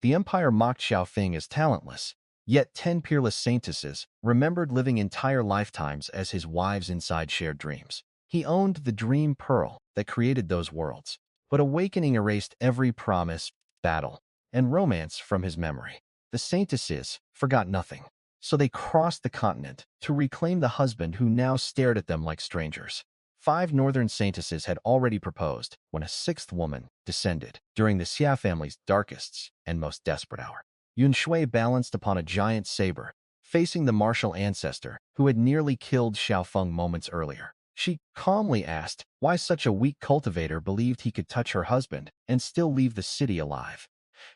The Empire mocked Xiao Feng as talentless, yet 10 peerless saintesses remembered living entire lifetimes as his wives inside shared dreams. He owned the dream pearl that created those worlds, but awakening erased every promise, battle, and romance from his memory. The saintesses forgot nothing, so they crossed the continent to reclaim the husband who now stared at them like strangers. 5 northern saintesses had already proposed when a 6th woman descended during the Xia family's darkest and most desperate hour. Yun Shui balanced upon a giant saber, facing the martial ancestor who had nearly killed Xiao Feng moments earlier. She calmly asked why such a weak cultivator believed he could touch her husband and still leave the city alive.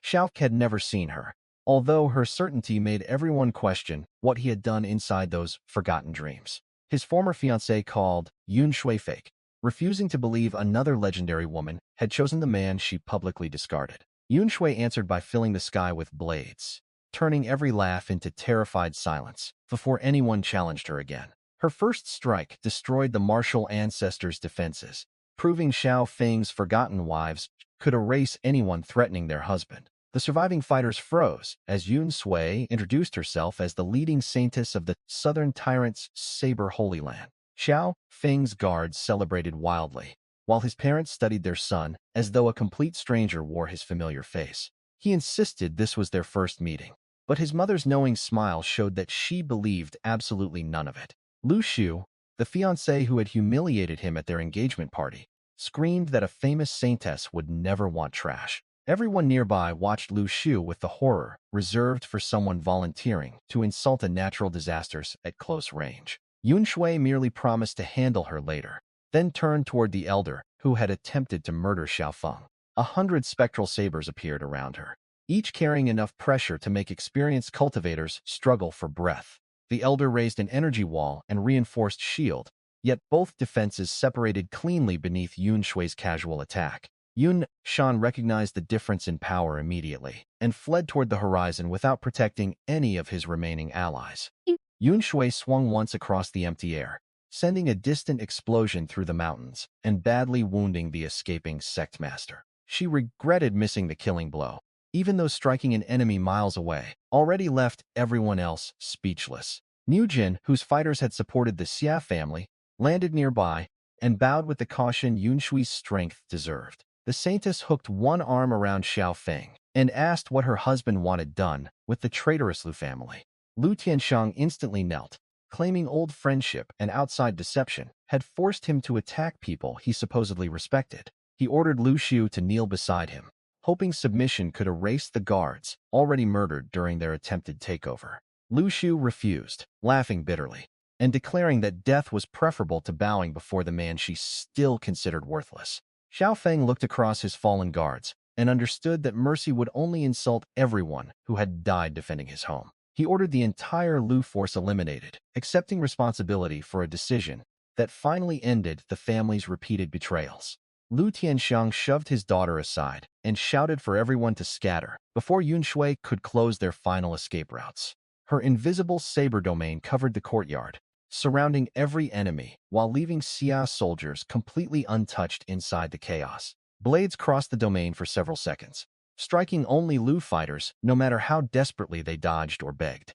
Xiao had never seen her, although her certainty made everyone question what he had done inside those forgotten dreams. His former fiancée called Yun Shui fake, refusing to believe another legendary woman had chosen the man she publicly discarded. Yun Shui answered by filling the sky with blades, turning every laugh into terrified silence before anyone challenged her again. Her first strike destroyed the martial ancestors' defenses, proving Xiao Feng's forgotten wives could erase anyone threatening their husband. The surviving fighters froze as Yun Shui introduced herself as the leading saintess of the southern Tyrant Saber Holy Land. Xiao Feng's guards celebrated wildly, while his parents studied their son as though a complete stranger wore his familiar face. He insisted this was their first meeting, but his mother's knowing smile showed that she believed absolutely none of it. Lu Xiu, the fiancé who had humiliated him at their engagement party, screamed that a famous saintess would never want trash. Everyone nearby watched Lu Xiu with the horror reserved for someone volunteering to insult a natural disasters at close range. Yun Shui merely promised to handle her later, then turned toward the elder who had attempted to murder Xiao Feng. 100 spectral sabers appeared around her, each carrying enough pressure to make experienced cultivators struggle for breath. The elder raised an energy wall and reinforced shield, yet both defenses separated cleanly beneath Yun Shui's casual attack. Yun Shan recognized the difference in power immediately and fled toward the horizon without protecting any of his remaining allies. Yun Shui swung once across the empty air, sending a distant explosion through the mountains and badly wounding the escaping Sect master. She regretted missing the killing blow, even though striking an enemy miles away already left everyone else speechless. Niu Jin, whose fighters had supported the Xia family, landed nearby and bowed with the caution Yun Shui's strength deserved. The Saintess hooked one arm around Xiao Feng and asked what her husband wanted done with the traitorous Lu family. Lu Tianshang instantly knelt, claiming old friendship and outside deception had forced him to attack people he supposedly respected. He ordered Lu Xiu to kneel beside him, hoping submission could erase the guards already murdered during their attempted takeover. Lu Xiu refused, laughing bitterly, and declaring that death was preferable to bowing before the man she still considered worthless. Xiao Feng looked across his fallen guards and understood that mercy would only insult everyone who had died defending his home. He ordered the entire Lu force eliminated, accepting responsibility for a decision that finally ended the family's repeated betrayals. Lu Tianshang shoved his daughter aside and shouted for everyone to scatter before Yun Shui could close their final escape routes. Her invisible saber domain covered the courtyard, surrounding every enemy while leaving Xia soldiers completely untouched inside the chaos. Blades crossed the domain for several seconds, striking only Lu fighters no matter how desperately they dodged or begged.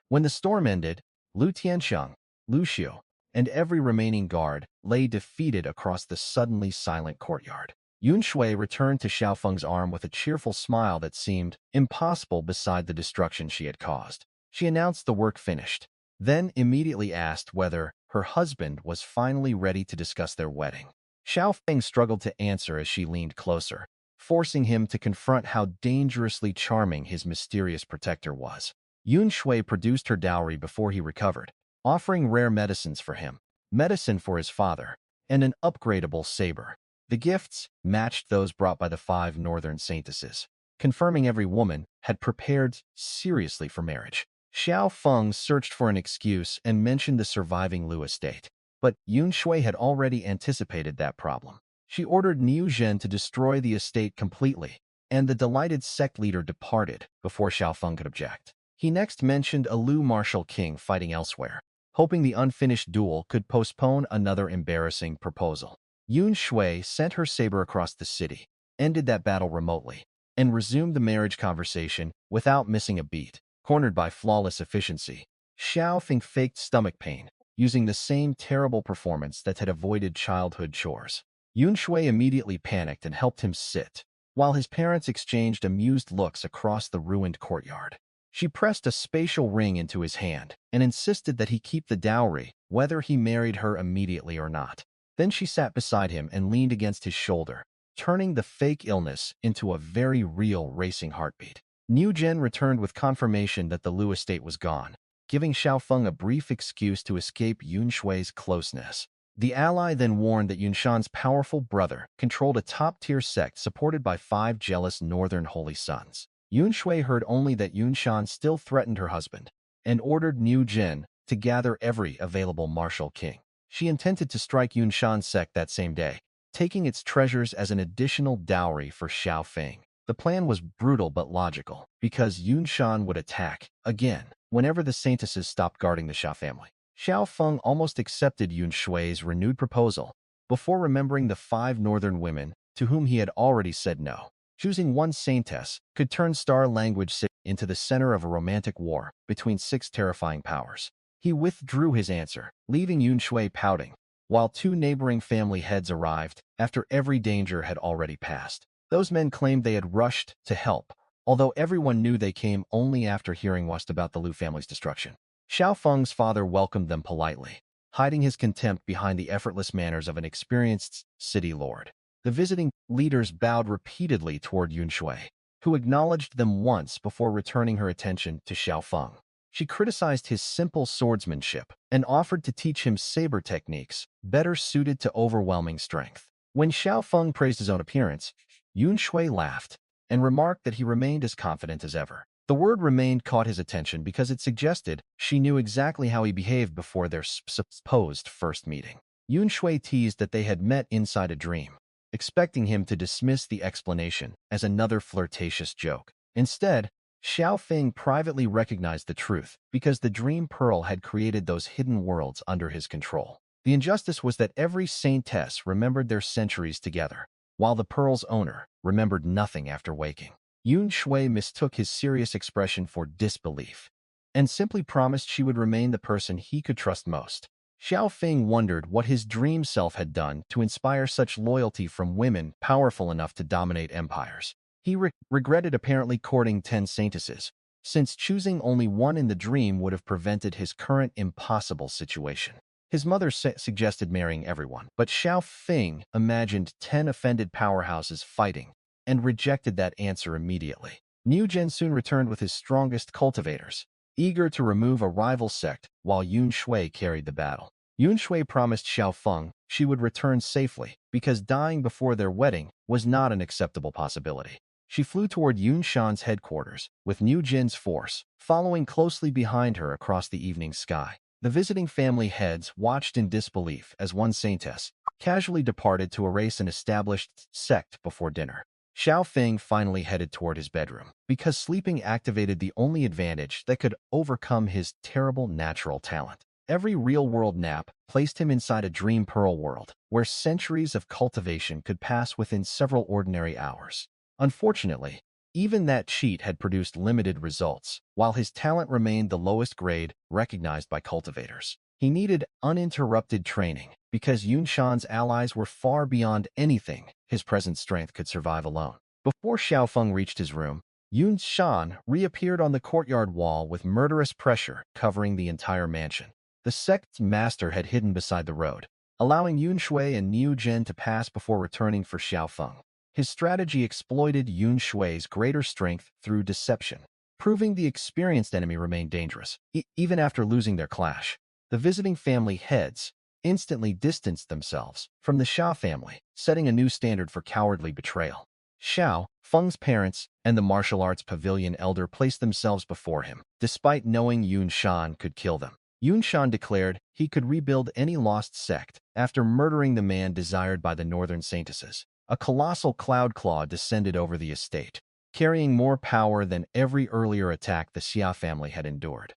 When the storm ended, Lu Tiansheng, Lu Xiu, and every remaining guard lay defeated across the suddenly silent courtyard. Yun Shui returned to Xiao Feng's arm with a cheerful smile that seemed impossible beside the destruction she had caused. She announced the work finished, then immediately asked whether her husband was finally ready to discuss their wedding. Xiao Feng struggled to answer as she leaned closer, forcing him to confront how dangerously charming his mysterious protector was. Yun Shui produced her dowry before he recovered, offering rare medicines for him, medicine for his father, and an upgradable saber. The gifts matched those brought by the 5 northern saintesses, confirming every woman had prepared seriously for marriage. Xiao Feng searched for an excuse and mentioned the surviving Lu estate, but Yun Shui had already anticipated that problem. She ordered Niu Zhen to destroy the estate completely, and the delighted sect leader departed before Xiao Feng could object. He next mentioned a Lu martial king fighting elsewhere, hoping the unfinished duel could postpone another embarrassing proposal. Yun Shui sent her saber across the city, ended that battle remotely, and resumed the marriage conversation without missing a beat. Cornered by flawless efficiency, Xiao Feng faked stomach pain, using the same terrible performance that had avoided childhood chores. Yun Shui immediately panicked and helped him sit, while his parents exchanged amused looks across the ruined courtyard. She pressed a spatial ring into his hand and insisted that he keep the dowry, whether he married her immediately or not. Then she sat beside him and leaned against his shoulder, turning the fake illness into a very real racing heartbeat. Niu Zhen returned with confirmation that the Lu estate was gone, giving Xiao Feng a brief excuse to escape Yun Shui's closeness. The ally then warned that Yun Shan's powerful brother controlled a top-tier sect supported by 5 jealous northern holy sons. Yun Shui heard only that Yun Shan still threatened her husband, and ordered Niu Zhen to gather every available martial king. She intended to strike Yun Shan's sect that same day, taking its treasures as an additional dowry for Xiao Feng. The plan was brutal but logical, because Yun Shan would attack, again, whenever the Saintesses stopped guarding the Xiao family. Xiao Feng almost accepted Yun Shui's renewed proposal, before remembering the 5 northern women to whom he had already said no. Choosing one Saintess could turn Star Language City into the center of a romantic war between 6 terrifying powers. He withdrew his answer, leaving Yun Shui pouting, while 2 neighboring family heads arrived after every danger had already passed. Those men claimed they had rushed to help, although everyone knew they came only after hearing west about the Lu family's destruction. Xiao Feng's father welcomed them politely, hiding his contempt behind the effortless manners of an experienced city lord. The visiting leaders bowed repeatedly toward Yun Shui, who acknowledged them once before returning her attention to Xiao Feng. She criticized his simple swordsmanship and offered to teach him saber techniques better suited to overwhelming strength. When Xiao Feng praised his own appearance, Yun Shui laughed and remarked that he remained as confident as ever. The word "remained" caught his attention because it suggested she knew exactly how he behaved before their supposed first meeting. Yun Shui teased that they had met inside a dream, expecting him to dismiss the explanation as another flirtatious joke. Instead, Xiao Feng privately recognized the truth because the dream pearl had created those hidden worlds under his control. The injustice was that every Saintess remembered their centuries together, while the pearl's owner remembered nothing after waking. Yun Shui mistook his serious expression for disbelief, and simply promised she would remain the person he could trust most. Xiao Feng wondered what his dream self had done to inspire such loyalty from women powerful enough to dominate empires. He regretted apparently courting 10 Saintesses, since choosing only one in the dream would have prevented his current impossible situation. His mother suggested marrying everyone, but Xiao Feng imagined 10 offended powerhouses fighting, and rejected that answer immediately. Niu Zhen soon returned with his strongest cultivators, eager to remove a rival sect while Yun Shui carried the battle. Yun Shui promised Xiao Feng she would return safely because dying before their wedding was not an acceptable possibility. She flew toward Yun Shan's headquarters, with Niu Zhen's force following closely behind her across the evening sky. The visiting family heads watched in disbelief as one Saintess casually departed to erase an established sect before dinner. Xiao Feng finally headed toward his bedroom, because sleeping activated the only advantage that could overcome his terrible natural talent. Every real-world nap placed him inside a dream pearl world, where centuries of cultivation could pass within several ordinary hours. Unfortunately, even that cheat had produced limited results, while his talent remained the lowest grade recognized by cultivators. He needed uninterrupted training, because Yun Shan's allies were far beyond anything his present strength could survive alone. Before Xiao Feng reached his room, Yun Shan reappeared on the courtyard wall with murderous pressure covering the entire mansion. The sect's master had hidden beside the road, allowing Yun Shui and Niu Zhen to pass before returning for Xiao Feng. His strategy exploited Yun Shui's greater strength through deception, proving the experienced enemy remained dangerous, even after losing their clash. The visiting family heads instantly distanced themselves from the Xia family, setting a new standard for cowardly betrayal. Xiao Feng's parents and the martial arts pavilion elder placed themselves before him, despite knowing Yun Shan could kill them. Yun Shan declared he could rebuild any lost sect after murdering the man desired by the northern Saintesses. A colossal cloud claw descended over the estate, carrying more power than every earlier attack the Xia family had endured.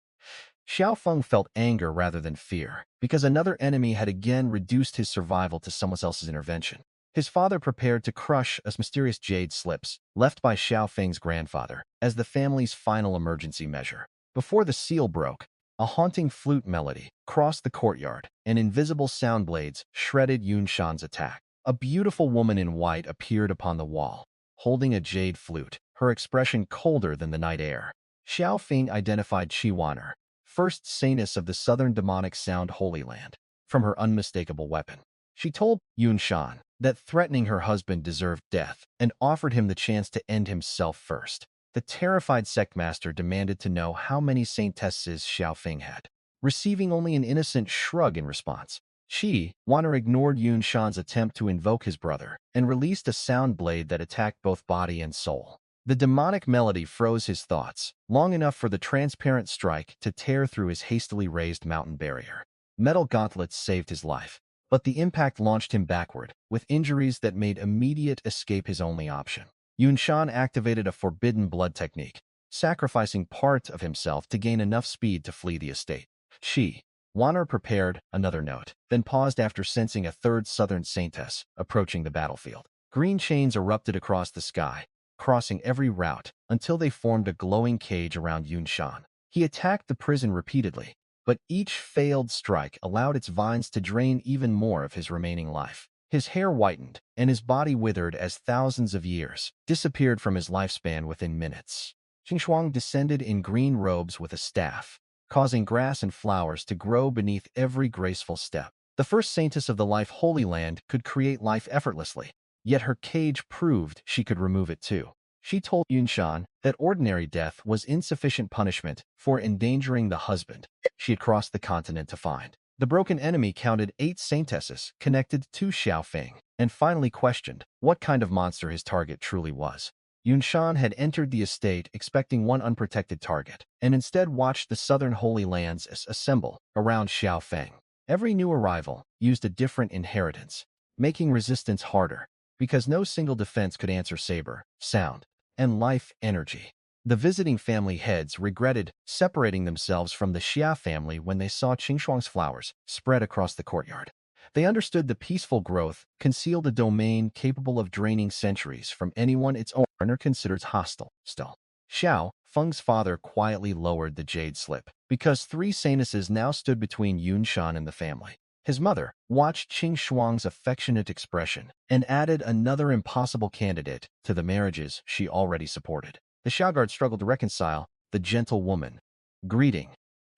Xiao Feng felt anger rather than fear, because another enemy had again reduced his survival to someone else's intervention. His father prepared to crush a mysterious jade slips left by Xiao Feng's grandfather as the family's final emergency measure. Before the seal broke, a haunting flute melody crossed the courtyard, and invisible sound blades shredded Yun Shan's attack. A beautiful woman in white appeared upon the wall, holding a jade flute, her expression colder than the night air. Xiao Feng identified Chiwaner, first Saintess of the Southern Demonic Sound Holy Land, from her unmistakable weapon. She told Yun Shan that threatening her husband deserved death and offered him the chance to end himself first. The terrified sect master demanded to know how many Saintesses Xiao Feng had, receiving only an innocent shrug in response. Wanner ignored Yun Shan's attempt to invoke his brother and released a sound blade that attacked both body and soul. The demonic melody froze his thoughts, long enough for the transparent strike to tear through his hastily raised mountain barrier. Metal gauntlets saved his life, but the impact launched him backward, with injuries that made immediate escape his only option. Yun Shan activated a forbidden blood technique, sacrificing part of himself to gain enough speed to flee the estate. Wanner prepared another note, then paused after sensing a third southern saintess approaching the battlefield. Green chains erupted across the sky, crossing every route until they formed a glowing cage around Yun Shan. He attacked the prison repeatedly, but each failed strike allowed its vines to drain even more of his remaining life. His hair whitened, and his body withered as thousands of years disappeared from his lifespan within minutes. Xingxuang descended in green robes with a staff, causing grass and flowers to grow beneath every graceful step. The first Saintess of the Life Holy Land could create life effortlessly, yet her cage proved she could remove it too. She told Yun Shan that ordinary death was insufficient punishment for endangering the husband she had crossed the continent to find. The broken enemy counted 8 Saintesses connected to Xiao Feng, and finally questioned what kind of monster his target truly was. Yun Shan had entered the estate expecting one unprotected target, and instead watched the southern Holy Lands assemble around Xiao Feng. Every new arrival used a different inheritance, making resistance harder, because no single defense could answer saber, sound, and life energy. The visiting family heads regretted separating themselves from the Xia family when they saw Qingxuang's flowers spread across the courtyard. They understood the peaceful growth concealed a domain capable of draining centuries from anyone its owner considers hostile. Still, Xiao Feng's father quietly lowered the jade slip, because 3 Saintesses now stood between Yun Shan and the family. His mother watched Qingxuang's affectionate expression and added another impossible candidate to the marriages she already supported. The Xiao guard struggled to reconcile the gentle woman greeting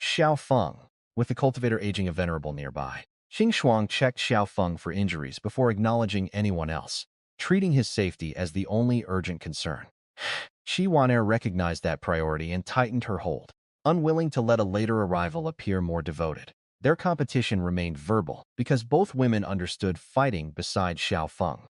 Xiao Feng with the cultivator aging a venerable nearby. Qingxuang checked Xiao Feng for injuries before acknowledging anyone else, treating his safety as the only urgent concern. Wanner recognized that priority and tightened her hold, unwilling to let a later arrival appear more devoted. Their competition remained verbal because both women understood fighting beside Xiao Feng,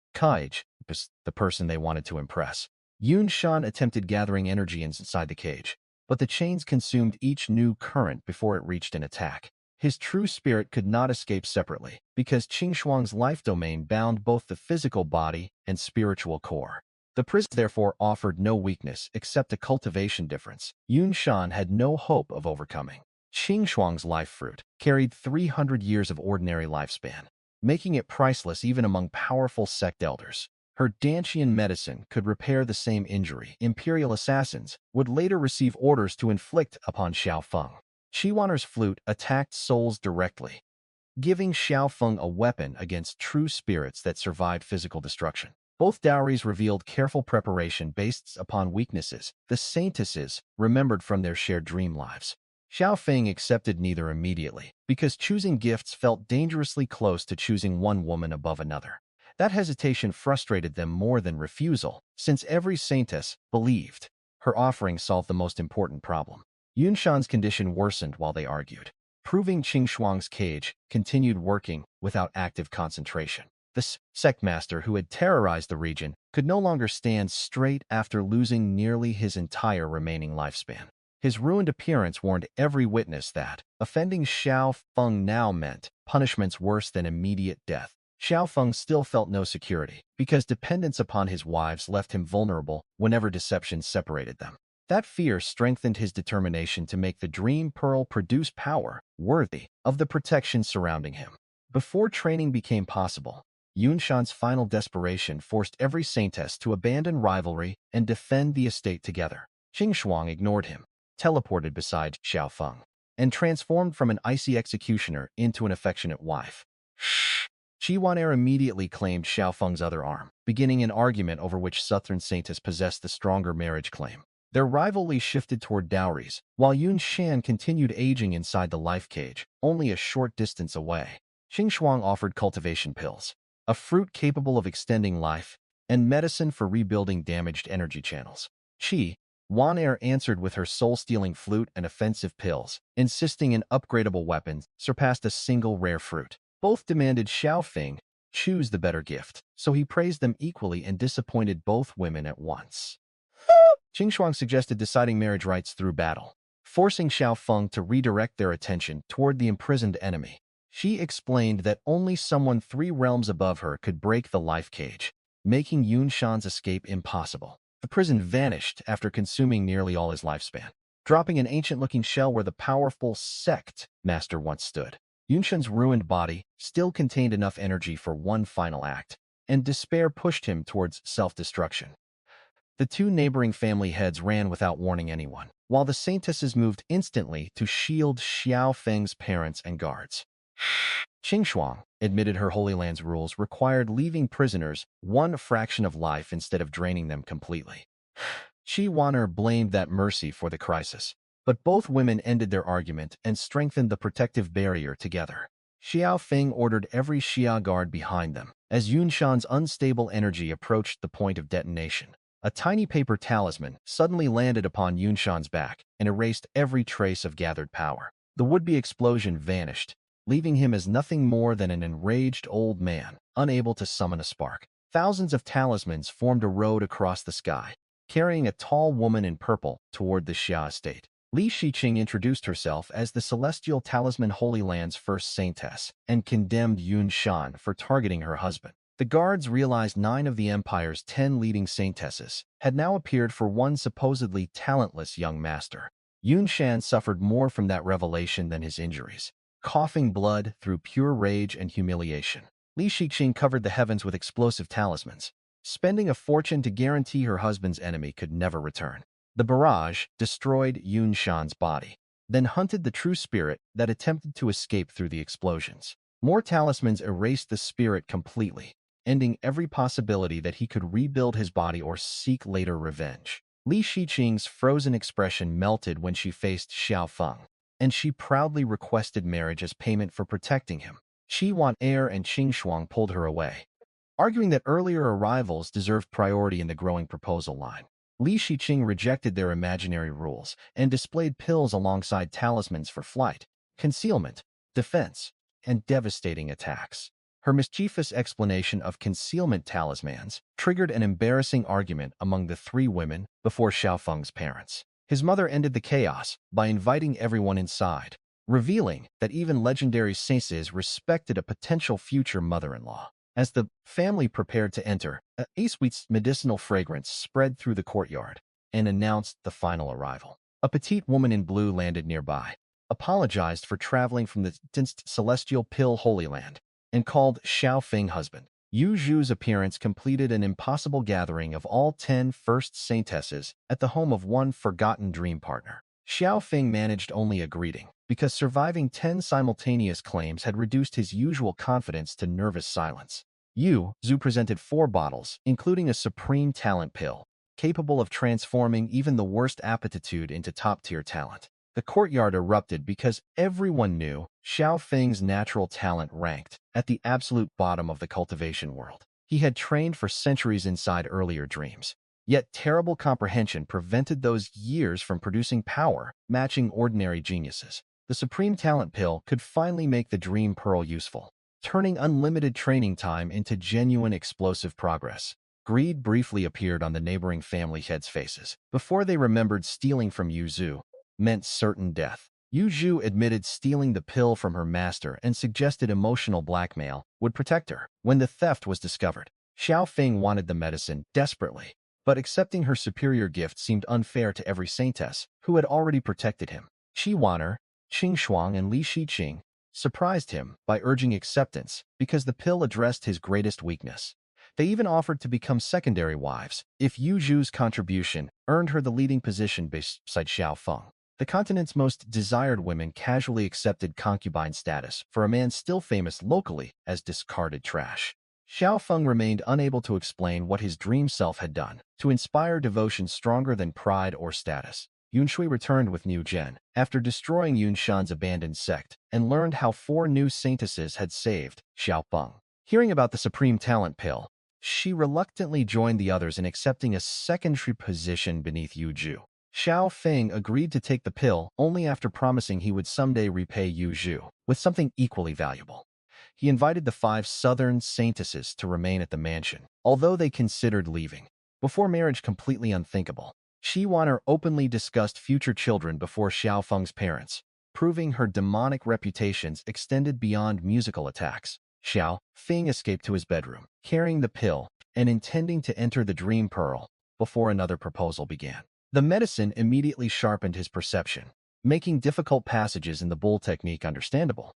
the person they wanted to impress. Yun Shan attempted gathering energy inside the cage, but the chains consumed each new current before it reached an attack. His true spirit could not escape separately, because Qingxuang's life domain bound both the physical body and spiritual core. The prison therefore offered no weakness except a cultivation difference Yun Shan had no hope of overcoming. Qingxuang's life fruit carried 300 years of ordinary lifespan, making it priceless even among powerful sect elders. Her Dantian medicine could repair the same injury Imperial assassins would later receive orders to inflict upon Xiao Feng. Chiwaner's flute attacked souls directly, giving Xiao Feng a weapon against true spirits that survived physical destruction. Both dowries revealed careful preparation based upon weaknesses the Saintesses remembered from their shared dream lives. Xiao Feng accepted neither immediately, because choosing gifts felt dangerously close to choosing one woman above another. That hesitation frustrated them more than refusal, since every Saintess believed her offering solved the most important problem. Yun Shan's condition worsened while they argued, proving Qingxuang's cage continued working without active concentration. The sect master who had terrorized the region could no longer stand straight after losing nearly his entire remaining lifespan. His ruined appearance warned every witness that offending Xiao Feng now meant punishments worse than immediate death. Xiao Feng still felt no security, because dependence upon his wives left him vulnerable whenever deception separated them. That fear strengthened his determination to make the Dream Pearl produce power worthy of the protection surrounding him. Before training became possible, Yun Shan's final desperation forced every Saintess to abandon rivalry and defend the estate together. Qing Shuang ignored him, teleported beside Xiao Feng, and transformed from an icy executioner into an affectionate wife. Qi Wan'er immediately claimed Xiao Feng's other arm, beginning an argument over which Southern Saintess possessed the stronger marriage claim. Their rivalry shifted toward dowries, while Yun Shan continued aging inside the life cage, only a short distance away. Qing Shuang offered cultivation pills, a fruit capable of extending life, and medicine for rebuilding damaged energy channels. Qi Wan'er answered with her soul-stealing flute and offensive pills, insisting an upgradable weapon surpassed a single rare fruit. Both demanded Xiao Feng choose the better gift, so he praised them equally and disappointed both women at once. Qing Shuang suggested deciding marriage rights through battle, forcing Xiao Feng to redirect their attention toward the imprisoned enemy. She explained that only someone 3 realms above her could break the life cage, making Yun Shan's escape impossible. The prison vanished after consuming nearly all his lifespan, dropping an ancient-looking shell where the powerful Sect master once stood. Yun Shan's ruined body still contained enough energy for one final act, and despair pushed him towards self-destruction. The 2 neighboring family heads ran without warning anyone, while the Saintesses moved instantly to shield Xiao Feng's parents and guards. Qing Shuang admitted her Holy Land's rules required leaving prisoners 1 fraction of life instead of draining them completely. Qi Wan'er blamed that mercy for the crisis, but both women ended their argument and strengthened the protective barrier together. Xiao Feng ordered every Xia guard behind them, as Yun Shan's unstable energy approached the point of detonation. A tiny paper talisman suddenly landed upon Yun Shan's back and erased every trace of gathered power. The would-be explosion vanished, leaving him as nothing more than an enraged old man, unable to summon a spark. Thousands of talismans formed a road across the sky, carrying a tall woman in purple toward the Xia estate. Li Shiqing introduced herself as the Celestial Talisman Holy Land's first Saintess and condemned Yun Shan for targeting her husband. The guards realized 9 of the Empire's 10 leading Saintesses had now appeared for one supposedly talentless young master. Yun Shan suffered more from that revelation than his injuries, coughing blood through pure rage and humiliation. Li Shiqing covered the heavens with explosive talismans, spending a fortune to guarantee her husband's enemy could never return. The barrage destroyed Yun Shan's body, then hunted the true spirit that attempted to escape through the explosions. More talismans erased the spirit completely, ending every possibility that he could rebuild his body or seek later revenge. Li Shiqing's frozen expression melted when she faced Xiao Feng, and she proudly requested marriage as payment for protecting him. Qi Wan'er and Qing Shuang pulled her away, arguing that earlier arrivals deserved priority in the growing proposal line. Li Shiqing rejected their imaginary rules and displayed pills alongside talismans for flight, concealment, defense, and devastating attacks. Her mischievous explanation of concealment talismans triggered an embarrassing argument among the 3 women before Xiao Feng's parents. His mother ended the chaos by inviting everyone inside, revealing that even legendary Saintesses respected a potential future mother-in-law. As the family prepared to enter, a sweet medicinal fragrance spread through the courtyard and announced the final arrival. A petite woman in blue landed nearby, apologized for traveling from the distant Celestial Pill Holy Land, and called Xiao Feng husband. Yu Zhu's appearance completed an impossible gathering of all 10 first Saintesses at the home of one forgotten dream partner. Xiao Feng managed only a greeting, because surviving 10 simultaneous claims had reduced his usual confidence to nervous silence. Yu Zhu presented 4 bottles, including a supreme talent pill, capable of transforming even the worst aptitude into top-tier talent. The courtyard erupted because everyone knew Xiao Feng's natural talent ranked at the absolute bottom of the cultivation world. He had trained for centuries inside earlier dreams, yet terrible comprehension prevented those years from producing power matching ordinary geniuses. The Supreme Talent Pill could finally make the Dream Pearl useful, turning unlimited training time into genuine explosive progress. Greed briefly appeared on the neighboring family heads' faces before they remembered stealing from Yu Zhu meant certain death. Yu Zhu admitted stealing the pill from her master and suggested emotional blackmail would protect her. When the theft was discovered, Xiao Feng wanted the medicine desperately, but accepting her superior gift seemed unfair to every Saintess who had already protected him. Qi Wan'er, Qing Shuang, and Li Shiqing surprised him by urging acceptance because the pill addressed his greatest weakness. They even offered to become secondary wives if Yu Zhu's contribution earned her the leading position beside Xiao Feng. The continent's most desired women casually accepted concubine status for a man still famous locally as discarded trash. Xiao Feng remained unable to explain what his dream self had done to inspire devotion stronger than pride or status. Yun Shui returned with Niu Zhen after destroying Yun Shan's abandoned sect and learned how 4 new Saintesses had saved Xiao Feng. Hearing about the Supreme Talent Pill, she reluctantly joined the others in accepting a secondary position beneath Yu Zhu. Xiao Feng agreed to take the pill only after promising he would someday repay Yu Zhu with something equally valuable. He invited the 5 southern Saintesses to remain at the mansion, although they considered leaving. Before marriage completely unthinkable, Shi Wan'er openly discussed future children before Xiao Feng's parents, proving her demonic reputations extended beyond musical attacks. Xiao Feng escaped to his bedroom, carrying the pill and intending to enter the Dream Pearl before another proposal began. The medicine immediately sharpened his perception, making difficult passages in the bull technique understandable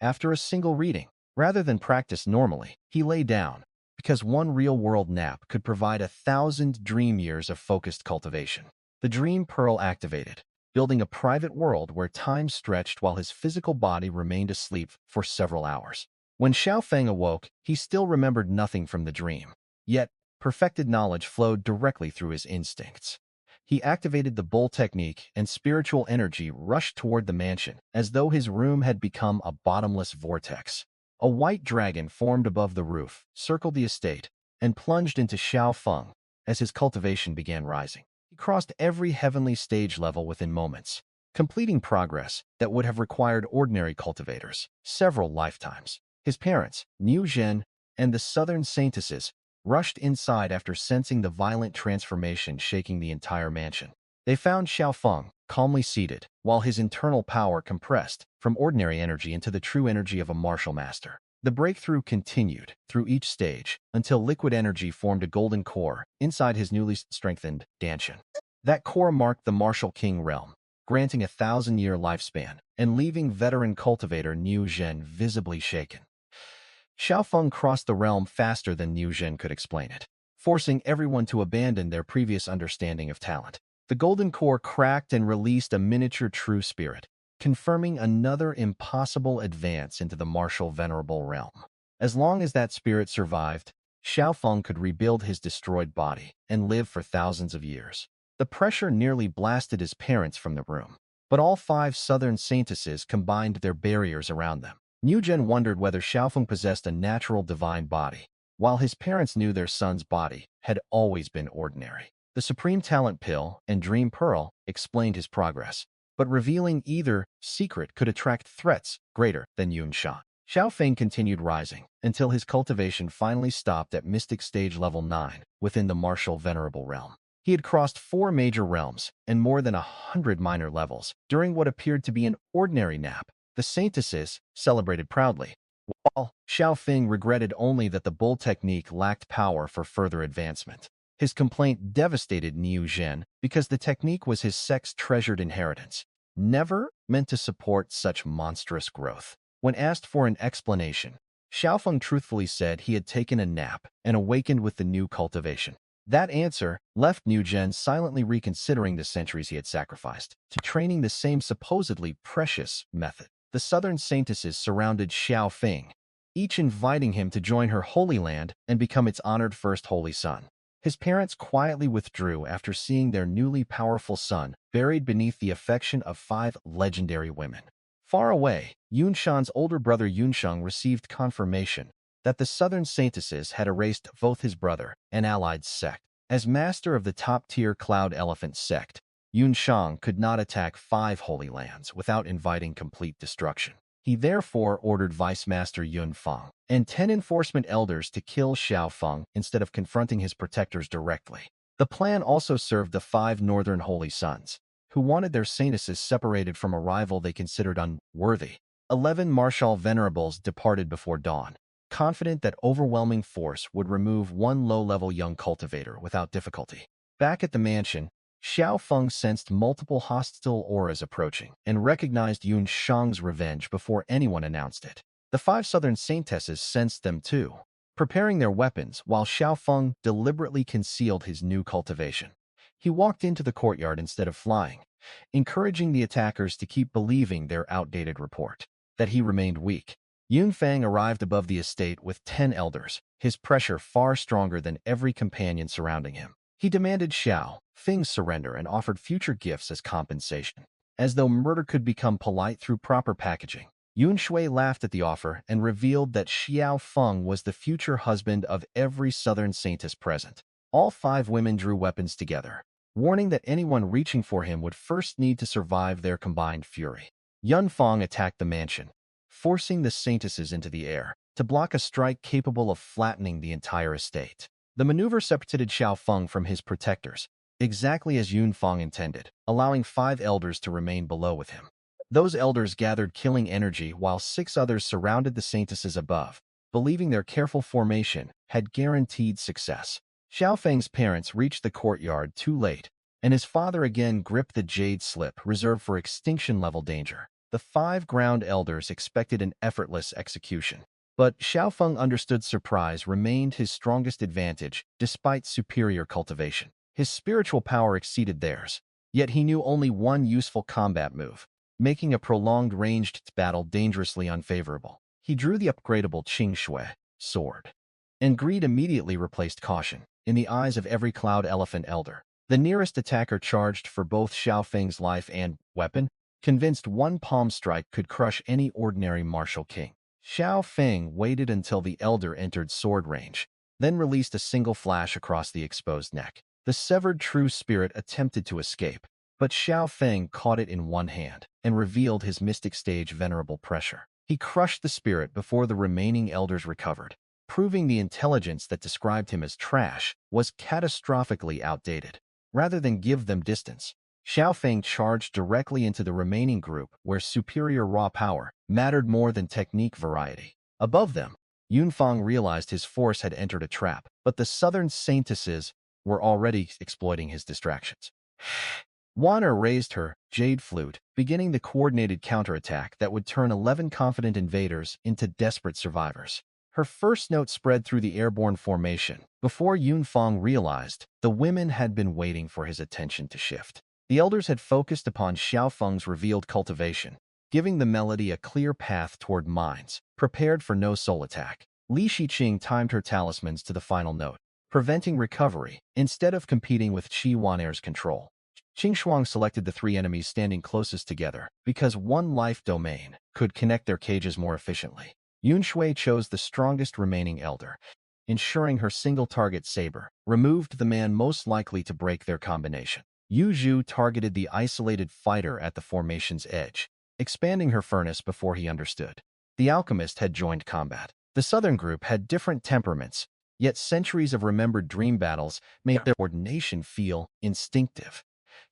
after a single reading. Rather than practice normally, he lay down, because one real-world nap could provide 1,000 dream years of focused cultivation. The Dream Pearl activated, building a private world where time stretched while his physical body remained asleep for several hours. When Xiao Feng awoke, he still remembered nothing from the dream. Yet, perfected knowledge flowed directly through his instincts. He activated the bull technique and spiritual energy rushed toward the mansion, as though his room had become a bottomless vortex. A white dragon formed above the roof, circled the estate, and plunged into Xiao Feng as his cultivation began rising. He crossed every heavenly stage level within moments, completing progress that would have required ordinary cultivators several lifetimes. His parents, Niu Zhen and the southern Saintesses, rushed inside after sensing the violent transformation shaking the entire mansion. They found Xiao Feng calmly seated, while his internal power compressed from ordinary energy into the true energy of a martial master. The breakthrough continued through each stage until liquid energy formed a golden core inside his newly strengthened Danshan. That core marked the martial king realm, granting a 1,000-year lifespan and leaving veteran cultivator Niu Zhen visibly shaken. Xiao Feng crossed the realm faster than Niu Zhen could explain it, forcing everyone to abandon their previous understanding of talent. The golden core cracked and released a miniature true spirit, confirming another impossible advance into the martial venerable realm. As long as that spirit survived, Xiao Feng could rebuild his destroyed body and live for thousands of years. The pressure nearly blasted his parents from the room, but all 5 southern Saintesses combined their barriers around them. Niu Zhen wondered whether Xiao Feng possessed a natural divine body, while his parents knew their son's body had always been ordinary. The Supreme Talent Pill and Dream Pearl explained his progress, but revealing either secret could attract threats greater than Yun Shan. Xiao Feng continued rising until his cultivation finally stopped at Mystic Stage Level 9 within the martial venerable realm. He had crossed 4 major realms and more than 100 minor levels during what appeared to be an ordinary nap. The Saintesses celebrated proudly, while Xiao Feng regretted only that the bull technique lacked power for further advancement. His complaint devastated Niu Zhen because the technique was his sect's treasured inheritance, never meant to support such monstrous growth. When asked for an explanation, Xiao Feng truthfully said he had taken a nap and awakened with the new cultivation. That answer left Niu Zhen silently reconsidering the centuries he had sacrificed to training the same supposedly precious method. The southern Saintesses surrounded Xiao Feng, each inviting him to join her Holy Land and become its honored first holy son. His parents quietly withdrew after seeing their newly powerful son buried beneath the affection of 5 legendary women. Far away, Yun Shan's older brother Yun Sheng received confirmation that the southern Saintesses had erased both his brother and allied Sect. As master of the top-tier Cloud Elephant Sect, Yun Shang could not attack 5 Holy Lands without inviting complete destruction. He therefore ordered Vice Master Yun Feng and 10 enforcement elders to kill Xiao Feng instead of confronting his protectors directly. The plan also served the 5 northern Holy Sons, who wanted their Saintesses separated from a rival they considered unworthy. 11 martial venerables departed before dawn, confident that overwhelming force would remove one low-level young cultivator without difficulty. Back at the mansion, Xiao Feng sensed multiple hostile auras approaching and recognized Yun Shang's revenge before anyone announced it. The 5 southern Saintesses sensed them too, preparing their weapons while Xiao Feng deliberately concealed his new cultivation. He walked into the courtyard instead of flying, encouraging the attackers to keep believing their outdated report, that he remained weak. Yun Fang arrived above the estate with 10 elders, his pressure far stronger than every companion surrounding him. He demanded Xiao Feng's surrender and offered future gifts as compensation. As though murder could become polite through proper packaging, Yun Shui laughed at the offer and revealed that Xiao Feng was the future husband of every southern saintess present. All 5 women drew weapons together, warning that anyone reaching for him would first need to survive their combined fury. Yun Feng attacked the mansion, forcing the saintesses into the air to block a strike capable of flattening the entire estate. The maneuver separated Xiao Feng from his protectors, exactly as Yun Feng intended, allowing 5 elders to remain below with him. Those elders gathered killing energy while 6 others surrounded the saintesses above, believing their careful formation had guaranteed success. Xiao Feng's parents reached the courtyard too late, and his father again gripped the jade slip reserved for extinction-level danger. The 5 ground elders expected an effortless execution. But Xiao Feng understood surprise remained his strongest advantage despite superior cultivation. His spiritual power exceeded theirs, yet he knew only one useful combat move, making a prolonged ranged battle dangerously unfavorable. He drew the upgradable Qing Shui sword, and greed immediately replaced caution in the eyes of every Cloud Elephant elder. The nearest attacker charged for both Xiao Feng's life and weapon, convinced one palm strike could crush any ordinary martial king. Xiao Feng waited until the elder entered sword range, then released a single flash across the exposed neck. The severed true spirit attempted to escape, but Xiao Feng caught it in one hand and revealed his mystic stage venerable pressure. He crushed the spirit before the remaining elders recovered, proving the intelligence that described him as trash was catastrophically outdated. Rather than give them distance, Xiao Feng charged directly into the remaining group where superior raw power mattered more than technique variety. Above them, Yun Fang realized his force had entered a trap, but the southern saintesses were already exploiting his distractions. Wanner raised her jade flute, beginning the coordinated counterattack that would turn 11 confident invaders into desperate survivors. Her first note spread through the airborne formation. Before Yun Fang realized, the women had been waiting for his attention to shift. The elders had focused upon Xiao Feng's revealed cultivation, giving the melody a clear path toward minds, prepared for no soul attack. Li Shiqing timed her talismans to the final note, preventing recovery instead of competing with Qi Wan'er's control. Qing Shuang selected the 3 enemies standing closest together because one life domain could connect their cages more efficiently. Yun Shui chose the strongest remaining elder, ensuring her single-target saber removed the man most likely to break their combination. Yu Zhu targeted the isolated fighter at the formation's edge, expanding her furnace before he understood. The alchemist had joined combat. The southern group had different temperaments, yet centuries of remembered dream battles made their coordination feel instinctive.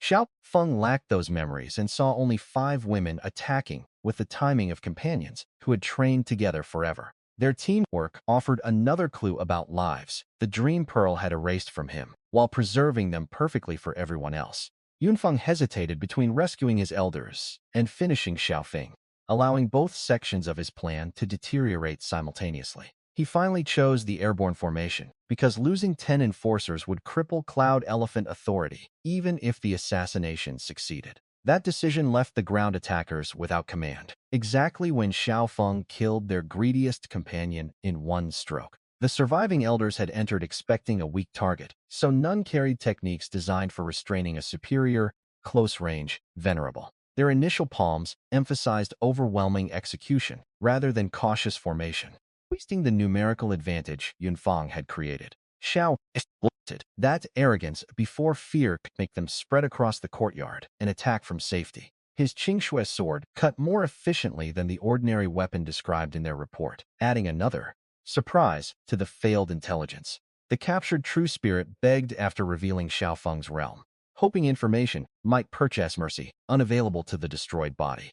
Xiao Feng lacked those memories and saw only 5 women attacking with the timing of companions who had trained together forever. Their teamwork offered another clue about lives the dream pearl had erased from him, while preserving them perfectly for everyone else. Yun Feng hesitated between rescuing his elders and finishing Xiao Feng, allowing both sections of his plan to deteriorate simultaneously. He finally chose the airborne formation because losing 10 enforcers would cripple Cloud Elephant authority, even if the assassination succeeded. That decision left the ground attackers without command, exactly when Xiao Feng killed their greediest companion in one stroke. The surviving elders had entered expecting a weak target, so none carried techniques designed for restraining a superior, close-range, venerable. Their initial palms emphasized overwhelming execution rather than cautious formation, wasting the numerical advantage Yun Fang had created. Xiao exploited that arrogance before fear could make them spread across the courtyard and attack from safety. His Qingshui sword cut more efficiently than the ordinary weapon described in their report, adding another surprise to the failed intelligence. The captured true spirit begged after revealing Xiao Feng's realm, hoping information might purchase mercy, unavailable to the destroyed body.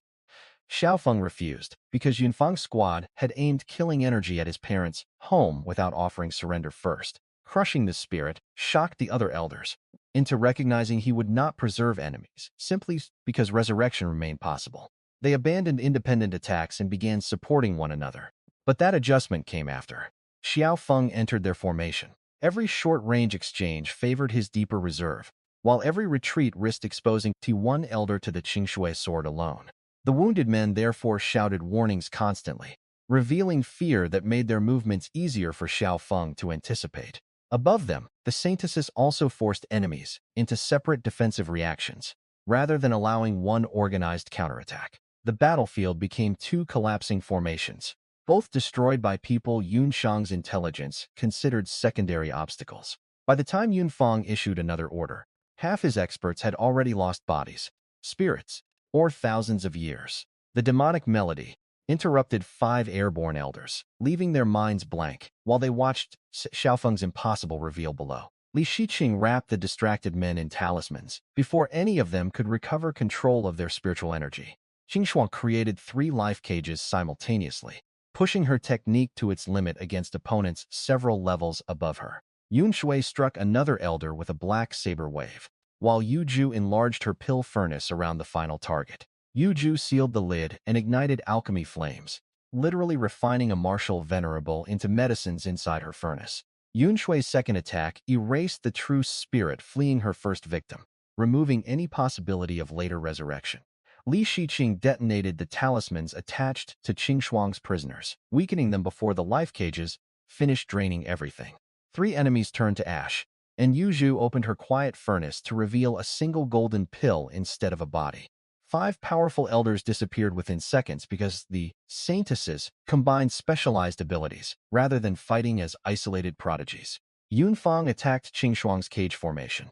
Xiao Feng refused because Yun Fang's squad had aimed killing energy at his parents' home without offering surrender first. Crushing the spirit shocked the other elders, into recognizing he would not preserve enemies, simply because resurrection remained possible. They abandoned independent attacks and began supporting one another. But that adjustment came after. Xiao Feng entered their formation. Every short-range exchange favored his deeper reserve, while every retreat risked exposing T1 Elder to the Qingshui sword alone. The wounded men therefore shouted warnings constantly, revealing fear that made their movements easier for Xiao Feng to anticipate. Above them, the Saintesses also forced enemies into separate defensive reactions, rather than allowing one organized counterattack. The battlefield became two collapsing formations, both destroyed by people Yun Shang's intelligence considered secondary obstacles. By the time Yun Fang issued another order, half his experts had already lost bodies, spirits, or thousands of years. The demonic melody interrupted 5 airborne elders, leaving their minds blank while they watched Xiao Feng's impossible reveal below. Li Shiqing wrapped the distracted men in talismans before any of them could recover control of their spiritual energy. Qingshuang created 3 life cages simultaneously, pushing her technique to its limit against opponents several levels above her. Yun Shui struck another elder with a black saber wave, while Yu Ju enlarged her pill furnace around the final target. Yu Ju sealed the lid and ignited alchemy flames, literally refining a martial venerable into medicines inside her furnace. Yun Shui's second attack erased the true spirit fleeing her first victim, removing any possibility of later resurrection. Li Shiqing detonated the talismans attached to Qingshuang's prisoners, weakening them before the life cages finished draining everything. 3 enemies turned to ash, and Yu Ju opened her quiet furnace to reveal a single golden pill instead of a body. 5 powerful elders disappeared within seconds because the Saintesses combined specialized abilities rather than fighting as isolated prodigies. Yun Fang attacked Qingshuang's cage formation,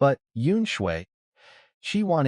but Yun Shui, Qi Wan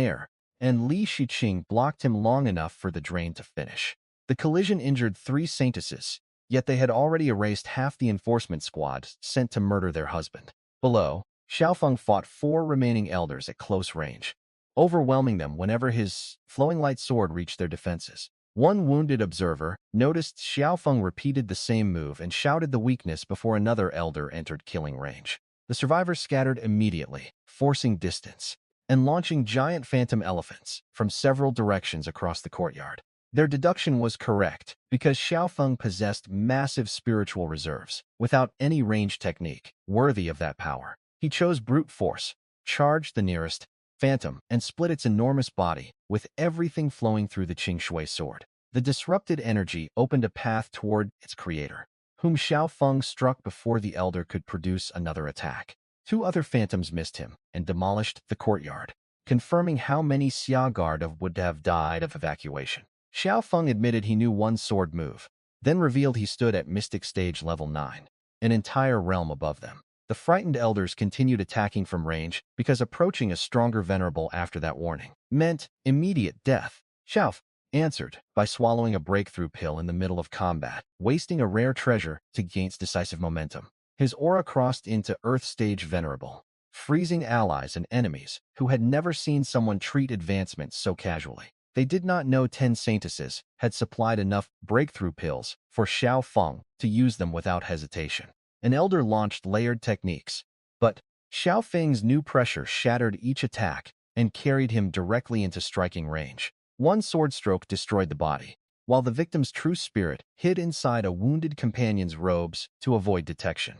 and Li Shiqing blocked him long enough for the drain to finish. The collision injured 3 Saintesses, yet they had already erased half the enforcement squad sent to murder their husband. Below, Xiao Feng fought 4 remaining elders at close range, overwhelming them whenever his flowing light sword reached their defenses. One wounded observer noticed Xiao Feng repeated the same move and shouted the weakness before another elder entered killing range. The survivors scattered immediately, forcing distance and launching giant phantom elephants from several directions across the courtyard. Their deduction was correct because Xiao Feng possessed massive spiritual reserves without any range technique worthy of that power. He chose brute force, charged the nearest phantom, and split its enormous body, with everything flowing through the Qingshui sword. The disrupted energy opened a path toward its creator, whom Xiao Feng struck before the elder could produce another attack. 2 other phantoms missed him and demolished the courtyard, confirming how many Xia Guard would have died of evacuation. Xiao Feng admitted he knew one sword move, then revealed he stood at Mystic Stage Level 9, an entire realm above them. The frightened elders continued attacking from range because approaching a stronger venerable after that warning meant immediate death. Xiao Feng answered by swallowing a breakthrough pill in the middle of combat, wasting a rare treasure to gain decisive momentum. His aura crossed into Earth Stage Venerable, freezing allies and enemies who had never seen someone treat advancements so casually. They did not know 10 Saintesses had supplied enough breakthrough pills for Xiao Feng to use them without hesitation. An elder launched layered techniques, but Xiao Feng's new pressure shattered each attack and carried him directly into striking range. One sword stroke destroyed the body, while the victim's true spirit hid inside a wounded companion's robes to avoid detection.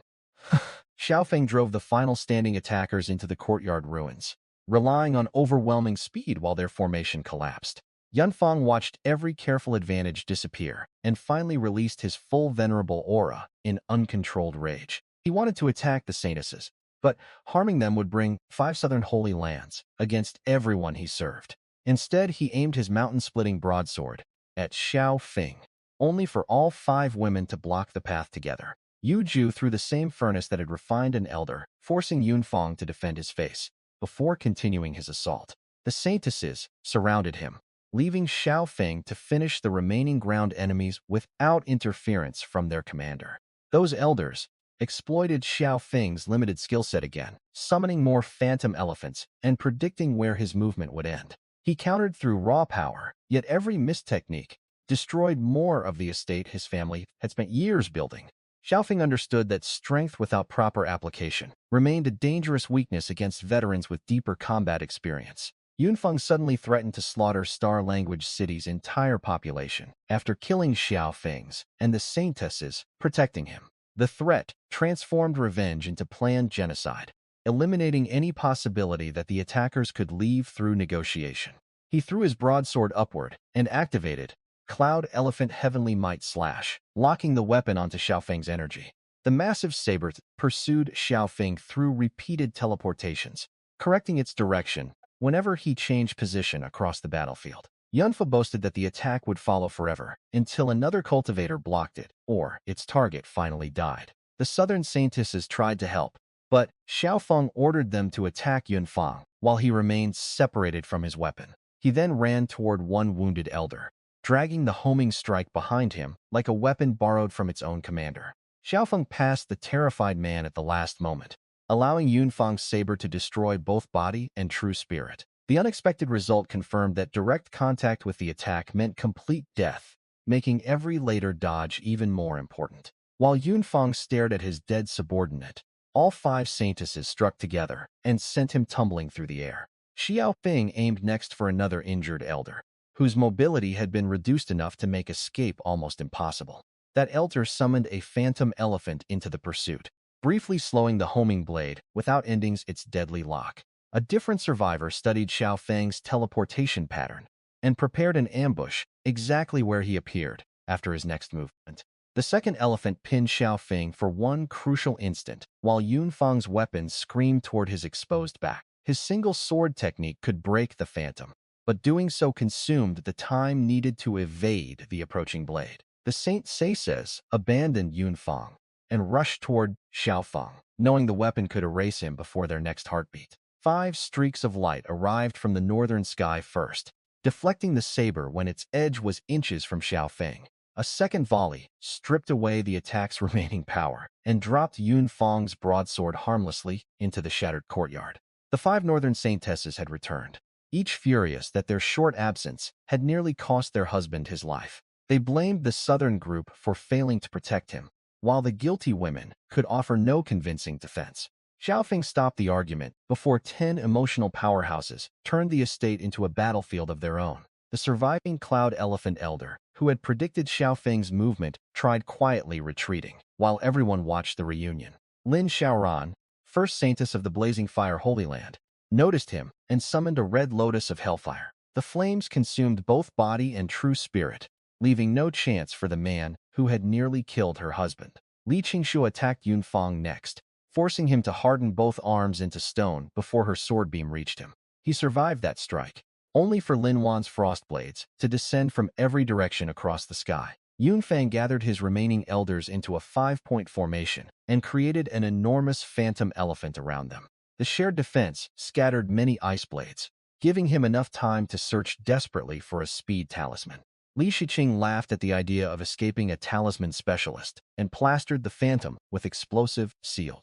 Xiao Feng drove the final standing attackers into the courtyard ruins, relying on overwhelming speed while their formation collapsed. Yun Fang watched every careful advantage disappear and finally released his full venerable aura in uncontrolled rage. He wanted to attack the Saintesses, but harming them would bring 5 southern holy lands against everyone he served. Instead, he aimed his mountain-splitting broadsword at Xiao Feng, only for all 5 women to block the path together. Yu Ju threw the same furnace that had refined an elder, forcing Yun Fang to defend his face before continuing his assault. The Saintesses surrounded him, leaving Xiao Feng to finish the remaining ground enemies without interference from their commander. Those elders exploited Xiao Feng's limited skill set again, summoning more phantom elephants and predicting where his movement would end. He countered through raw power, yet every missed technique destroyed more of the estate his family had spent years building. Xiao Feng understood that strength without proper application remained a dangerous weakness against veterans with deeper combat experience. Yun Feng suddenly threatened to slaughter Star Language City's entire population after killing Xiao Feng's and the Saintesses protecting him. The threat transformed revenge into planned genocide, eliminating any possibility that the attackers could leave through negotiation. He threw his broadsword upward and activated Cloud Elephant Heavenly Might Slash, locking the weapon onto Xiao Feng's energy. The massive saber pursued Xiao Feng through repeated teleportations, correcting its direction whenever he changed position across the battlefield. Yunfa boasted that the attack would follow forever, until another cultivator blocked it, or its target finally died. The southern Saintesses tried to help, but Xiao Feng ordered them to attack Yun Feng, while he remained separated from his weapon. He then ran toward one wounded elder, dragging the homing strike behind him like a weapon borrowed from its own commander. Xiao Feng passed the terrified man at the last moment, allowing Yun Feng's saber to destroy both body and true spirit. The unexpected result confirmed that direct contact with the attack meant complete death, making every later dodge even more important. While Yun Feng stared at his dead subordinate, all 5 Saintesses struck together and sent him tumbling through the air. Xiao Feng aimed next for another injured elder, whose mobility had been reduced enough to make escape almost impossible. That elder summoned a phantom elephant into the pursuit, briefly slowing the homing blade without ending its deadly lock. A different survivor studied Xiao Feng's teleportation pattern and prepared an ambush exactly where he appeared after his next movement. The second elephant pinned Xiao Feng for one crucial instant, while Yun Feng's weapon screamed toward his exposed back. His single sword technique could break the phantom, but doing so consumed the time needed to evade the approaching blade. The Saintesses abandoned Yun Feng and rushed toward Xiao Feng, knowing the weapon could erase him before their next heartbeat. 5 streaks of light arrived from the northern sky first, deflecting the saber when its edge was inches from Xiao Feng. A second volley stripped away the attack's remaining power and dropped Yun Feng's broadsword harmlessly into the shattered courtyard. The 5 northern Saintesses had returned, each furious that their short absence had nearly cost their husband his life. They blamed the southern group for failing to protect him, while the guilty women could offer no convincing defense. Xiao Feng stopped the argument before 10 emotional powerhouses turned the estate into a battlefield of their own. The surviving Cloud Elephant Elder, who had predicted Xiao Feng's movement, tried quietly retreating, while everyone watched the reunion. Lin Xiaoran, first Saintess of the Blazing Fire Holy Land, noticed him and summoned a red lotus of hellfire. The flames consumed both body and true spirit, leaving no chance for the man who had nearly killed her husband. Li Qingshu attacked Yun Feng next, forcing him to harden both arms into stone before her sword beam reached him. He survived that strike, only for Lin Wan's frost blades to descend from every direction across the sky. Yun Feng gathered his remaining elders into a 5-point formation and created an enormous phantom elephant around them. The shared defense scattered many ice blades, giving him enough time to search desperately for a speed talisman. Li Shiqing laughed at the idea of escaping a talisman specialist and plastered the phantom with explosive seal.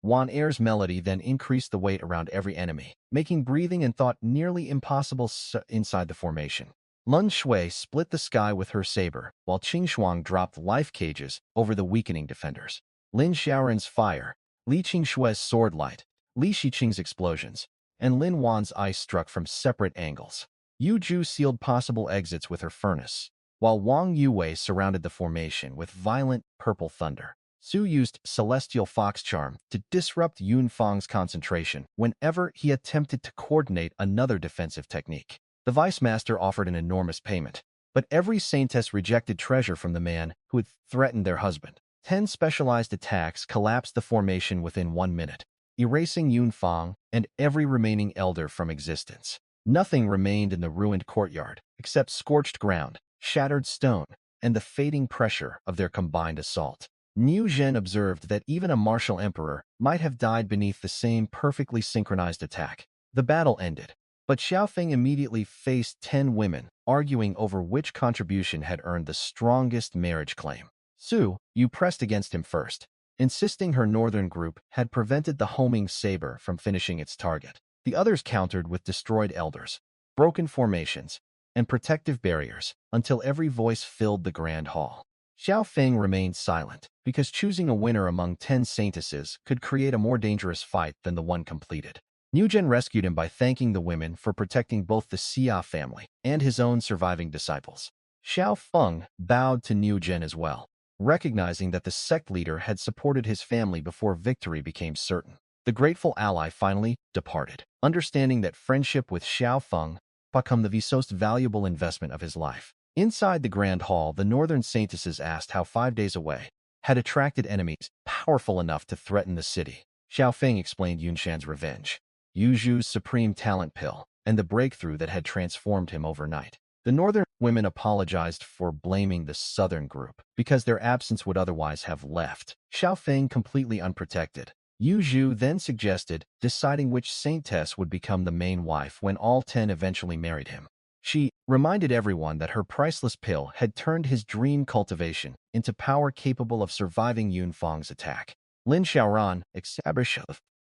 Wan Air's melody then increased the weight around every enemy, making breathing and thought nearly impossible inside the formation. Lun Shui split the sky with her saber, while Qing Shuang dropped life cages over the weakening defenders. Lin Xiaoran's fire, Li Qingshui's sword light, Li Shiqing's explosions, and Lin Wan's ice struck from separate angles. Yu Ju sealed possible exits with her furnace, while Wang Yuwei surrounded the formation with violent purple thunder. Su used Celestial Fox Charm to disrupt Yun Feng's concentration whenever he attempted to coordinate another defensive technique. The Vice Master offered an enormous payment, but every Saintess rejected treasure from the man who had threatened their husband. 10 specialized attacks collapsed the formation within 1 minute, erasing Yun Feng and every remaining elder from existence. Nothing remained in the ruined courtyard except scorched ground, shattered stone, and the fading pressure of their combined assault. Niu Zhen observed that even a martial emperor might have died beneath the same perfectly synchronized attack. The battle ended, but Xiao Feng immediately faced 10 women, arguing over which contribution had earned the strongest marriage claim. Su Yu pressed against him first, insisting her northern group had prevented the homing saber from finishing its target. The others countered with destroyed elders, broken formations, and protective barriers until every voice filled the grand hall. Xiao Feng remained silent, because choosing a winner among 10 Saintesses could create a more dangerous fight than the one completed. Nugent rescued him by thanking the women for protecting both the Xia family and his own surviving disciples. Xiao Feng bowed to Nugent as well, recognizing that the sect leader had supported his family before victory became certain. The grateful ally finally departed, understanding that friendship with Xiao Feng became the most valuable investment of his life. Inside the Grand Hall, the northern Saintesses asked how 5 days away had attracted enemies powerful enough to threaten the city. Xiao Feng explained Yun Shan's revenge, Yuju's supreme talent pill, and the breakthrough that had transformed him overnight. The northern women apologized for blaming the southern group because their absence would otherwise have left Xiao Feng completely unprotected. Yuju then suggested deciding which Saintess would become the main wife when all 10 eventually married him. She reminded everyone that her priceless pill had turned his dream cultivation into power capable of surviving Yun Feng's attack. Lin Xiaoran established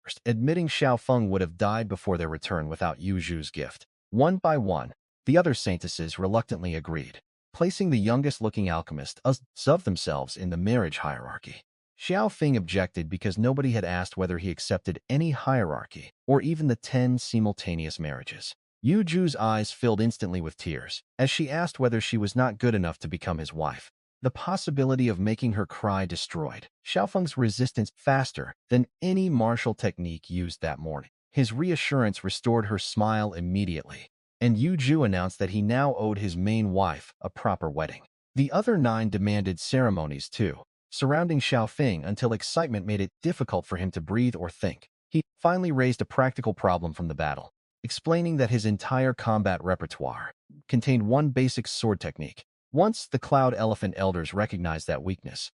first, admitting Xiao Feng would have died before their return without Yuju's gift. One by one, the other Saintesses reluctantly agreed, placing the youngest-looking alchemist of themselves in the marriage hierarchy. Xiao Feng objected because nobody had asked whether he accepted any hierarchy or even the 10 simultaneous marriages. Yu Ju's eyes filled instantly with tears as she asked whether she was not good enough to become his wife. The possibility of making her cry destroyed Xiao Feng's resistance faster than any martial technique used that morning. His reassurance restored her smile immediately, and Yu Ju announced that he now owed his main wife a proper wedding. The other 9 demanded ceremonies too, surrounding Xiao Feng until excitement made it difficult for him to breathe or think. He finally raised a practical problem from the battle, explaining that his entire combat repertoire contained one basic sword technique. Once the Cloud Elephant Elders recognized that weakness,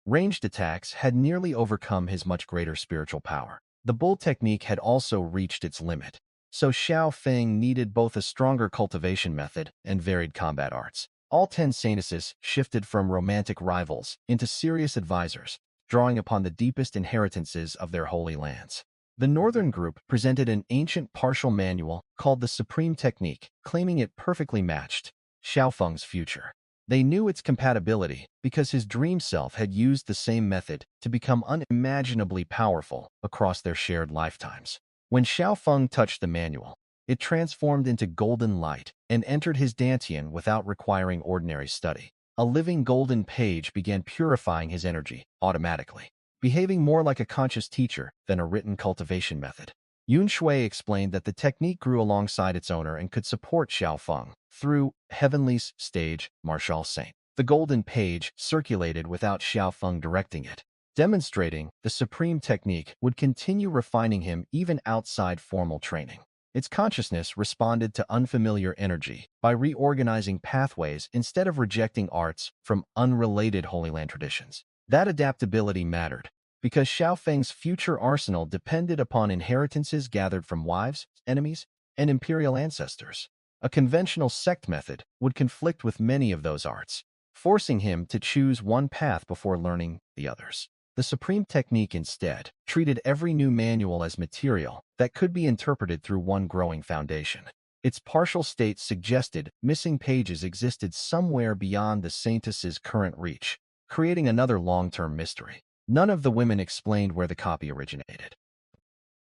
ranged attacks had nearly overcome his much greater spiritual power. The bull technique had also reached its limit, so Xiao Feng needed both a stronger cultivation method and varied combat arts. All 10 Saintesses shifted from romantic rivals into serious advisors, drawing upon the deepest inheritances of their holy lands. The northern group presented an ancient partial manual called the Supreme Technique, claiming it perfectly matched Xiao Feng's future. They knew its compatibility because his dream self had used the same method to become unimaginably powerful across their shared lifetimes. When Xiao Feng touched the manual, it transformed into golden light and entered his dantian without requiring ordinary study. A living golden page began purifying his energy automatically, behaving more like a conscious teacher than a written cultivation method. Yun Shui explained that the technique grew alongside its owner and could support Xiao Feng through Heavenly's stage, Martial Saint. The golden page circulated without Xiao Feng directing it, demonstrating the supreme technique would continue refining him even outside formal training. Its consciousness responded to unfamiliar energy by reorganizing pathways instead of rejecting arts from unrelated Holy Land traditions. That adaptability mattered, because Xiao Feng's future arsenal depended upon inheritances gathered from wives, enemies, and Imperial ancestors. A conventional sect method would conflict with many of those arts, forcing him to choose one path before learning the others. The Supreme Technique instead treated every new manual as material that could be interpreted through one growing foundation. Its partial state suggested missing pages existed somewhere beyond the Saintess's current reach, creating another long-term mystery. None of the women explained where the copy originated.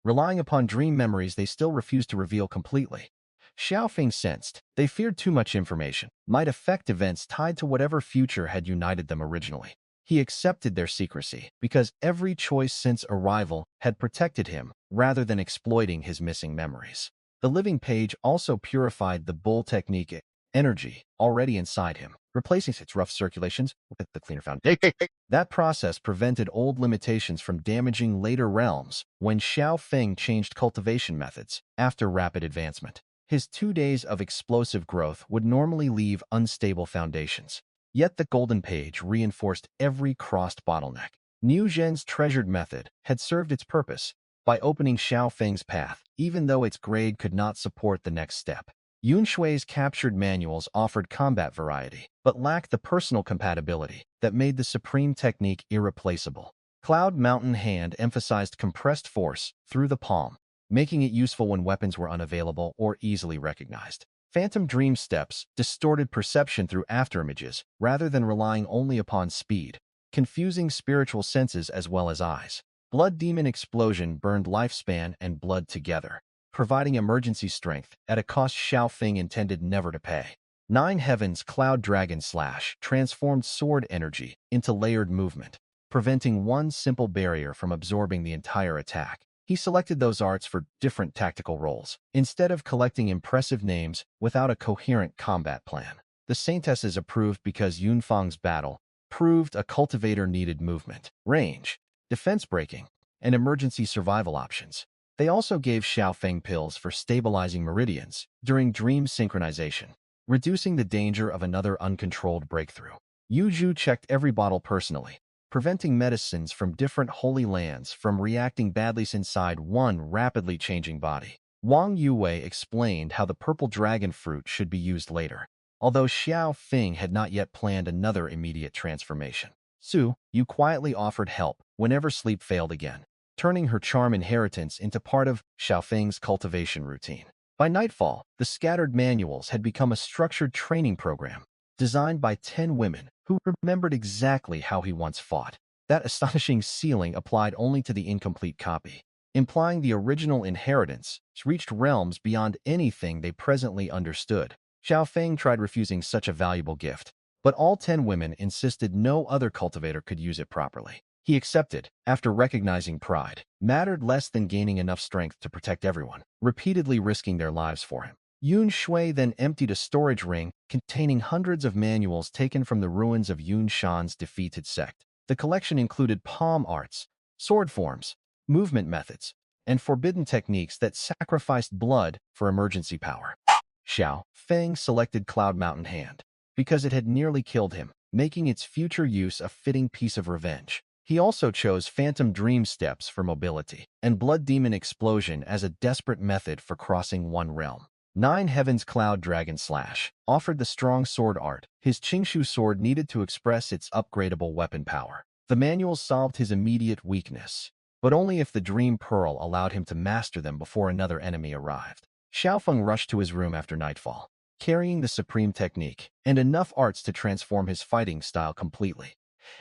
Relying upon dream memories they still refused to reveal completely. Xiao Feng sensed they feared too much information might affect events tied to whatever future had united them originally. He accepted their secrecy because every choice since arrival had protected him rather than exploiting his missing memories. The living page also purified the bull technique energy already inside him, replacing its rough circulations with the cleaner foundation. That process prevented old limitations from damaging later realms when Xiao Feng changed cultivation methods after rapid advancement. His 2 days of explosive growth would normally leave unstable foundations. Yet the golden page reinforced every crossed bottleneck. Niu Zhen's treasured method had served its purpose by opening Xiao Feng's path, even though its grade could not support the next step. Yun Shui's captured manuals offered combat variety, but lacked the personal compatibility that made the supreme technique irreplaceable. Cloud Mountain Hand emphasized compressed force through the palm, making it useful when weapons were unavailable or easily recognized. Phantom dream steps distorted perception through afterimages rather than relying only upon speed, confusing spiritual senses as well as eyes. Blood demon explosion burned lifespan and blood together, providing emergency strength at a cost Xiao Feng intended never to pay. Nine Heavens Cloud Dragon Slash transformed sword energy into layered movement, preventing one simple barrier from absorbing the entire attack. He selected those arts for different tactical roles, instead of collecting impressive names without a coherent combat plan. The Saintesses approved because Yun Fang's battle proved a cultivator needed movement, range, defense breaking, and emergency survival options. They also gave Xiao Feng pills for stabilizing meridians during dream synchronization, reducing the danger of another uncontrolled breakthrough. Yu Zhu checked every bottle personally, preventing medicines from different holy lands from reacting badly inside one rapidly changing body. Wang Yue explained how the purple dragon fruit should be used later, although Xiao Feng had not yet planned another immediate transformation. Su Yu quietly offered help whenever sleep failed again, turning her charm inheritance into part of Xiao Feng's cultivation routine. By nightfall, the scattered manuals had become a structured training program, designed by 10 women who remembered exactly how he once fought. That astonishing ceiling applied only to the incomplete copy, implying the original inheritance reached realms beyond anything they presently understood. Xiao Feng tried refusing such a valuable gift, but all 10 women insisted no other cultivator could use it properly. He accepted, after recognizing pride mattered less than gaining enough strength to protect everyone, repeatedly risking their lives for him. Yun Shui then emptied a storage ring containing hundreds of manuals taken from the ruins of Yun Shan's defeated sect. The collection included palm arts, sword forms, movement methods, and forbidden techniques that sacrificed blood for emergency power. Xiao Feng selected Cloud Mountain Hand because it had nearly killed him, making its future use a fitting piece of revenge. He also chose Phantom Dream Steps for mobility and Blood Demon Explosion as a desperate method for crossing one realm. Nine Heavens Cloud Dragon Slash offered the strong sword art his Qingshu sword needed to express its upgradable weapon power. The manuals solved his immediate weakness, but only if the Dream Pearl allowed him to master them before another enemy arrived. Xiao Feng rushed to his room after nightfall, carrying the supreme technique and enough arts to transform his fighting style completely.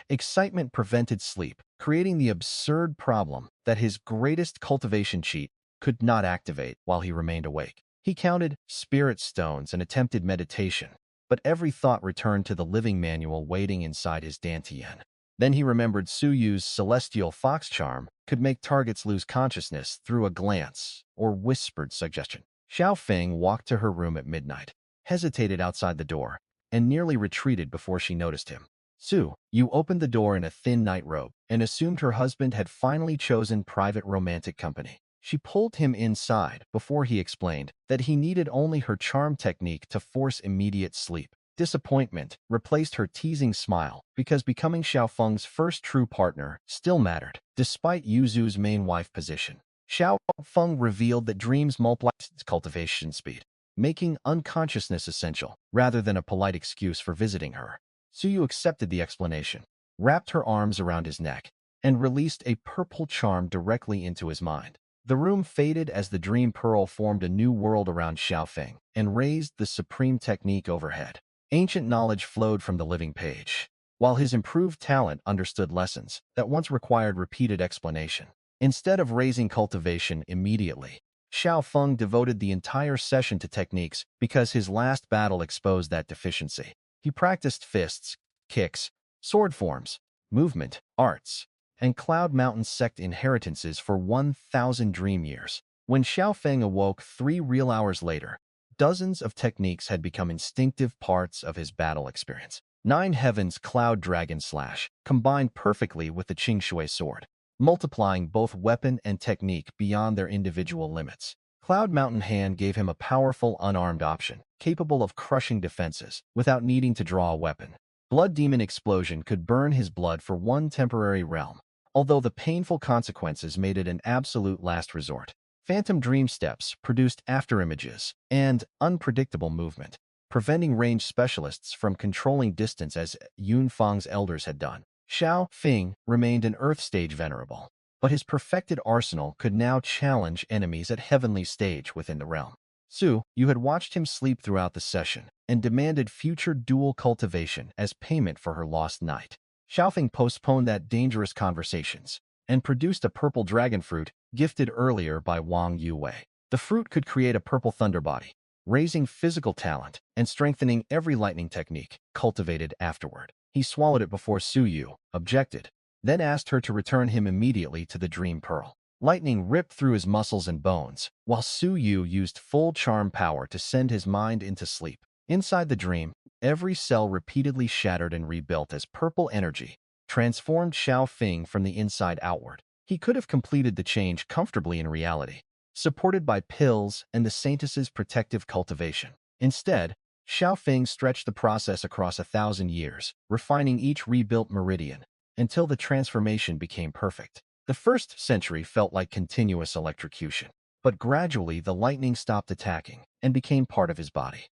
Excitement prevented sleep, creating the absurd problem that his greatest cultivation cheat could not activate while he remained awake. He counted spirit stones and attempted meditation, but every thought returned to the living manual waiting inside his dantian. Then he remembered Su Yu's celestial fox charm could make targets lose consciousness through a glance or whispered suggestion. Xiao Feng walked to her room at midnight, hesitated outside the door, and nearly retreated before she noticed him. Su Yu opened the door in a thin nightrobe and assumed her husband had finally chosen private romantic company. She pulled him inside before he explained that he needed only her charm technique to force immediate sleep. Disappointment replaced her teasing smile because becoming Xiao Feng's first true partner still mattered, despite Yuzu's main wife position. Xiao Feng revealed that dreams multiply cultivation speed, making unconsciousness essential rather than a polite excuse for visiting her. Suyu accepted the explanation, wrapped her arms around his neck, and released a purple charm directly into his mind. The room faded as the Dream Pearl formed a new world around Xiao Feng and raised the supreme technique overhead. Ancient knowledge flowed from the living page, while his improved talent understood lessons that once required repeated explanation. Instead of raising cultivation immediately, Xiao Feng devoted the entire session to techniques because his last battle exposed that deficiency. He practiced fists, kicks, sword forms, movement, arts, and Cloud Mountain Sect inheritances for 1,000 dream years. When Xiao Feng awoke 3 real hours later, dozens of techniques had become instinctive parts of his battle experience. Nine Heavens Cloud Dragon Slash combined perfectly with the Qingshui sword, multiplying both weapon and technique beyond their individual limits. Cloud Mountain Hand gave him a powerful unarmed option, capable of crushing defenses without needing to draw a weapon. Blood Demon Explosion could burn his blood for one temporary realm, although the painful consequences made it an absolute last resort. Phantom Dream Steps produced afterimages and unpredictable movement, preventing range specialists from controlling distance as Yun Fang's elders had done. Xiao Feng remained an Earth Stage venerable, but his perfected arsenal could now challenge enemies at Heavenly Stage within the realm. Su, you had watched him sleep throughout the session and demanded future dual cultivation as payment for her lost night. Xiao Feng postponed that dangerous conversations and produced a purple dragon fruit gifted earlier by Wang Yue. The fruit could create a purple thunder body, raising physical talent and strengthening every lightning technique cultivated afterward. He swallowed it before Su Yu objected, then asked her to return him immediately to the Dream Pearl. Lightning ripped through his muscles and bones, while Su Yu used full charm power to send his mind into sleep. Inside the dream, every cell repeatedly shattered and rebuilt as purple energy transformed Xiao Feng from the inside outward. He could have completed the change comfortably in reality, supported by pills and the Saintess's protective cultivation. Instead, Xiao Feng stretched the process across 1,000 years, refining each rebuilt meridian until the transformation became perfect. The first century felt like continuous electrocution, but gradually the lightning stopped attacking and became part of his body.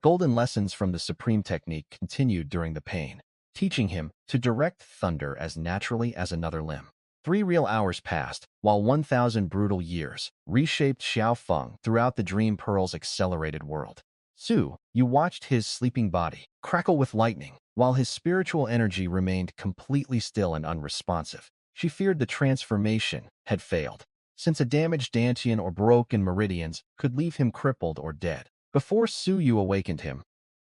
Golden lessons from the supreme technique continued during the pain, teaching him to direct thunder as naturally as another limb. 3 real hours passed, while 1,000 brutal years reshaped Xiao Feng throughout the Dream Pearl's accelerated world. Su, you watched his sleeping body crackle with lightning, while his spiritual energy remained completely still and unresponsive. She feared the transformation had failed, since a damaged dantian or broken meridians could leave him crippled or dead. Before Su Yu awakened him,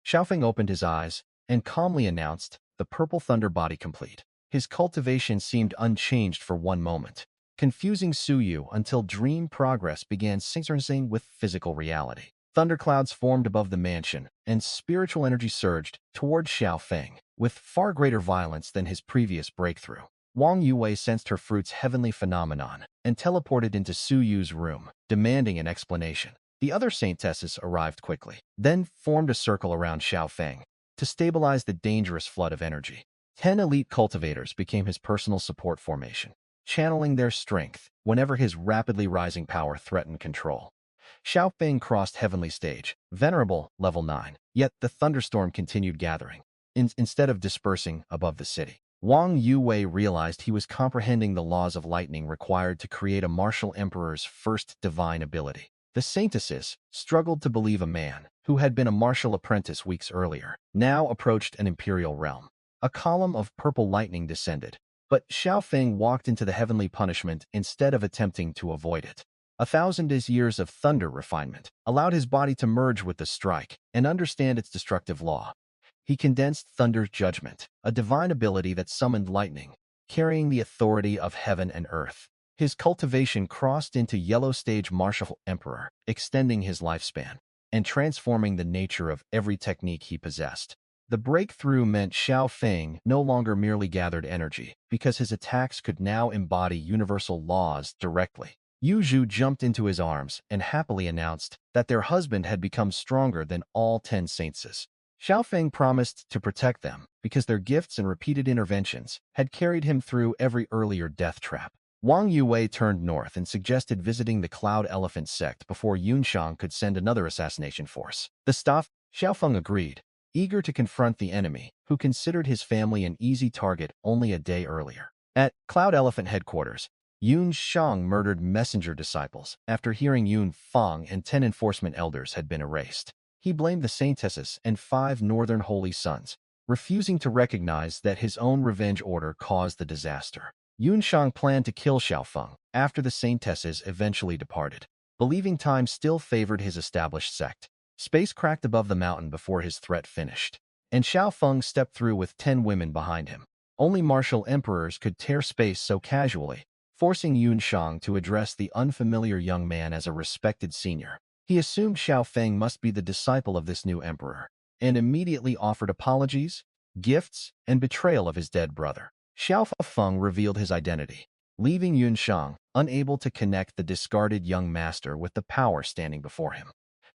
Xiao Feng opened his eyes and calmly announced, the purple thunder body complete. His cultivation seemed unchanged for one moment, confusing Su Yu until dream progress began synchronizing with physical reality. Thunderclouds formed above the mansion, and spiritual energy surged toward Xiao Feng with far greater violence than his previous breakthrough. Wang Yue sensed her fruit's heavenly phenomenon and teleported into Su Yu's room, demanding an explanation. The other Saintesses arrived quickly, then formed a circle around Xiao Feng to stabilize the dangerous flood of energy. 10 elite cultivators became his personal support formation, channeling their strength whenever his rapidly rising power threatened control. Xiao Feng crossed Heavenly Stage, Venerable, level 9, yet the thunderstorm continued gathering, instead of dispersing above the city. Wang Yue realized he was comprehending the laws of lightning required to create a martial emperor's first divine ability. The Saintesses struggled to believe a man, who had been a martial apprentice weeks earlier, now approached an imperial realm. A column of purple lightning descended, but Xiao Feng walked into the heavenly punishment instead of attempting to avoid it. 1,000 years of thunder refinement allowed his body to merge with the strike and understand its destructive law. He condensed Thunder's judgment, a divine ability that summoned lightning, carrying the authority of heaven and earth. His cultivation crossed into Yellow Stage Martial Emperor, extending his lifespan and transforming the nature of every technique he possessed. The breakthrough meant Xiao Feng no longer merely gathered energy, because his attacks could now embody universal laws directly. Yu Zhu jumped into his arms and happily announced that their husband had become stronger than all 10 Saintesses. Xiao Feng promised to protect them because their gifts and repeated interventions had carried him through every earlier death trap. Wang Yue turned north and suggested visiting the Cloud Elephant Sect before Yun Shui could send another assassination force. The staff, Xiao Feng agreed, eager to confront the enemy, who considered his family an easy target only a day earlier. At Cloud Elephant headquarters, Yun Shui murdered messenger disciples after hearing Yun Fang and 10 enforcement elders had been erased. He blamed the Saintesses and 5 northern holy sons, refusing to recognize that his own revenge order caused the disaster. Yun Shui planned to kill Xiao Feng after the Saintesses eventually departed, believing time still favored his established sect. Space cracked above the mountain before his threat finished, and Xiao Feng stepped through with 10 women behind him. Only martial emperors could tear space so casually, forcing Yun Shui to address the unfamiliar young man as a respected senior. He assumed Xiao Feng must be the disciple of this new emperor, and immediately offered apologies, gifts, and betrayal of his dead brother. Xiao Feng revealed his identity, leaving Yun Shui unable to connect the discarded young master with the power standing before him.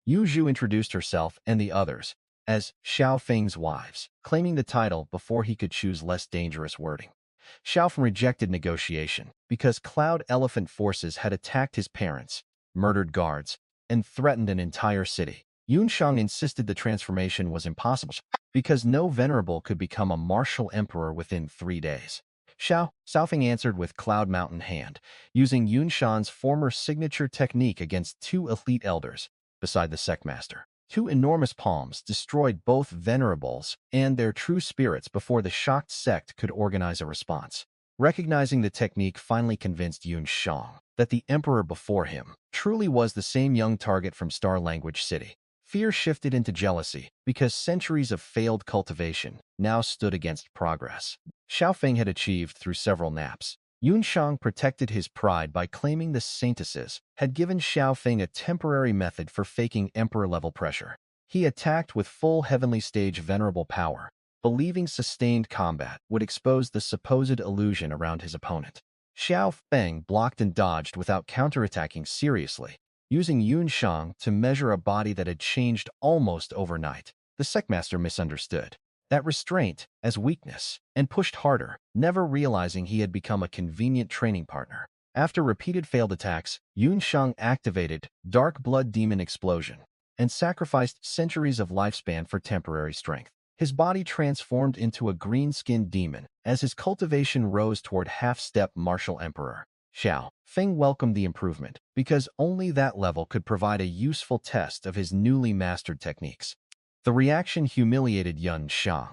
Yu Zhu introduced herself and the others as Xiao Feng's wives, claiming the title before he could choose less dangerous wording. Xiao Feng rejected negotiation because Cloud Elephant forces had attacked his parents, murdered guards, and threatened an entire city. Yun Shui insisted the transformation was impossible because no venerable could become a martial emperor within 3 days. Xiao Feng answered with Cloud Mountain Hand, using Yun Shui's former signature technique against 2 elite elders, beside the Sect Master. Two enormous palms destroyed both venerables and their true spirits before the shocked sect could organize a response. Recognizing the technique finally convinced Yun Shui that the emperor before him truly was the same young target from Star Language City. Fear shifted into jealousy because centuries of failed cultivation now stood against progress. Xiao Feng had achieved through several naps. Yun Shui protected his pride by claiming the Saintesses had given Xiao Feng a temporary method for faking emperor-level pressure. He attacked with full heavenly stage venerable power, believing sustained combat would expose the supposed illusion around his opponent. Xiao Feng blocked and dodged without counterattacking seriously, using Yun Shui to measure a body that had changed almost overnight. The Sectmaster misunderstood that restraint as weakness and pushed harder, never realizing he had become a convenient training partner. After repeated failed attacks, Yun Shui activated Dark Blood Demon Explosion and sacrificed centuries of lifespan for temporary strength. His body transformed into a green-skinned demon as his cultivation rose toward half-step martial emperor. Xiao Feng welcomed the improvement because only that level could provide a useful test of his newly mastered techniques. The reaction humiliated Yun Shui,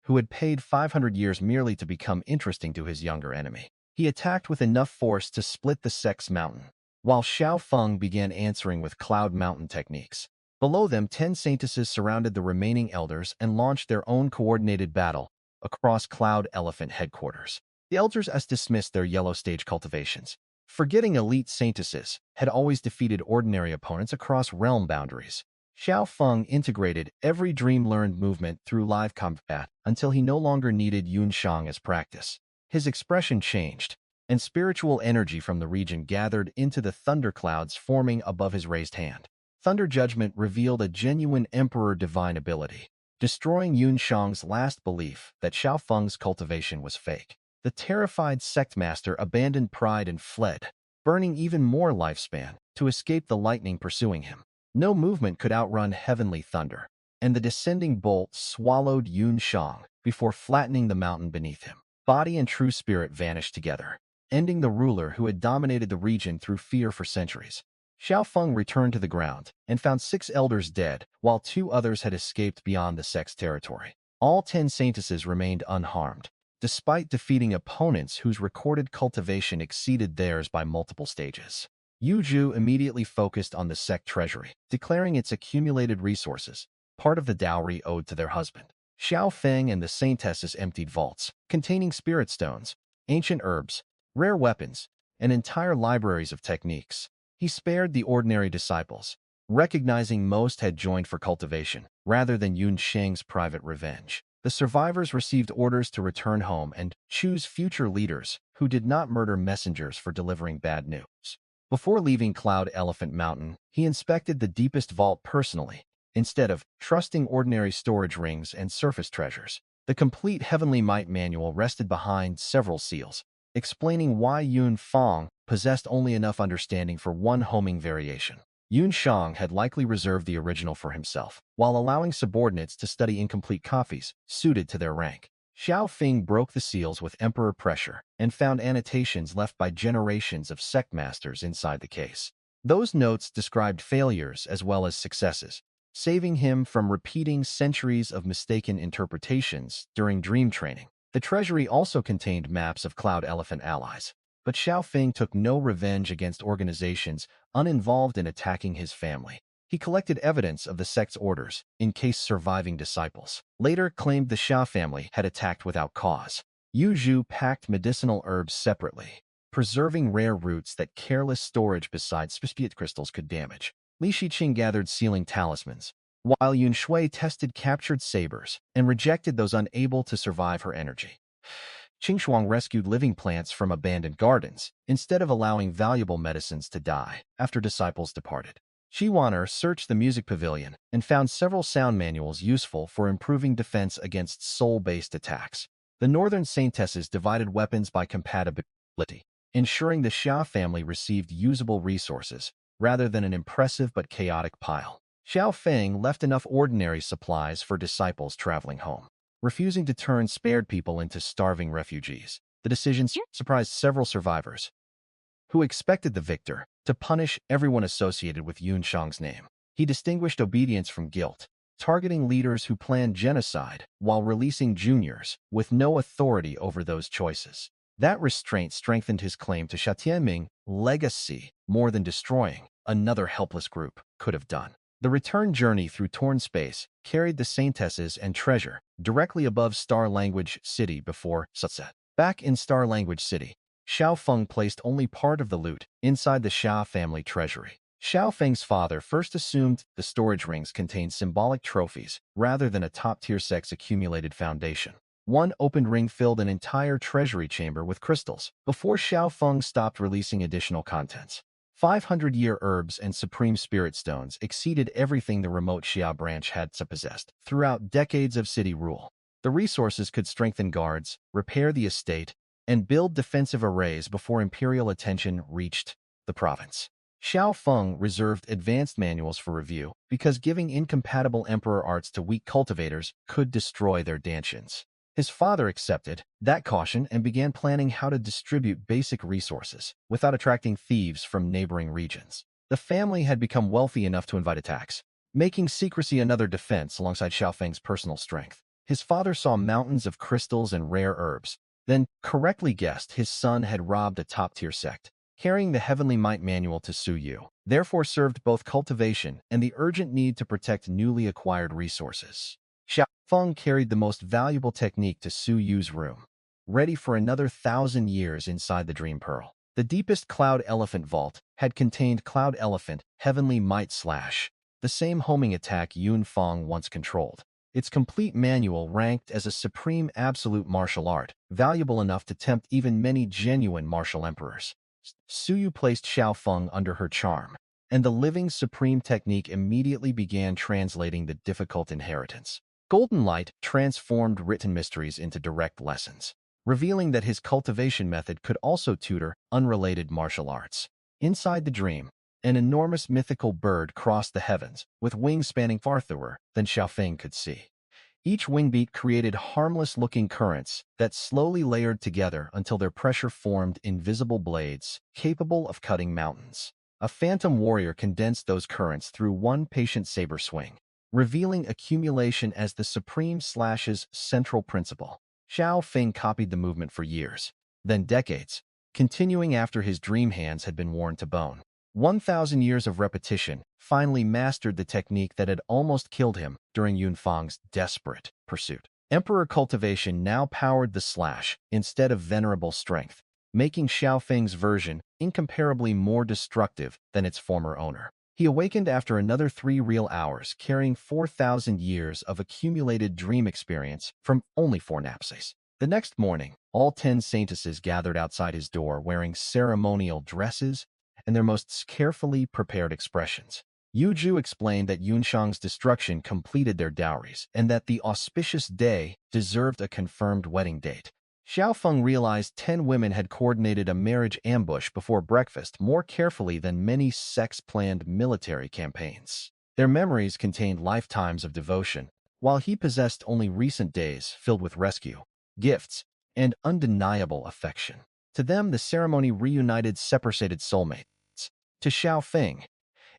who had paid 500 years merely to become interesting to his younger enemy. He attacked with enough force to split the Sect's mountain, while Xiao Feng began answering with Cloud Mountain techniques. Below them, 10 Saintesses surrounded the remaining elders and launched their own coordinated battle across Cloud Elephant headquarters. The elders dismissed their yellow stage cultivations, forgetting elite Saintesses had always defeated ordinary opponents across realm boundaries. Xiao Feng integrated every dream-learned movement through live combat until he no longer needed Yun Shui as practice. His expression changed, and spiritual energy from the region gathered into the thunderclouds forming above his raised hand. Thunder Judgment revealed a genuine Emperor divine ability, destroying Yun Shui's last belief that Xiao Feng's cultivation was fake. The terrified Sect Master abandoned pride and fled, burning even more lifespan to escape the lightning pursuing him. No movement could outrun heavenly thunder, and the descending bolt swallowed Yun Shui before flattening the mountain beneath him. Body and true spirit vanished together, ending the ruler who had dominated the region through fear for centuries. Xiao Feng returned to the ground and found 6 elders dead, while 2 others had escaped beyond the Sect's territory. All 10 Saintesses remained unharmed, despite defeating opponents whose recorded cultivation exceeded theirs by multiple stages. Yu Ju immediately focused on the Sect treasury, declaring its accumulated resources part of the dowry owed to their husband. Xiao Feng and the Saintesses emptied vaults, containing spirit stones, ancient herbs, rare weapons, and entire libraries of techniques. He spared the ordinary disciples, recognizing most had joined for cultivation, rather than Yun Sheng's private revenge. The survivors received orders to return home and choose future leaders who did not murder messengers for delivering bad news. Before leaving Cloud Elephant Mountain, he inspected the deepest vault personally, instead of trusting ordinary storage rings and surface treasures. The complete Heavenly Might manual rested behind several seals, explaining why Yun Feng possessed only enough understanding for one homing variation. Yun Shui had likely reserved the original for himself, while allowing subordinates to study incomplete copies suited to their rank. Xiao Feng broke the seals with emperor pressure and found annotations left by generations of sect masters inside the case. Those notes described failures as well as successes, saving him from repeating centuries of mistaken interpretations during dream training. The treasury also contained maps of Cloud Elephant allies, but Xiao Feng took no revenge against organizations uninvolved in attacking his family. He collected evidence of the sect's orders in case surviving disciples later claimed the Xia family had attacked without cause. Yu Zhu packed medicinal herbs separately, preserving rare roots that careless storage beside spirit crystals could damage. Li Shiqing gathered sealing talismans, while Yun Shui tested captured sabers and rejected those unable to survive her energy. Qingshuang rescued living plants from abandoned gardens instead of allowing valuable medicines to die after disciples departed. Shiwaner searched the music pavilion and found several sound manuals useful for improving defense against soul-based attacks. The northern Saintesses divided weapons by compatibility, ensuring the Xia family received usable resources rather than an impressive but chaotic pile. Xiao Feng left enough ordinary supplies for disciples traveling home, refusing to turn spared people into starving refugees. The decision surprised several survivors, who expected the victor to punish everyone associated with Yun Shui's name. He distinguished obedience from guilt, targeting leaders who planned genocide while releasing juniors with no authority over those choices. That restraint strengthened his claim to Shatianming legacy more than destroying another helpless group could have done. The return journey through torn space carried the Saintesses and treasure directly above Star Language City before sunset. Back in Star Language City, Xiao Feng placed only part of the loot inside the Xia family treasury. Xiao Feng's father first assumed the storage rings contained symbolic trophies rather than a top-tier sect's accumulated foundation. One opened ring filled an entire treasury chamber with crystals before Xiao Feng stopped releasing additional contents. 500-year herbs and supreme spirit stones exceeded everything the remote Xia branch had possessed throughout decades of city rule. The resources could strengthen guards, repair the estate, and build defensive arrays before Imperial attention reached the province. Xiao Feng reserved advanced manuals for review because giving incompatible emperor arts to weak cultivators could destroy their dantians. His father accepted that caution and began planning how to distribute basic resources without attracting thieves from neighboring regions. The family had become wealthy enough to invite attacks, making secrecy another defense alongside Xiao Feng's personal strength. His father saw mountains of crystals and rare herbs, then correctly guessed his son had robbed a top-tier sect, carrying the Heavenly Might Manual to Su Yu, therefore served both cultivation and the urgent need to protect newly acquired resources. Xiao Feng carried the most valuable technique to Su Yu's room, ready for another 1,000 years inside the Dream Pearl. The deepest Cloud Elephant Vault had contained Cloud Elephant Heavenly Might Slash, the same homing attack Yun Feng once controlled. Its complete manual ranked as a supreme absolute martial art, valuable enough to tempt even many genuine martial emperors. Su Yu placed Xiao Feng under her charm, and the living supreme technique immediately began translating the difficult inheritance. Golden Light transformed written mysteries into direct lessons, revealing that his cultivation method could also tutor unrelated martial arts. Inside the dream, an enormous mythical bird crossed the heavens, with wings spanning farther than Xiao Feng could see. Each wingbeat created harmless-looking currents that slowly layered together until their pressure formed invisible blades capable of cutting mountains. A phantom warrior condensed those currents through one patient saber swing, revealing accumulation as the Supreme Slash's central principle. Xiao Feng copied the movement for years, then decades, continuing after his dream hands had been worn to bone. 1,000 years of repetition finally mastered the technique that had almost killed him during Yun Feng's desperate pursuit. Emperor cultivation now powered the slash instead of venerable strength, making Xiao Feng's version incomparably more destructive than its former owner. He awakened after another 3 real hours, carrying 4,000 years of accumulated dream experience from only 4 napses. The next morning, all 10 Saintesses gathered outside his door wearing ceremonial dresses and their most carefully prepared expressions. Yu Ju explained that Yunshang's destruction completed their dowries and that the auspicious day deserved a confirmed wedding date. Xiao Feng realized 10 women had coordinated a marriage ambush before breakfast more carefully than many sects planned military campaigns. Their memories contained lifetimes of devotion, while he possessed only recent days filled with rescue, gifts, and undeniable affection. To them, the ceremony reunited separated soulmates. To Xiao Feng,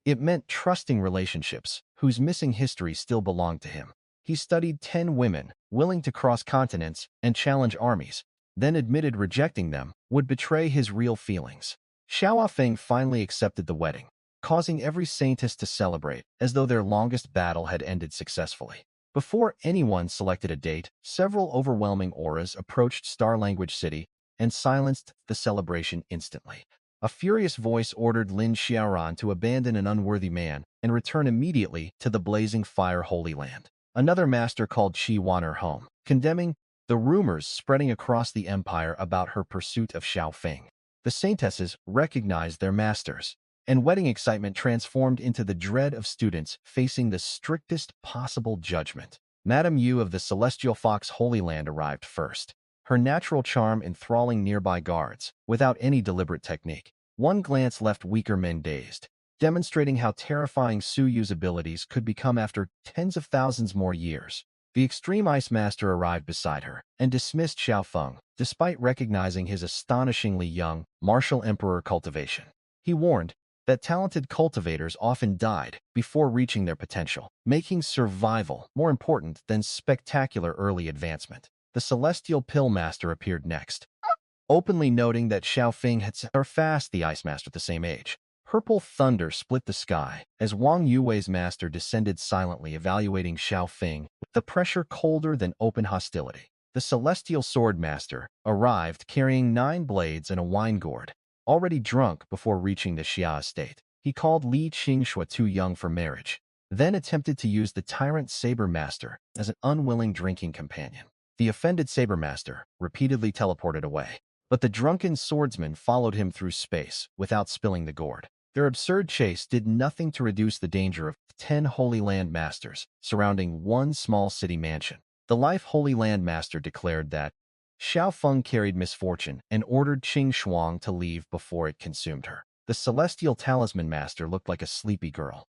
it meant trusting relationships whose missing history still belonged to him. He studied 10 women, willing to cross continents and challenge armies, then admitted rejecting them would betray his real feelings. Xiao Feng finally accepted the wedding, causing every Saintess to celebrate as though their longest battle had ended successfully. Before anyone selected a date, several overwhelming auras approached Star Language City and silenced the celebration instantly. A furious voice ordered Lin Xiaoran to abandon an unworthy man and return immediately to the blazing fire Holy Land. Another master called Qi Wan her home, condemning the rumors spreading across the empire about her pursuit of Xiao Feng. The Saintesses recognized their masters, and wedding excitement transformed into the dread of students facing the strictest possible judgment. Madame Yu of the Celestial Fox Holy Land arrived first, her natural charm enthralling nearby guards, without any deliberate technique. One glance left weaker men dazed, demonstrating how terrifying Su Yu's abilities could become after tens of thousands more years. The Extreme Ice Master arrived beside her and dismissed Xiao Feng, despite recognizing his astonishingly young martial emperor cultivation. He warned, that talented cultivators often died before reaching their potential, making survival more important than spectacular early advancement. The Celestial Pill Master appeared next, openly noting that Xiao Feng had surpassed the Ice Master at the same age. Purple thunder split the sky as Wang Yuwei's master descended silently, evaluating Xiao Feng with the pressure colder than open hostility. The Celestial Sword Master arrived carrying 9 blades and a wine gourd, already drunk before reaching the Xia estate. He called Li Qingxue too young for marriage, then attempted to use the Tyrant Saber Master as an unwilling drinking companion. The offended Saber Master repeatedly teleported away, but the drunken swordsman followed him through space without spilling the gourd. Their absurd chase did nothing to reduce the danger of 10 Holy Land Masters surrounding one small city mansion. The Life Holy Land Master declared that Xiao Feng carried misfortune and ordered Qing Shuang to leave before it consumed her. The Celestial Talisman Master looked like a sleepy girl,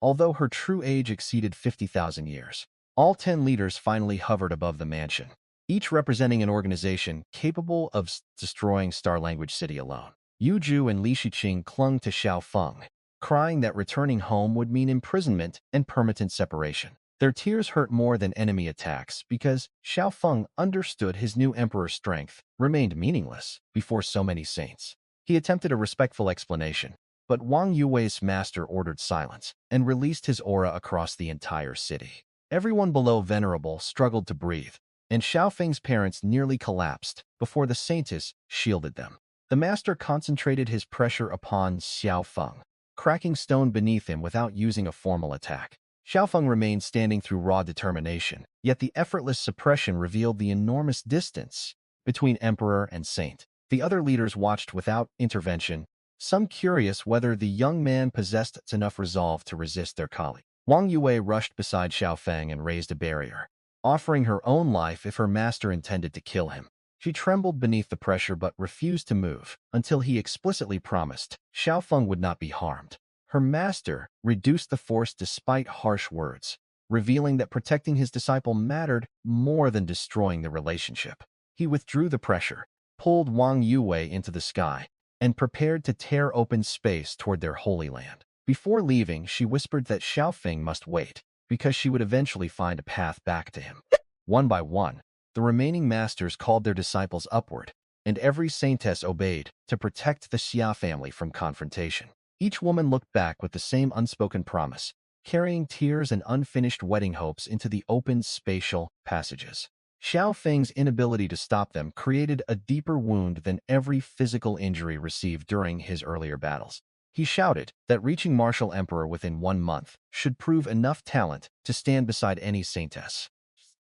although her true age exceeded 50,000 years. All 10 leaders finally hovered above the mansion, each representing an organization capable of destroying Star Language City alone. Yu Ju and Li Shiqing clung to Xiao Feng, crying that returning home would mean imprisonment and permanent separation. Their tears hurt more than enemy attacks because Xiao Feng understood his new emperor's strength remained meaningless before so many saints. He attempted a respectful explanation, but Wang Yuwei's master ordered silence and released his aura across the entire city. Everyone below Venerable struggled to breathe, and Xiao Feng's parents nearly collapsed before the Saintess shielded them. The master concentrated his pressure upon Xiao Feng, cracking stone beneath him without using a formal attack. Xiao Feng remained standing through raw determination, yet the effortless suppression revealed the enormous distance between emperor and saint. The other leaders watched without intervention, some curious whether the young man possessed enough resolve to resist their colleague. Wang Yue rushed beside Xiao Feng and raised a barrier, offering her own life if her master intended to kill him. She trembled beneath the pressure but refused to move until he explicitly promised Xiao Feng would not be harmed. Her master reduced the force despite harsh words, revealing that protecting his disciple mattered more than destroying the relationship. He withdrew the pressure, pulled Wang Yue into the sky, and prepared to tear open space toward their holy land. Before leaving, she whispered that Xiao Feng must wait, because she would eventually find a path back to him. One by one, the remaining masters called their disciples upward, and every saintess obeyed to protect the Xia family from confrontation. Each woman looked back with the same unspoken promise, carrying tears and unfinished wedding hopes into the open spatial passages. Xiao Feng's inability to stop them created a deeper wound than every physical injury received during his earlier battles. He shouted that reaching Martial Emperor within 1 month should prove enough talent to stand beside any saintess.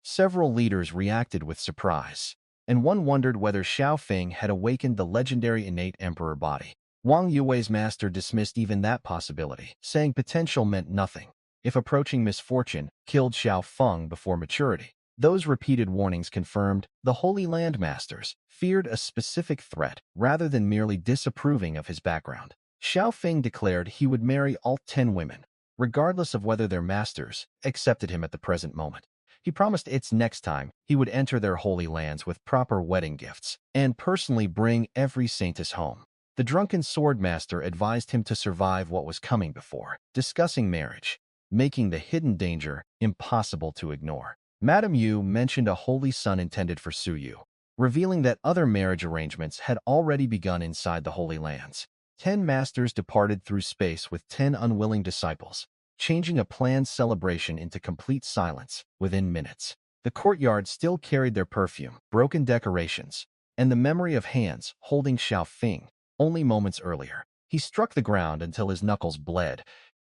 Several leaders reacted with surprise, and one wondered whether Xiao Feng had awakened the legendary innate emperor body. Wang Yuwei's master dismissed even that possibility, saying potential meant nothing if approaching misfortune killed Xiao Feng before maturity. Those repeated warnings confirmed the Holy Land Masters feared a specific threat rather than merely disapproving of his background. Xiao Feng declared he would marry all 10 women, regardless of whether their masters accepted him at the present moment. He promised it's next time he would enter their holy lands with proper wedding gifts and personally bring every saintess home. The drunken sword master advised him to survive what was coming before discussing marriage, making the hidden danger impossible to ignore. Madame Yu mentioned a holy son intended for Su Yu, revealing that other marriage arrangements had already begun inside the Holy Lands. 10 masters departed through space with 10 unwilling disciples, changing a planned celebration into complete silence within minutes. The courtyard still carried their perfume, broken decorations, and the memory of hands holding Xiao Feng only moments earlier. He struck the ground until his knuckles bled,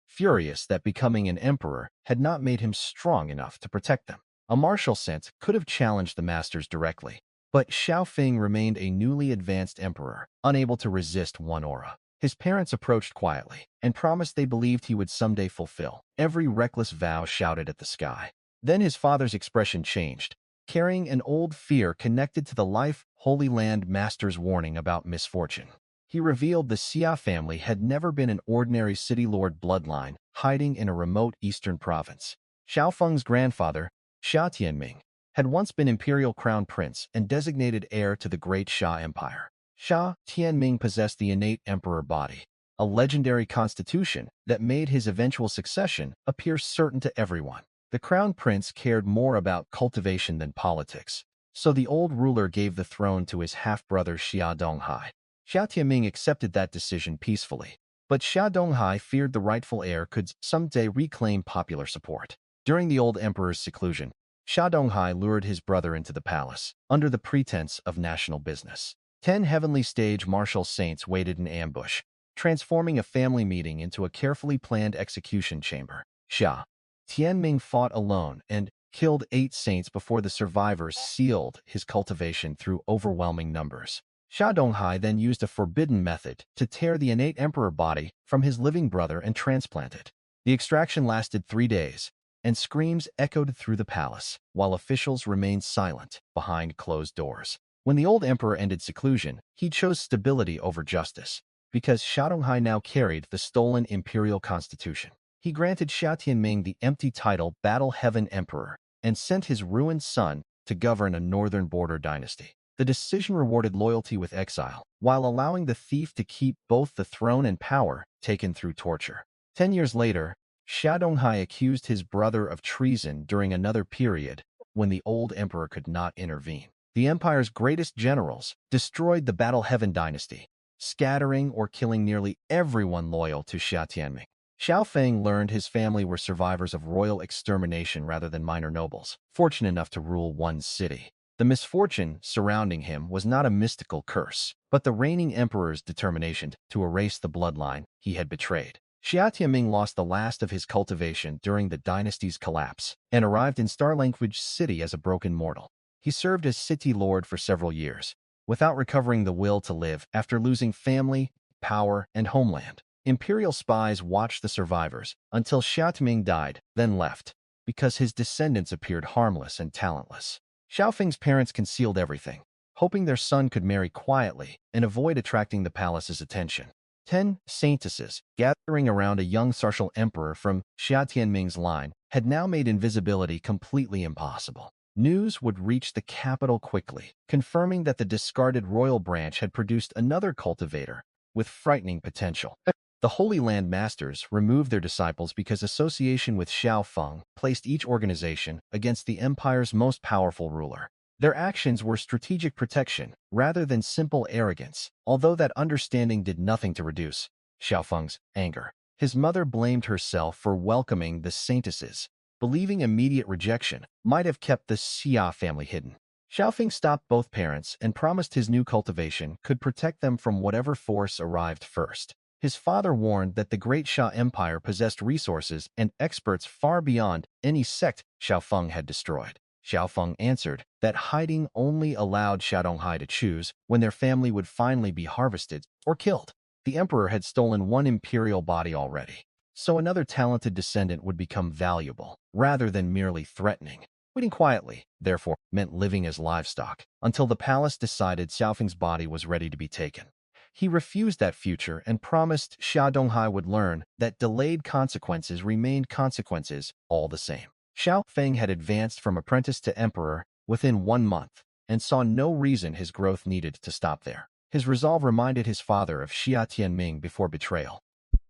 furious that becoming an emperor had not made him strong enough to protect them. A martial sense could have challenged the masters directly, but Xiao Feng remained a newly advanced emperor, unable to resist one aura. His parents approached quietly and promised they believed he would someday fulfill every reckless vow shouted at the sky. Then his father's expression changed, carrying an old fear connected to the Life Holy Land Master's warning about misfortune. He revealed the Xia family had never been an ordinary city lord bloodline hiding in a remote eastern province. Xiao Feng's grandfather, Xia Tianming, had once been Imperial Crown Prince and designated heir to the Great Xia Empire. Xia Tianming possessed the innate emperor body, a legendary constitution that made his eventual succession appear certain to everyone. The crown prince cared more about cultivation than politics, so the old ruler gave the throne to his half-brother Xia Donghai. Xia Tianming accepted that decision peacefully, but Xia Donghai feared the rightful heir could someday reclaim popular support. During the old emperor's seclusion, Xia Donghai lured his brother into the palace, under the pretense of national business. 10 heavenly stage martial saints waited in ambush, transforming a family meeting into a carefully planned execution chamber. Xia Tianming fought alone and killed 8 saints before the survivors sealed his cultivation through overwhelming numbers. Xia Donghai then used a forbidden method to tear the innate emperor body from his living brother and transplant it. The extraction lasted 3 days, and screams echoed through the palace, while officials remained silent behind closed doors. When the old emperor ended seclusion, he chose stability over justice, because Xia Donghai now carried the stolen imperial constitution. He granted Xia Tianming the empty title Battle Heaven Emperor and sent his ruined son to govern a northern border dynasty. The decision rewarded loyalty with exile, while allowing the thief to keep both the throne and power taken through torture. 10 years later, Xia Donghai accused his brother of treason during another period when the old emperor could not intervene. The empire's greatest generals destroyed the Battle Heaven dynasty, scattering or killing nearly everyone loyal to Xia Tianming. Xiao Feng learned his family were survivors of royal extermination rather than minor nobles, fortunate enough to rule one city. The misfortune surrounding him was not a mystical curse, but the reigning emperor's determination to erase the bloodline he had betrayed. Xia Tianming lost the last of his cultivation during the dynasty's collapse and arrived in Star Language City as a broken mortal. He served as city lord for several years, without recovering the will to live after losing family, power, and homeland. Imperial spies watched the survivors until Xia Tianming died, then left, because his descendants appeared harmless and talentless. Xiao Feng's parents concealed everything, hoping their son could marry quietly and avoid attracting the palace's attention. 10 saintesses, gathering around a young Sartial emperor from Xia Tianming's line, had now made invisibility completely impossible. News would reach the capital quickly, confirming that the discarded royal branch had produced another cultivator with frightening potential. The Holy Land masters removed their disciples because association with Xiao Feng placed each organization against the empire's most powerful ruler. Their actions were strategic protection rather than simple arrogance, although that understanding did nothing to reduce Xiao Feng's anger. His mother blamed herself for welcoming the Saintesses, believing immediate rejection might have kept the Xia family hidden. Xiao Feng stopped both parents and promised his new cultivation could protect them from whatever force arrived first. His father warned that the Great Xia Empire possessed resources and experts far beyond any sect Xiao Feng had destroyed. Xiao Feng answered that hiding only allowed Xia Donghai to choose when their family would finally be harvested or killed. The emperor had stolen one imperial body already, so another talented descendant would become valuable, rather than merely threatening. Waiting quietly, therefore, meant living as livestock, until the palace decided Xiao Feng's body was ready to be taken. He refused that future and promised Xia Donghai would learn that delayed consequences remained consequences all the same. Xiao Feng had advanced from apprentice to emperor within 1 month and saw no reason his growth needed to stop there. His resolve reminded his father of Xia Tianming before betrayal.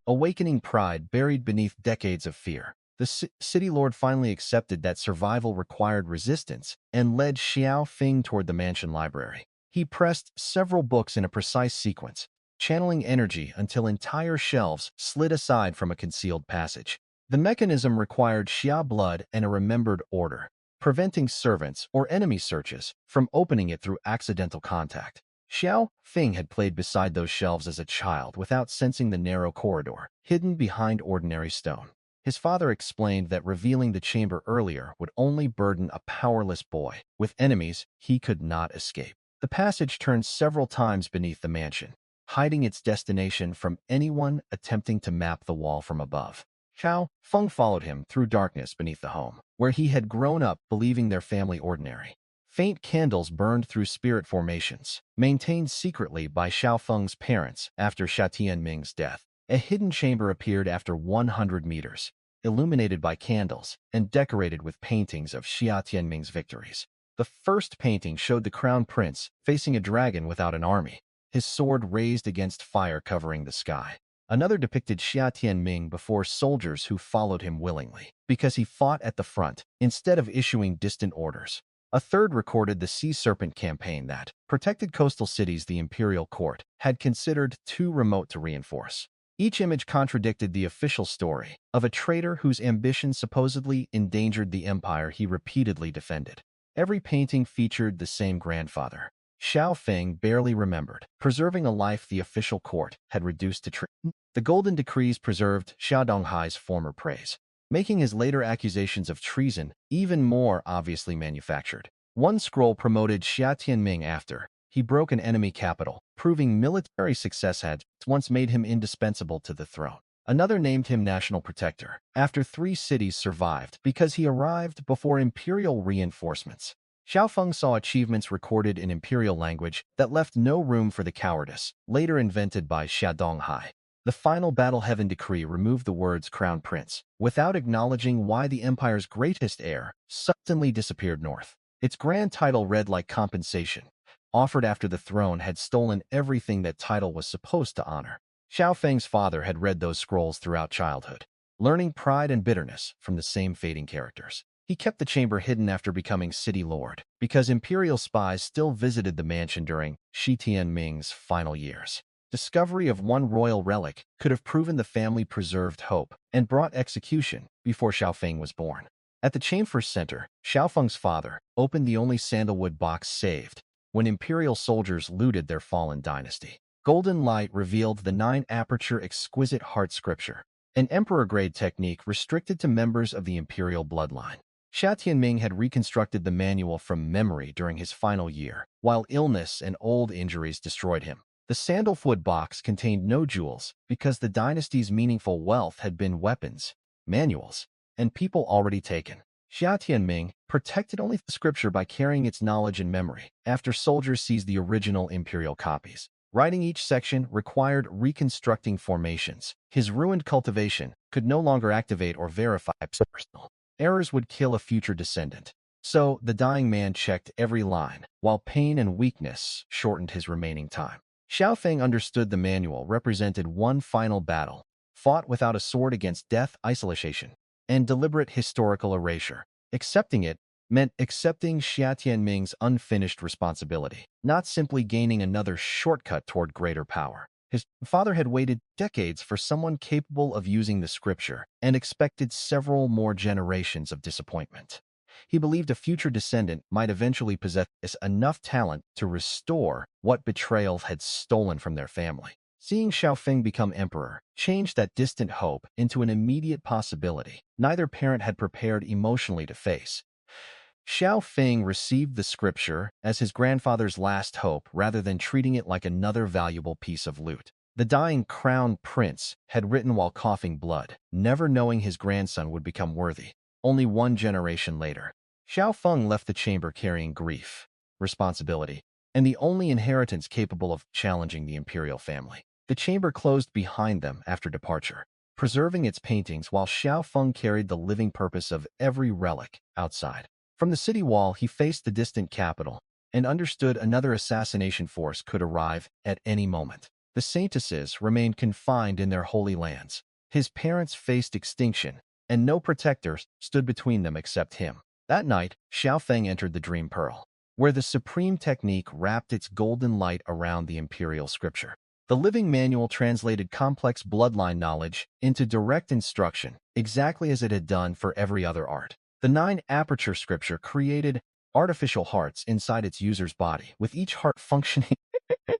Awakening pride buried beneath decades of fear, the city lord finally accepted that survival required resistance and led Xiao Feng toward the mansion library. He pressed several books in a precise sequence, channeling energy until entire shelves slid aside from a concealed passage. The mechanism required Xia blood and a remembered order, preventing servants or enemy searches from opening it through accidental contact. Xiao Feng had played beside those shelves as a child without sensing the narrow corridor, hidden behind ordinary stone. His father explained that revealing the chamber earlier would only burden a powerless boy with enemies he could not escape. The passage turned several times beneath the mansion, hiding its destination from anyone attempting to map the wall from above. Xiao Feng followed him through darkness beneath the home, where he had grown up believing their family ordinary. Faint candles burned through spirit formations, maintained secretly by Xiao Feng's parents after Xia Tianming's death. A hidden chamber appeared after 100 meters, illuminated by candles and decorated with paintings of Xia Tianming's victories. The first painting showed the crown prince facing a dragon without an army, his sword raised against fire covering the sky. Another depicted Xia Tianming before soldiers who followed him willingly, because he fought at the front instead of issuing distant orders. A third recorded the Sea Serpent campaign that protected coastal cities the imperial court had considered too remote to reinforce. Each image contradicted the official story of a traitor whose ambition supposedly endangered the empire he repeatedly defended. Every painting featured the same grandfather. Xiao Feng barely remembered, preserving a life the official court had reduced to treason. The golden decrees preserved Xiao Donghai's former praise, making his later accusations of treason even more obviously manufactured. One scroll promoted Xia Tianming after he broke an enemy capital, proving military success had once made him indispensable to the throne. Another named him national protector, after 3 cities survived because he arrived before imperial reinforcements. Xiao Feng saw achievements recorded in imperial language that left no room for the cowardice, later invented by Xia Donghai. The final Battle Heaven decree removed the words Crown Prince, without acknowledging why the empire's greatest heir suddenly disappeared north. Its grand title read like compensation, offered after the throne had stolen everything that title was supposed to honor. Xiao Feng's father had read those scrolls throughout childhood, learning pride and bitterness from the same fading characters. He kept the chamber hidden after becoming city lord, because imperial spies still visited the mansion during Shi Tianming's final years. Discovery of one royal relic could have proven the family preserved hope and brought execution before Xiao Feng was born. At the chamber's center, Xiao Feng's father opened the only sandalwood box saved when imperial soldiers looted their fallen dynasty. Golden light revealed the 9-aperture exquisite heart scripture, an emperor-grade technique restricted to members of the imperial bloodline. Xia Tianming had reconstructed the manual from memory during his final year, while illness and old injuries destroyed him. The sandalwood box contained no jewels because the dynasty's meaningful wealth had been weapons, manuals, and people already taken. Xia Tianming protected only the scripture by carrying its knowledge and memory after soldiers seized the original imperial copies. Writing each section required reconstructing formations. His ruined cultivation could no longer activate or verify personal errors would kill a future descendant. So, the dying man checked every line, while pain and weakness shortened his remaining time. Xiao Feng understood the manual represented one final battle, fought without a sword against death, isolation, and deliberate historical erasure. Accepting it meant accepting Xia Tianming's unfinished responsibility, not simply gaining another shortcut toward greater power. His father had waited decades for someone capable of using the scripture and expected several more generations of disappointment. He believed a future descendant might eventually possess enough talent to restore what betrayal had stolen from their family. Seeing Xiao Feng become emperor changed that distant hope into an immediate possibility neither parent had prepared emotionally to face. Xiao Feng received the scripture as his grandfather's last hope rather than treating it like another valuable piece of loot. The dying crown prince had written while coughing blood, never knowing his grandson would become worthy. Only 1 generation later, Xiao Feng left the chamber carrying grief, responsibility, and the only inheritance capable of challenging the imperial family. The chamber closed behind them after departure, preserving its paintings while Xiao Feng carried the living purpose of every relic outside. From the city wall, he faced the distant capital and understood another assassination force could arrive at any moment. The Saintesses remained confined in their holy lands. His parents faced extinction, and no protector stood between them except him. That night, Xiao Feng entered the Dream Pearl, where the supreme technique wrapped its golden light around the imperial scripture. The living manual translated complex bloodline knowledge into direct instruction, exactly as it had done for every other art. The 9-aperture scripture created artificial hearts inside its user's body, with each heart functioning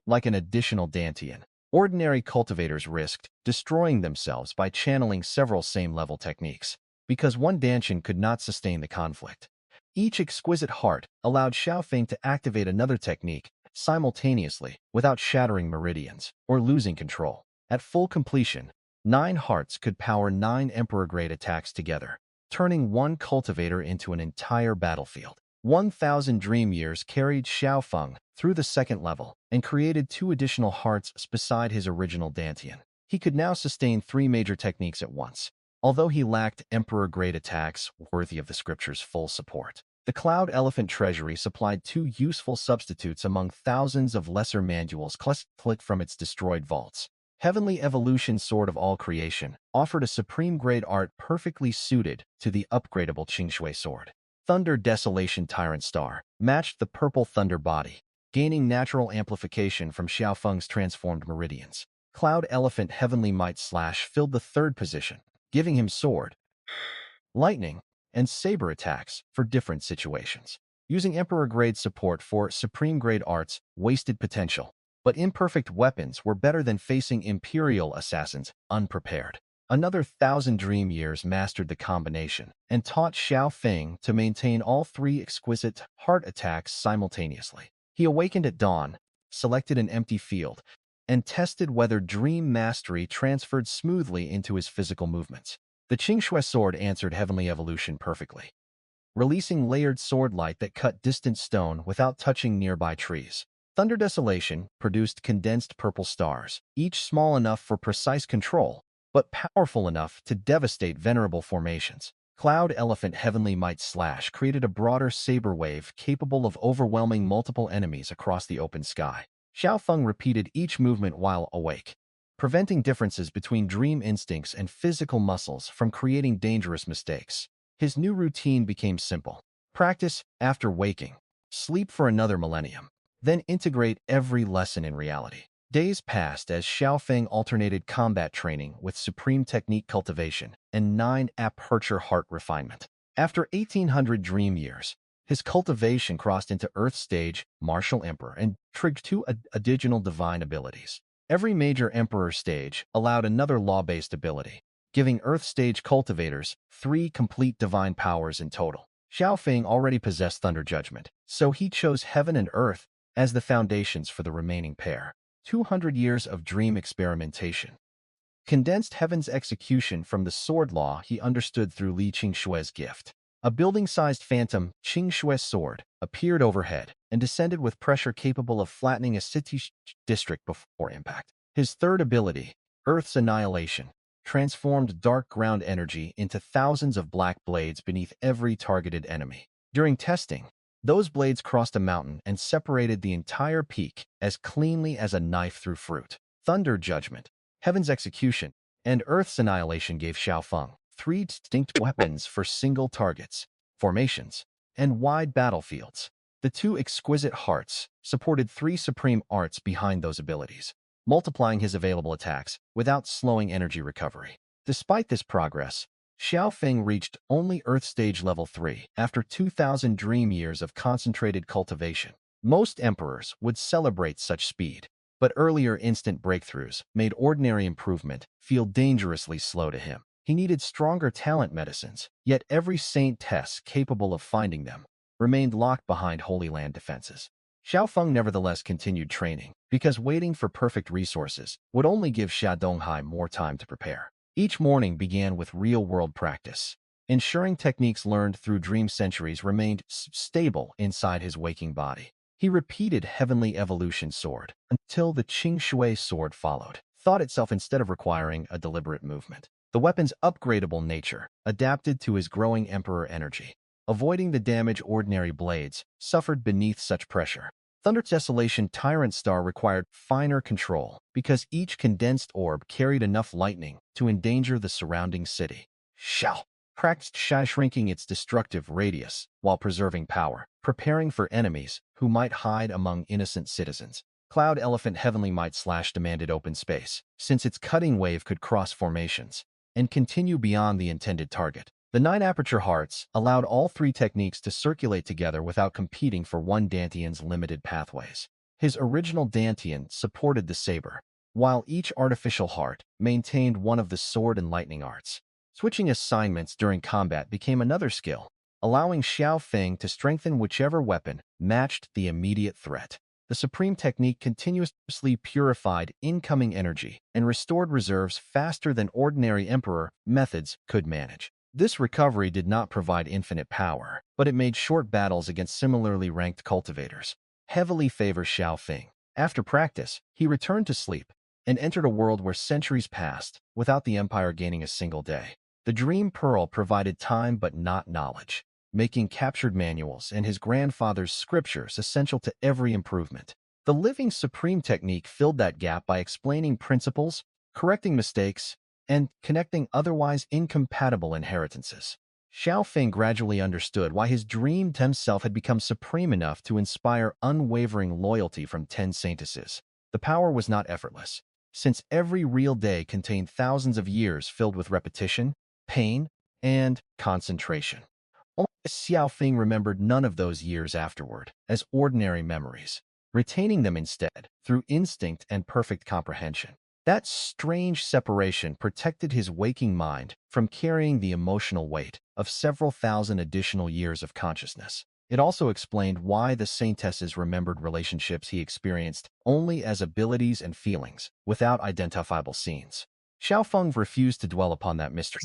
like an additional dantian. Ordinary cultivators risked destroying themselves by channeling several same-level techniques, because one dantian could not sustain the conflict. Each exquisite heart allowed Xiao Feng to activate another technique simultaneously without shattering meridians or losing control. At full completion, 9 hearts could power 9 emperor-grade attacks together, turning one cultivator into an entire battlefield. 1,000 dream years carried Xiao Feng through the 2nd level and created 2 additional hearts beside his original dantian. He could now sustain 3 major techniques at once, although he lacked emperor-grade attacks worthy of the scripture's full support. The Cloud Elephant Treasury supplied 2 useful substitutes among thousands of lesser manuals clicked from its destroyed vaults. Heavenly Evolution Sword of All Creation offered a supreme-grade art perfectly suited to the upgradable Shui sword. Thunder Desolation Tyrant Star matched the purple thunder body, gaining natural amplification from Xiao Feng's transformed meridians. Cloud Elephant Heavenly Might Slash filled the third position, giving him sword, lightning, and saber attacks for different situations. Using Emperor-grade support for supreme-grade arts wasted potential, but imperfect weapons were better than facing Imperial assassins unprepared. Another 1,000 dream years mastered the combination and taught Xiao Feng to maintain all three exquisite heart attacks simultaneously. He awakened at dawn, selected an empty field, and tested whether dream mastery transferred smoothly into his physical movements. The Shui sword answered Heavenly Evolution perfectly, releasing layered sword light that cut distant stone without touching nearby trees. Thunder Desolation produced condensed purple stars, each small enough for precise control, but powerful enough to devastate venerable formations. Cloud Elephant Heavenly Might Slash created a broader saber wave capable of overwhelming multiple enemies across the open sky. Xiao Feng repeated each movement while awake, preventing differences between dream instincts and physical muscles from creating dangerous mistakes. His new routine became simple. Practice after waking, sleep for another millennium, then integrate every lesson in reality. Days passed as Xiao Feng alternated combat training with supreme technique cultivation and 9 aperture heart refinement. After 1800 dream years, his cultivation crossed into Earth Stage, Martial Emperor, and triggered 2 additional divine abilities. Every major Emperor stage allowed another law-based ability, giving Earth Stage cultivators 3 complete divine powers in total. Xiao Feng already possessed Thunder Judgment, so he chose Heaven and Earth as the foundations for the remaining pair. 200 years of dream experimentation condensed Heaven's execution from the sword law he understood through Li Qingshui's gift. A building-sized phantom Qingshui sword appeared overhead and descended with pressure capable of flattening a city district before impact. His third ability, Earth's Annihilation, transformed dark ground energy into thousands of black blades beneath every targeted enemy. During testing, those blades crossed a mountain and separated the entire peak as cleanly as a knife through fruit. Thunder Judgment, Heaven's Execution, and Earth's Annihilation gave Xiao Feng 3 distinct weapons for single targets, formations, and wide battlefields. The 2 exquisite hearts supported 3 supreme arts behind those abilities, multiplying his available attacks without slowing energy recovery. Despite this progress, Xiao Feng reached only Earth Stage Level 3 after 2,000 dream years of concentrated cultivation. Most emperors would celebrate such speed, but earlier instant breakthroughs made ordinary improvement feel dangerously slow to him. He needed stronger talent medicines, yet every Saintess capable of finding them remained locked behind Holy Land defenses. Xiao Feng nevertheless continued training, because waiting for perfect resources would only give Xia Donghai more time to prepare. Each morning began with real-world practice, ensuring techniques learned through dream centuries remained stable inside his waking body. He repeated Heavenly Evolution Sword until the Shui sword followed, thought itself instead of requiring a deliberate movement. The weapon's upgradable nature adapted to his growing Emperor energy, avoiding the damage ordinary blades suffered beneath such pressure. Thunder Desolation Tyrant Star required finer control because each condensed orb carried enough lightning to endanger the surrounding city. Xiao practiced shrinking its destructive radius while preserving power, preparing for enemies who might hide among innocent citizens. Cloud Elephant Heavenly Might Slash demanded open space, since its cutting wave could cross formations and continue beyond the intended target. The 9 aperture hearts allowed all 3 techniques to circulate together without competing for one Dantian's limited pathways. His original Dantian supported the saber, while each artificial heart maintained one of the sword and lightning arts. Switching assignments during combat became another skill, allowing Xiao Feng to strengthen whichever weapon matched the immediate threat. The supreme technique continuously purified incoming energy and restored reserves faster than ordinary Emperor methods could manage. This recovery did not provide infinite power, but it made short battles against similarly ranked cultivators heavily favor Xiao Feng. After practice, he returned to sleep and entered a world where centuries passed without the Empire gaining a single day. The Dream Pearl provided time but not knowledge, making captured manuals and his grandfather's scriptures essential to every improvement. The Living Supreme technique filled that gap by explaining principles, correcting mistakes, and connecting otherwise incompatible inheritances. Xiao Feng gradually understood why his dreamed himself had become supreme enough to inspire unwavering loyalty from 10 Saintesses. The power was not effortless, since every real day contained thousands of years filled with repetition, pain, and concentration. Only Xiao Feng remembered none of those years afterward as ordinary memories, retaining them instead through instinct and perfect comprehension. That strange separation protected his waking mind from carrying the emotional weight of several thousand additional years of consciousness. It also explained why the Saintesses remembered relationships he experienced only as abilities and feelings, without identifiable scenes. Xiao Feng refused to dwell upon that mystery,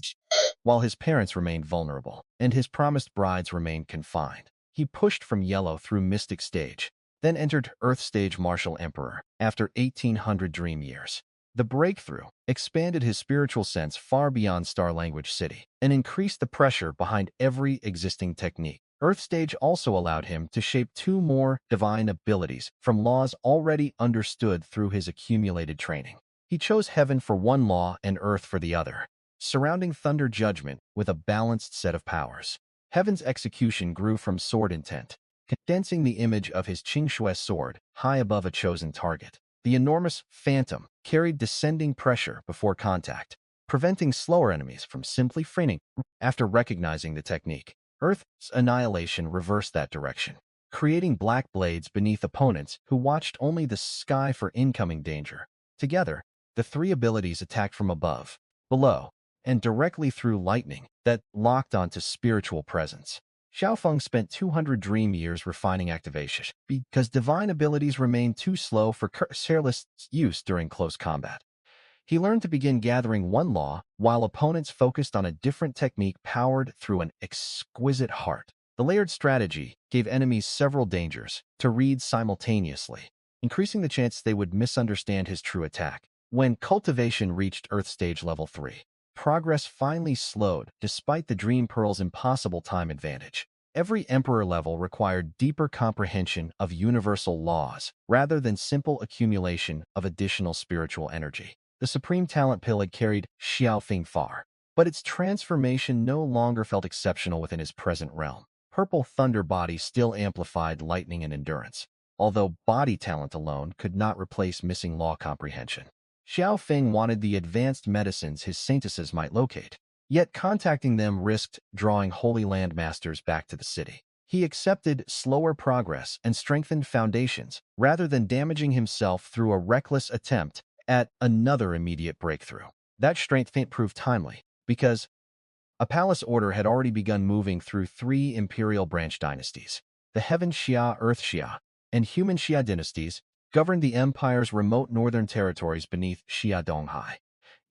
while his parents remained vulnerable, and his promised brides remained confined. He pushed from Yellow through Mystic Stage, then entered Earth Stage Martial Emperor after 1800 dream years. The breakthrough expanded his spiritual sense far beyond Star Language City and increased the pressure behind every existing technique. Earth Stage also allowed him to shape 2 more divine abilities from laws already understood through his accumulated training. He chose Heaven for one law and Earth for the other, surrounding Thunder Judgment with a balanced set of powers. Heaven's execution grew from sword intent, condensing the image of his Qingshui sword high above a chosen target. The enormous Phantom carried descending pressure before contact, preventing slower enemies from simply freighting. After recognizing the technique, Earth's annihilation reversed that direction, creating black blades beneath opponents who watched only the sky for incoming danger. Together, the 3 abilities attacked from above, below, and directly through lightning that locked onto spiritual presence. Xiao Feng spent 200 dream years refining activation because divine abilities remained too slow for careless use during close combat. He learned to begin gathering one law while opponents focused on a different technique powered through an exquisite heart. The layered strategy gave enemies several dangers to read simultaneously, increasing the chance they would misunderstand his true attack. When cultivation reached Earth Stage Level 3, progress finally slowed despite the Dream Pearl's impossible time advantage. Every Emperor level required deeper comprehension of universal laws rather than simple accumulation of additional spiritual energy. The Supreme Talent Pill had carried Xiao Feng far, but its transformation no longer felt exceptional within his present realm. Purple Thunder Body still amplified lightning and endurance, although body talent alone could not replace missing law comprehension. Xiao Feng wanted the advanced medicines his Saintesses might locate, yet contacting them risked drawing Holy Land masters back to the city. He accepted slower progress and strengthened foundations rather than damaging himself through a reckless attempt at another immediate breakthrough. That strength proved timely, because a palace order had already begun moving through 3 imperial branch dynasties. The Heaven Xia, Earth Xia, and Human Xia dynasties governed the empire's remote northern territories beneath Xia Donghai.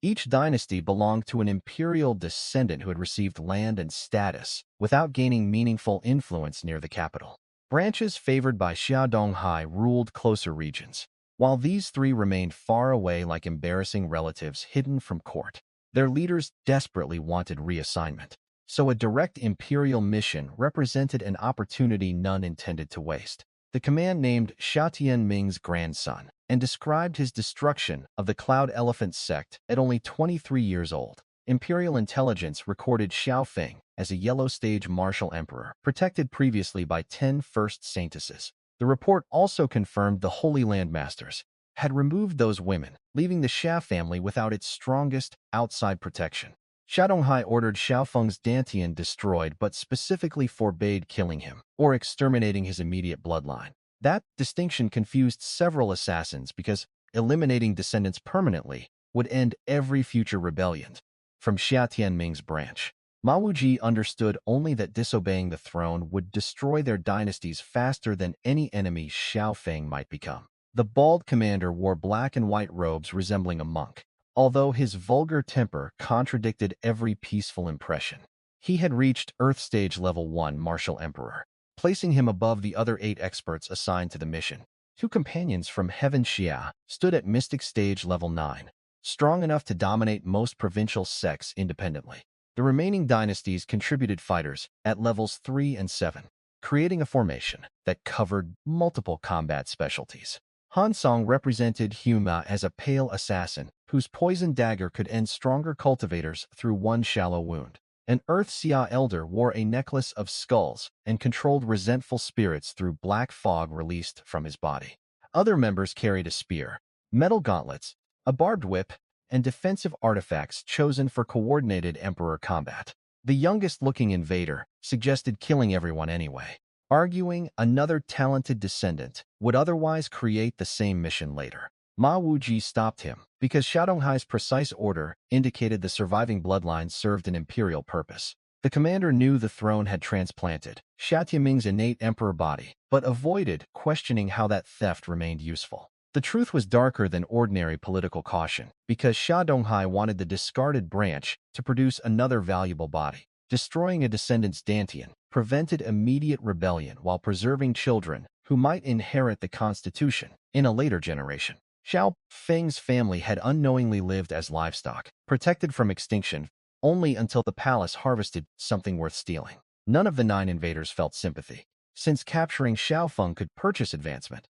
Each dynasty belonged to an imperial descendant who had received land and status without gaining meaningful influence near the capital. Branches favored by Xia Donghai ruled closer regions, while these 3 remained far away like embarrassing relatives hidden from court. Their leaders desperately wanted reassignment, so a direct imperial mission represented an opportunity none intended to waste. The command named Sha Tianming's grandson and described his destruction of the Cloud Elephant Sect at only 23 years old. Imperial intelligence recorded Xiao Feng as a Yellow Stage Martial Emperor, protected previously by 10 First Saintesses. The report also confirmed the Holy Land Masters had removed those women, leaving the Xia family without its strongest outside protection. Xia Donghai ordered Xiao Feng's Dantian destroyed but specifically forbade killing him or exterminating his immediate bloodline. That distinction confused several assassins because eliminating descendants permanently would end every future rebellion from Xia Tianming's branch. Ma Wuji understood only that disobeying the throne would destroy their dynasties faster than any enemy Xiao Feng might become. The bald commander wore black and white robes resembling a monk, although his vulgar temper contradicted every peaceful impression. He had reached Earth Stage Level 1 Martial Emperor, placing him above the other 8 experts assigned to the mission. 2 companions from Heaven Xia stood at Mystic Stage Level 9, strong enough to dominate most provincial sects independently. The remaining dynasties contributed fighters at levels 3 and 7, creating a formation that covered multiple combat specialties. Han Song represented Huma as a pale assassin, whose poison dagger could end stronger cultivators through one shallow wound. An Earth Xia elder wore a necklace of skulls and controlled resentful spirits through black fog released from his body. Other members carried a spear, metal gauntlets, a barbed whip, and defensive artifacts chosen for coordinated Emperor combat. The youngest-looking invader suggested killing everyone anyway, arguing another talented descendant would otherwise create the same mission later. Ma Wuji stopped him because Xiaodonghai's precise order indicated the surviving bloodline served an imperial purpose. The commander knew the throne had transplanted Xia Tianming's innate emperor body, but avoided questioning how that theft remained useful. The truth was darker than ordinary political caution, because Xiaodonghai wanted the discarded branch to produce another valuable body. Destroying a descendant's Dantian prevented immediate rebellion while preserving children who might inherit the constitution in a later generation. Xiao Feng's family had unknowingly lived as livestock, protected from extinction only until the palace harvested something worth stealing. None of the 9 invaders felt sympathy, since capturing Xiao Feng could purchase advancement,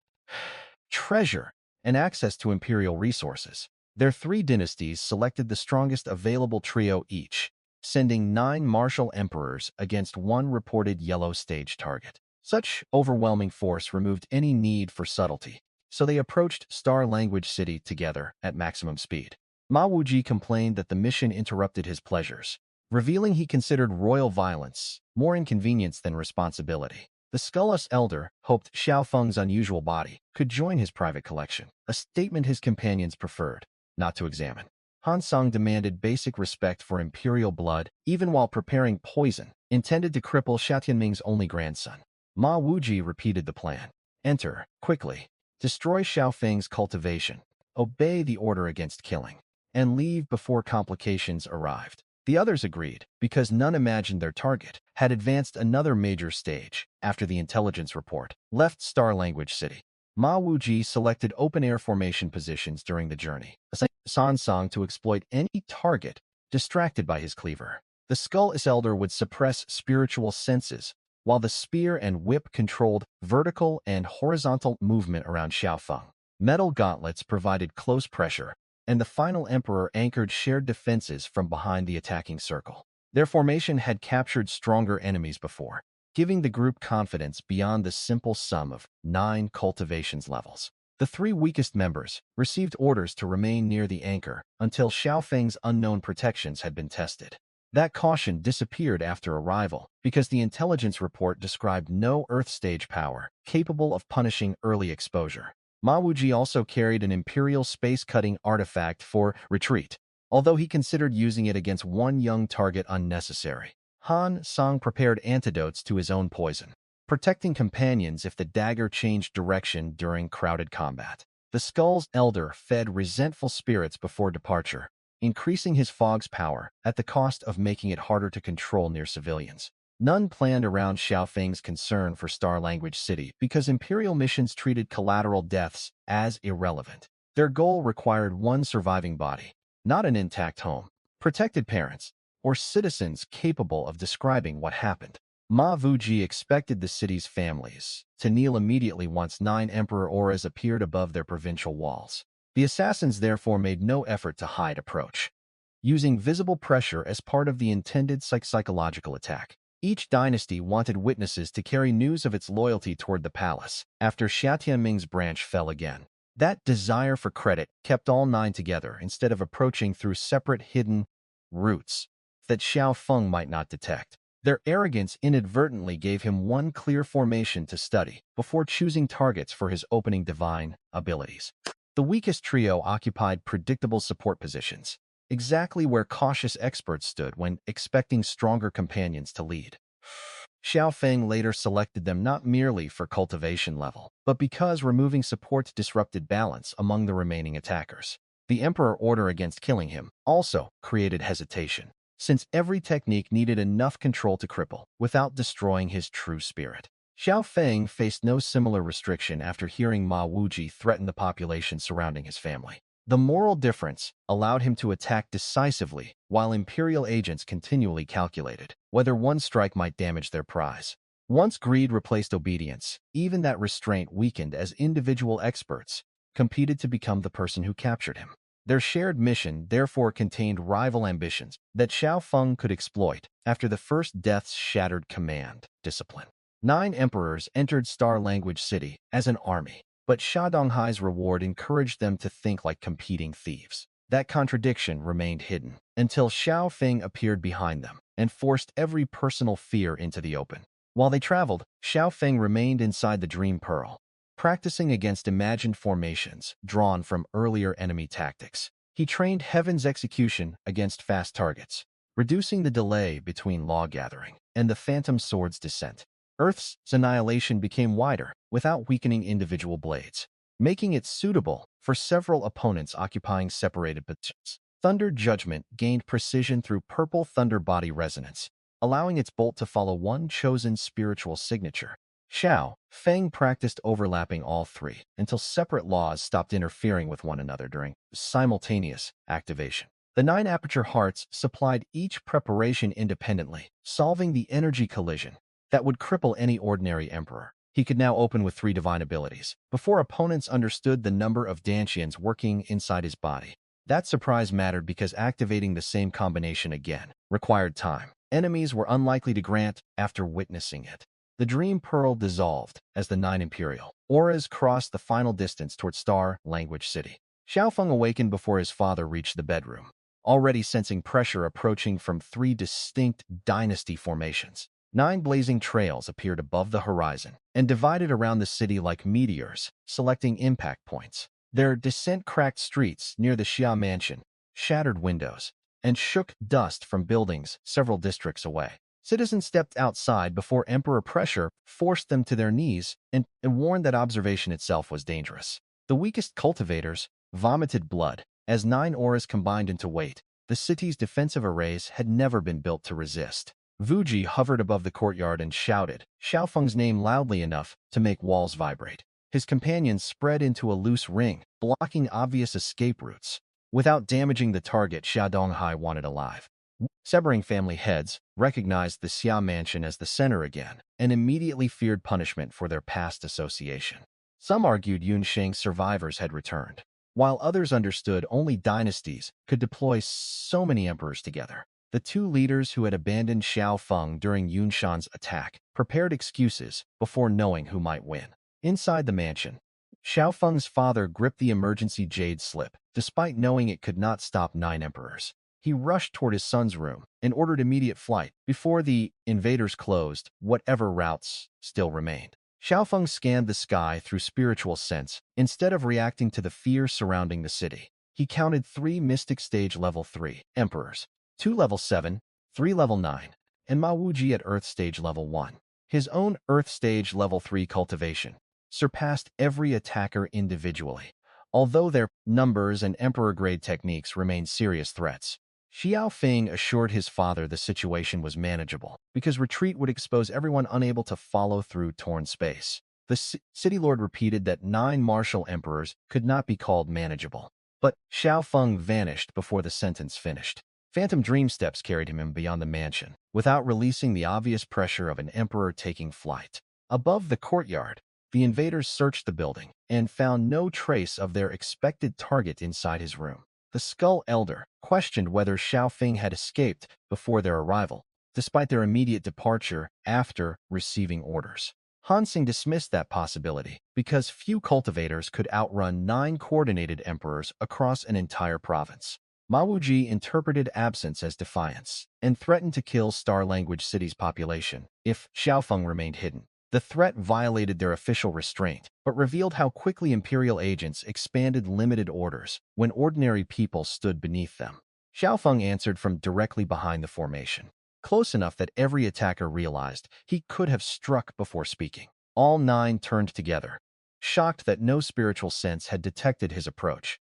treasure, and access to imperial resources. Their 3 dynasties selected the strongest available trio each, sending 9 martial emperors against 1 reported yellow stage target. Such overwhelming force removed any need for subtlety, so they approached Star Language City together at maximum speed. Ma Wuji complained that the mission interrupted his pleasures, revealing he considered royal violence more inconvenience than responsibility. The Skullless Elder hoped Xiao Feng's unusual body could join his private collection, a statement his companions preferred not to examine. Han Song demanded basic respect for imperial blood even while preparing poison intended to cripple Xia Tianming's only grandson. Ma Wuji repeated the plan. Enter, quickly, destroy Xiao Feng's cultivation, obey the order against killing, and leave before complications arrived. The others agreed, because none imagined their target had advanced another major stage after the intelligence report left Star Language City. Ma Wuji selected open-air formation positions during the journey, assigning San Song to exploit any target distracted by his cleaver. The Skullless Elder would suppress spiritual senses, while the spear and whip controlled vertical and horizontal movement around Xiao Feng. Metal gauntlets provided close pressure, and the final emperor anchored shared defenses from behind the attacking circle. Their formation had captured stronger enemies before, giving the group confidence beyond the simple sum of 9 cultivations levels. The 3 weakest members received orders to remain near the anchor until Xiao Feng's unknown protections had been tested. That caution disappeared after arrival because the intelligence report described no Earth stage power capable of punishing early exposure. Ma Wuji also carried an Imperial space-cutting artifact for retreat, although he considered using it against one young target unnecessary. Han Song prepared antidotes to his own poison, protecting companions if the dagger changed direction during crowded combat. The Skull's Elder fed resentful spirits before departure, increasing his fog's power at the cost of making it harder to control near civilians. None planned around Xiao Feng's concern for Star Language City because Imperial missions treated collateral deaths as irrelevant. Their goal required one surviving body, not an intact home, protected parents, or citizens capable of describing what happened. Ma Wuji expected the city's families to kneel immediately once 9 Emperor auras appeared above their provincial walls. The assassins therefore made no effort to hide approach, using visible pressure as part of the intended psychological attack. Each dynasty wanted witnesses to carry news of its loyalty toward the palace after Xia Tianming's branch fell again. That desire for credit kept all 9 together instead of approaching through separate hidden routes that Xiao Feng might not detect. Their arrogance inadvertently gave him one clear formation to study before choosing targets for his opening divine abilities. The weakest trio occupied predictable support positions, exactly where cautious experts stood when expecting stronger companions to lead. Xiao Feng later selected them not merely for cultivation level, but because removing support disrupted balance among the remaining attackers. The Emperor order against killing him also created hesitation, since every technique needed enough control to cripple without destroying his true spirit. Xiao Feng faced no similar restriction after hearing Ma Wuji threaten the population surrounding his family. The moral difference allowed him to attack decisively while Imperial agents continually calculated whether one strike might damage their prize. Once greed replaced obedience, even that restraint weakened as individual experts competed to become the person who captured him. Their shared mission therefore contained rival ambitions that Xiao Feng could exploit after the first death's shattered command discipline. 9 emperors entered Star Language City as an army, but Sha Donghai's reward encouraged them to think like competing thieves. That contradiction remained hidden until Xiao Feng appeared behind them and forced every personal fear into the open. While they traveled, Xiao Feng remained inside the Dream Pearl, practicing against imagined formations drawn from earlier enemy tactics. He trained Heaven's execution against fast targets, reducing the delay between law gathering and the Phantom Sword's descent. Earth's annihilation became wider without weakening individual blades, making it suitable for several opponents occupying separated positions. Thunder Judgment gained precision through purple thunder body resonance, allowing its bolt to follow one chosen spiritual signature. Xiao Feng practiced overlapping all 3 until separate laws stopped interfering with one another during simultaneous activation. The 9 aperture hearts supplied each preparation independently, solving the energy collision that would cripple any ordinary emperor. He could now open with 3 divine abilities before opponents understood the number of Dantians working inside his body. That surprise mattered because activating the same combination again required time enemies were unlikely to grant after witnessing it. The Dream Pearl dissolved as the 9 Imperial auras crossed the final distance toward Star Language City. Xiao Feng awakened before his father reached the bedroom, already sensing pressure approaching from 3 distinct dynasty formations. 9 blazing trails appeared above the horizon and divided around the city like meteors, selecting impact points. Their descent cracked streets near the Xia mansion, shattered windows, and shook dust from buildings several districts away. Citizens stepped outside before Emperor pressure forced them to their knees and warned that observation itself was dangerous. The weakest cultivators vomited blood as 9 auras combined into weight. The city's defensive arrays had never been built to resist. Wuji hovered above the courtyard and shouted Xiao Feng's name loudly enough to make walls vibrate. His companions spread into a loose ring, blocking obvious escape routes. Without damaging the target Xia Donghai wanted alive. Severing family heads recognized the Xia mansion as the center again and immediately feared punishment for their past association. Some argued Yun Shui's survivors had returned, while others understood only dynasties could deploy so many emperors together. The 2 leaders who had abandoned Xiao Feng during Yun Shan's attack prepared excuses before knowing who might win. Inside the mansion, Xiao Feng's father gripped the emergency jade slip, despite knowing it could not stop 9 emperors. He rushed toward his son's room and ordered immediate flight before the invaders closed whatever routes still remained. Xiao Feng scanned the sky through spiritual sense instead of reacting to the fear surrounding the city. He counted 3 Mystic Stage Level 3 emperors, 2 Level 7, 3 Level 9, and Ma Wuji at Earth Stage Level 1. His own Earth Stage Level 3 cultivation surpassed every attacker individually, although their numbers and emperor-grade techniques remained serious threats. Xiao Feng assured his father the situation was manageable because retreat would expose everyone unable to follow through torn space. The city lord repeated that 9 martial emperors could not be called manageable. But Xiao Feng vanished before the sentence finished. Phantom dream steps carried him beyond the mansion, without releasing the obvious pressure of an emperor taking flight. Above the courtyard, the invaders searched the building and found no trace of their expected target inside his room. The Skull Elder questioned whether Xiao Feng had escaped before their arrival, despite their immediate departure after receiving orders. Hansing dismissed that possibility because few cultivators could outrun 9 coordinated emperors across an entire province. Ma Wuji interpreted absence as defiance and threatened to kill Star Language City's population if Xiao Feng remained hidden. The threat violated their official restraint, but revealed how quickly Imperial agents expanded limited orders when ordinary people stood beneath them. Xiao Feng answered from directly behind the formation, close enough that every attacker realized he could have struck before speaking. All 9 turned together, shocked that no spiritual sense had detected his approach,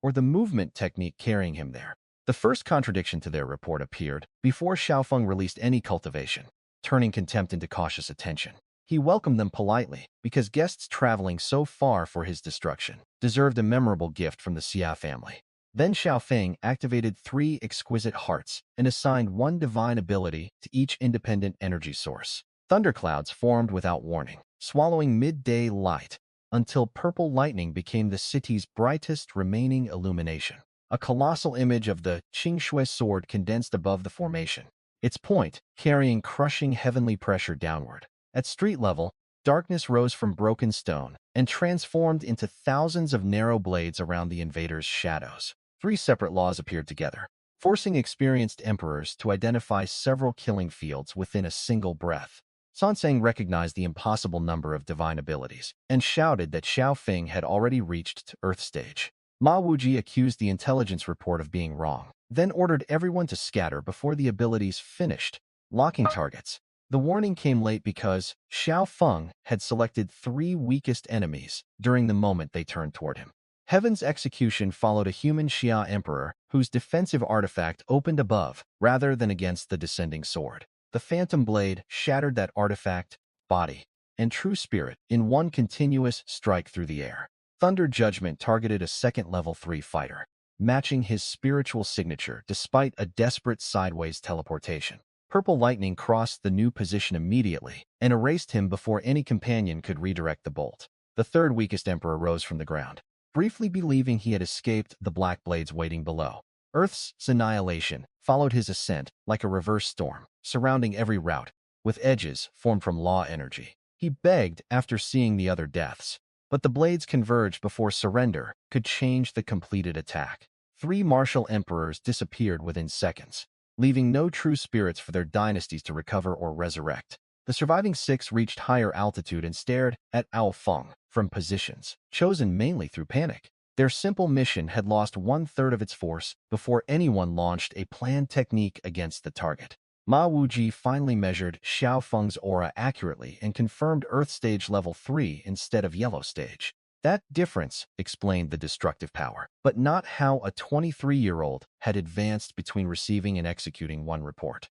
or the movement technique carrying him there. The first contradiction to their report appeared before Xiao Feng released any cultivation, turning contempt into cautious attention. He welcomed them politely because guests traveling so far for his destruction deserved a memorable gift from the Xia family. Then Xiao Feng activated 3 exquisite hearts and assigned 1 divine ability to each independent energy source. Thunderclouds formed without warning, swallowing midday light until purple lightning became the city's brightest remaining illumination. A colossal image of the Shui sword condensed above the formation, its point carrying crushing heavenly pressure downward. At street level, darkness rose from broken stone and transformed into thousands of narrow blades around the invaders' shadows. Three separate laws appeared together, forcing experienced emperors to identify several killing fields within a single breath. Sansang recognized the impossible number of divine abilities and shouted that Xiao Feng had already reached Earth stage. Ma Wuji accused the intelligence report of being wrong, then ordered everyone to scatter before the abilities finished locking targets. The warning came late because Xiao Feng had selected three weakest enemies during the moment they turned toward him. Heaven's execution followed a human Xia emperor whose defensive artifact opened above rather than against the descending sword. The phantom blade shattered that artifact, body, and true spirit in one continuous strike through the air. Thunder Judgment targeted a second level 3 fighter, matching his spiritual signature despite a desperate sideways teleportation. Purple Lightning crossed the new position immediately and erased him before any companion could redirect the bolt. The third weakest emperor rose from the ground, briefly believing he had escaped the black blades waiting below. Earth's annihilation followed his ascent like a reverse storm, surrounding every route, with edges formed from law energy. He begged after seeing the other deaths, but the blades converged before surrender could change the completed attack. Three martial emperors disappeared within seconds, leaving no true spirits for their dynasties to recover or resurrect. The surviving six reached higher altitude and stared at Xiao Feng from positions chosen mainly through panic. Their simple mission had lost one-third of its force before anyone launched a planned technique against the target. Ma Wuji finally measured Xiao Feng's aura accurately and confirmed Earth Stage Level 3 instead of Yellow Stage. That difference explained the destructive power, but not how a 23-year-old had advanced between receiving and executing one report.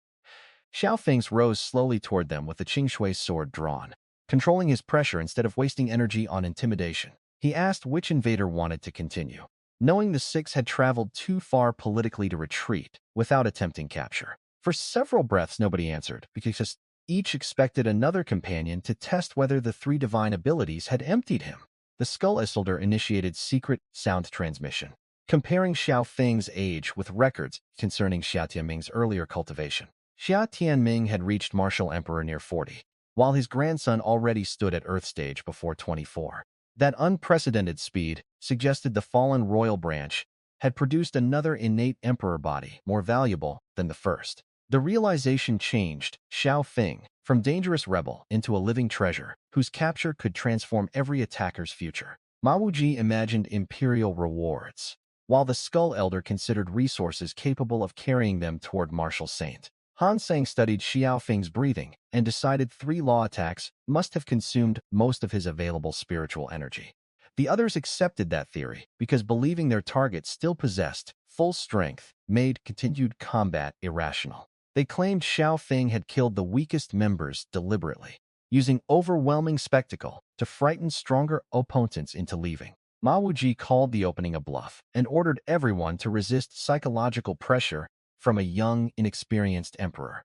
Xiao Feng's rose slowly toward them with the Shui's sword drawn, controlling his pressure instead of wasting energy on intimidation. He asked which invader wanted to continue, knowing the six had traveled too far politically to retreat without attempting capture. For several breaths, nobody answered, because each expected another companion to test whether the three divine abilities had emptied him. The Skull Isildur initiated secret sound transmission, comparing Xiao Feng's age with records concerning Xia Tianming's earlier cultivation. Xia Tianming had reached Martial Emperor near 40, while his grandson already stood at Earth Stage before 24. That unprecedented speed suggested the fallen royal branch had produced another innate emperor body more valuable than the first. The realization changed Xiao Feng from dangerous rebel into a living treasure whose capture could transform every attacker's future. Ma Wuji imagined imperial rewards, while the Skull Elder considered resources capable of carrying them toward Martial Saint. Han Sang studied Xiao Feng's breathing and decided three law attacks must have consumed most of his available spiritual energy. The others accepted that theory because believing their target still possessed full strength made continued combat irrational. They claimed Xiao Feng had killed the weakest members deliberately, using overwhelming spectacle to frighten stronger opponents into leaving. Ma Wuji called the opening a bluff and ordered everyone to resist psychological pressure from a young, inexperienced emperor.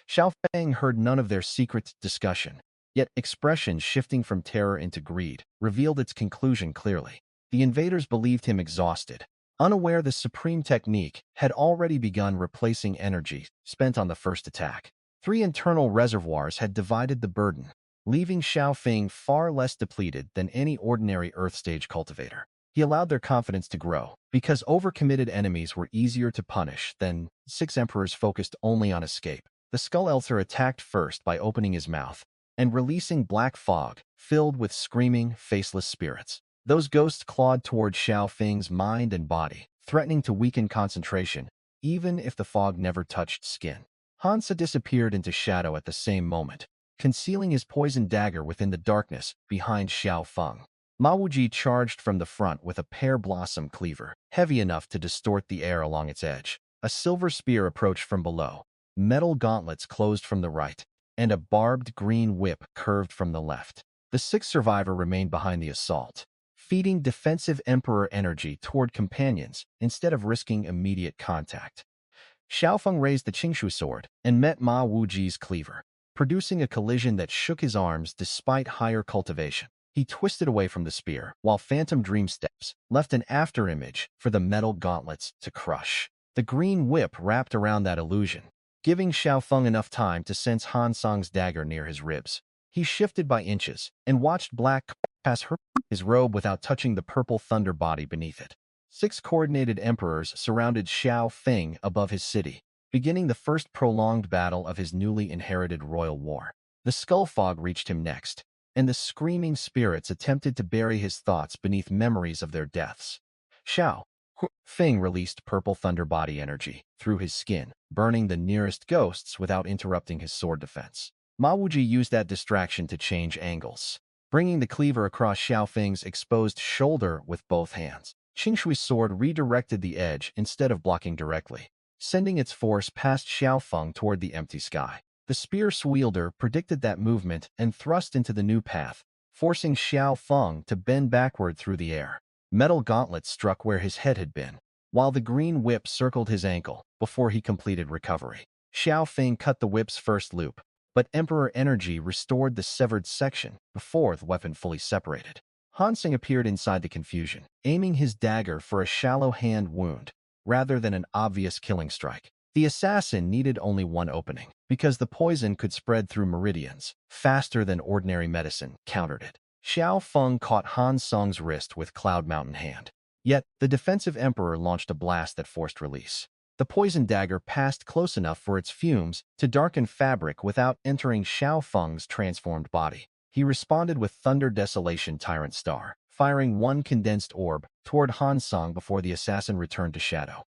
Xiao Feng heard none of their secret discussion, yet expressions shifting from terror into greed revealed its conclusion clearly. The invaders believed him exhausted, unaware the supreme technique had already begun replacing energy spent on the first attack. Three internal reservoirs had divided the burden, leaving Xiao Feng far less depleted than any ordinary Earth-stage cultivator. He allowed their confidence to grow, because overcommitted enemies were easier to punish than six emperors focused only on escape. The Skull Elder attacked first by opening his mouth and releasing black fog filled with screaming, faceless spirits. Those ghosts clawed toward Xiao Feng's mind and body, threatening to weaken concentration, even if the fog never touched skin. Hansa disappeared into shadow at the same moment, concealing his poisoned dagger within the darkness behind Xiao Feng. Ma Wuji charged from the front with a pear blossom cleaver, heavy enough to distort the air along its edge. A silver spear approached from below, metal gauntlets closed from the right, and a barbed green whip curved from the left. The sixth survivor remained behind the assault, feeding defensive emperor energy toward companions instead of risking immediate contact. Xiao Feng raised the Qingshu sword and met Ma Wuji's cleaver, producing a collision that shook his arms despite higher cultivation. He twisted away from the spear, while Phantom Dream Steps left an afterimage for the metal gauntlets to crush. The green whip wrapped around that illusion, giving Xiao Feng enough time to sense Han Sang's dagger near his ribs. He shifted by inches and watched black pass his robe without touching the purple thunder body beneath it. 6 coordinated emperors surrounded Xiao Feng above his city, beginning the first prolonged battle of his newly inherited royal war. The skull fog reached him next, and the screaming spirits attempted to bury his thoughts beneath memories of their deaths. Xiao Feng released purple thunder body energy through his skin, burning the nearest ghosts without interrupting his sword defense. Ma Wuji used that distraction to change angles, bringing the cleaver across Xiao Feng's exposed shoulder with both hands. Qing Shui's sword redirected the edge instead of blocking directly, sending its force past Xiao Feng toward the empty sky. The spear's wielder predicted that movement and thrust into the new path, forcing Xiao Feng to bend backward through the air. Metal gauntlets struck where his head had been, while the green whip circled his ankle before he completed recovery. Xiao Feng cut the whip's first loop, but Emperor energy restored the severed section before the weapon fully separated. Han Seng appeared inside the confusion, aiming his dagger for a shallow hand wound rather than an obvious killing strike. The assassin needed only one opening, because the poison could spread through meridians faster than ordinary medicine countered it. Xiao Feng caught Han Seng's wrist with Cloud Mountain hand. Yet, the defensive emperor launched a blast that forced release. The poison dagger passed close enough for its fumes to darken fabric without entering Xiao Feng's transformed body. He responded with Thunder Desolation Tyrant Star, firing one condensed orb toward Han Seng before the assassin returned to shadow.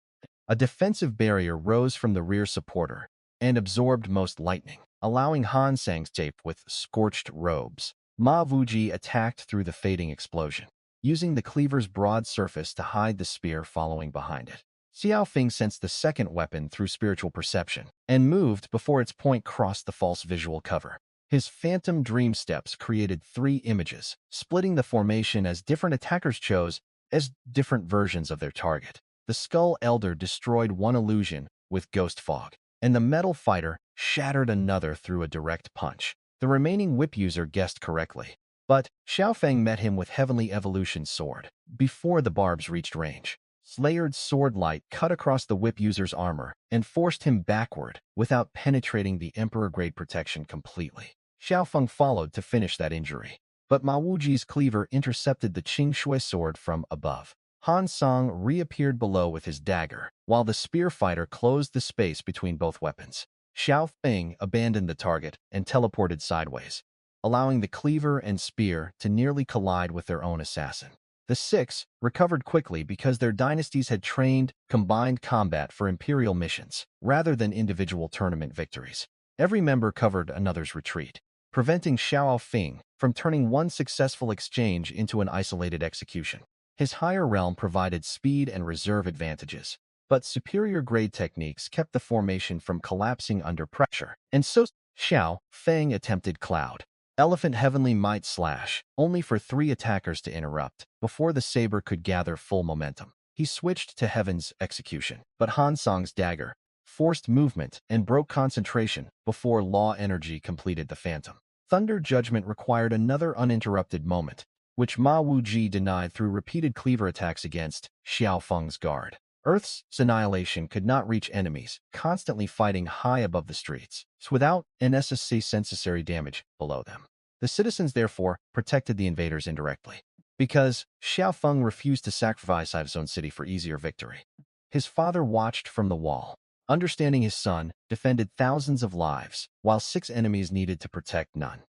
A defensive barrier rose from the rear supporter and absorbed most lightning, allowing Han Seng's tape with scorched robes. Ma Wuji attacked through the fading explosion, using the cleaver's broad surface to hide the spear following behind it. Xiao Feng sensed the second weapon through spiritual perception and moved before its point crossed the false visual cover. His phantom dream steps created 3 images, splitting the formation as different attackers chose as different versions of their target. The Skull Elder destroyed one illusion with Ghost Fog, and the Metal Fighter shattered another through a direct punch. The remaining whip user guessed correctly, but Xiao Feng met him with Heavenly Evolution's sword before the barbs reached range. Slayer's sword light cut across the whip user's armor and forced him backward without penetrating the Emperor-grade protection completely. Xiao Feng followed to finish that injury, but Ma Wuji's cleaver intercepted the Qing Shui sword from above. Han Seng reappeared below with his dagger, while the spear fighter closed the space between both weapons. Xiao Feng abandoned the target and teleported sideways, allowing the cleaver and spear to nearly collide with their own assassin. The 6 recovered quickly because their dynasties had trained combined combat for Imperial missions, rather than individual tournament victories. Every member covered another's retreat, preventing Xiao Feng from turning one successful exchange into an isolated execution. His higher realm provided speed and reserve advantages, but superior grade techniques kept the formation from collapsing under pressure. And so Xiao Feng attempted Cloud Elephant Heavenly Might Slash, only for 3 attackers to interrupt before the saber could gather full momentum. He switched to Heaven's Execution, but Han Seng's dagger forced movement and broke concentration before Law Energy completed the Phantom. Thunder Judgment required another uninterrupted moment, which Ma Wuji denied through repeated cleaver attacks against Xiao Feng's guard. Earth's annihilation could not reach enemies, constantly fighting high above the streets, without unnecessary damage below them. The citizens therefore protected the invaders indirectly, because Xiao Feng refused to sacrifice his own city for easier victory. His father watched from the wall, understanding his son defended thousands of lives, while 6 enemies needed to protect none.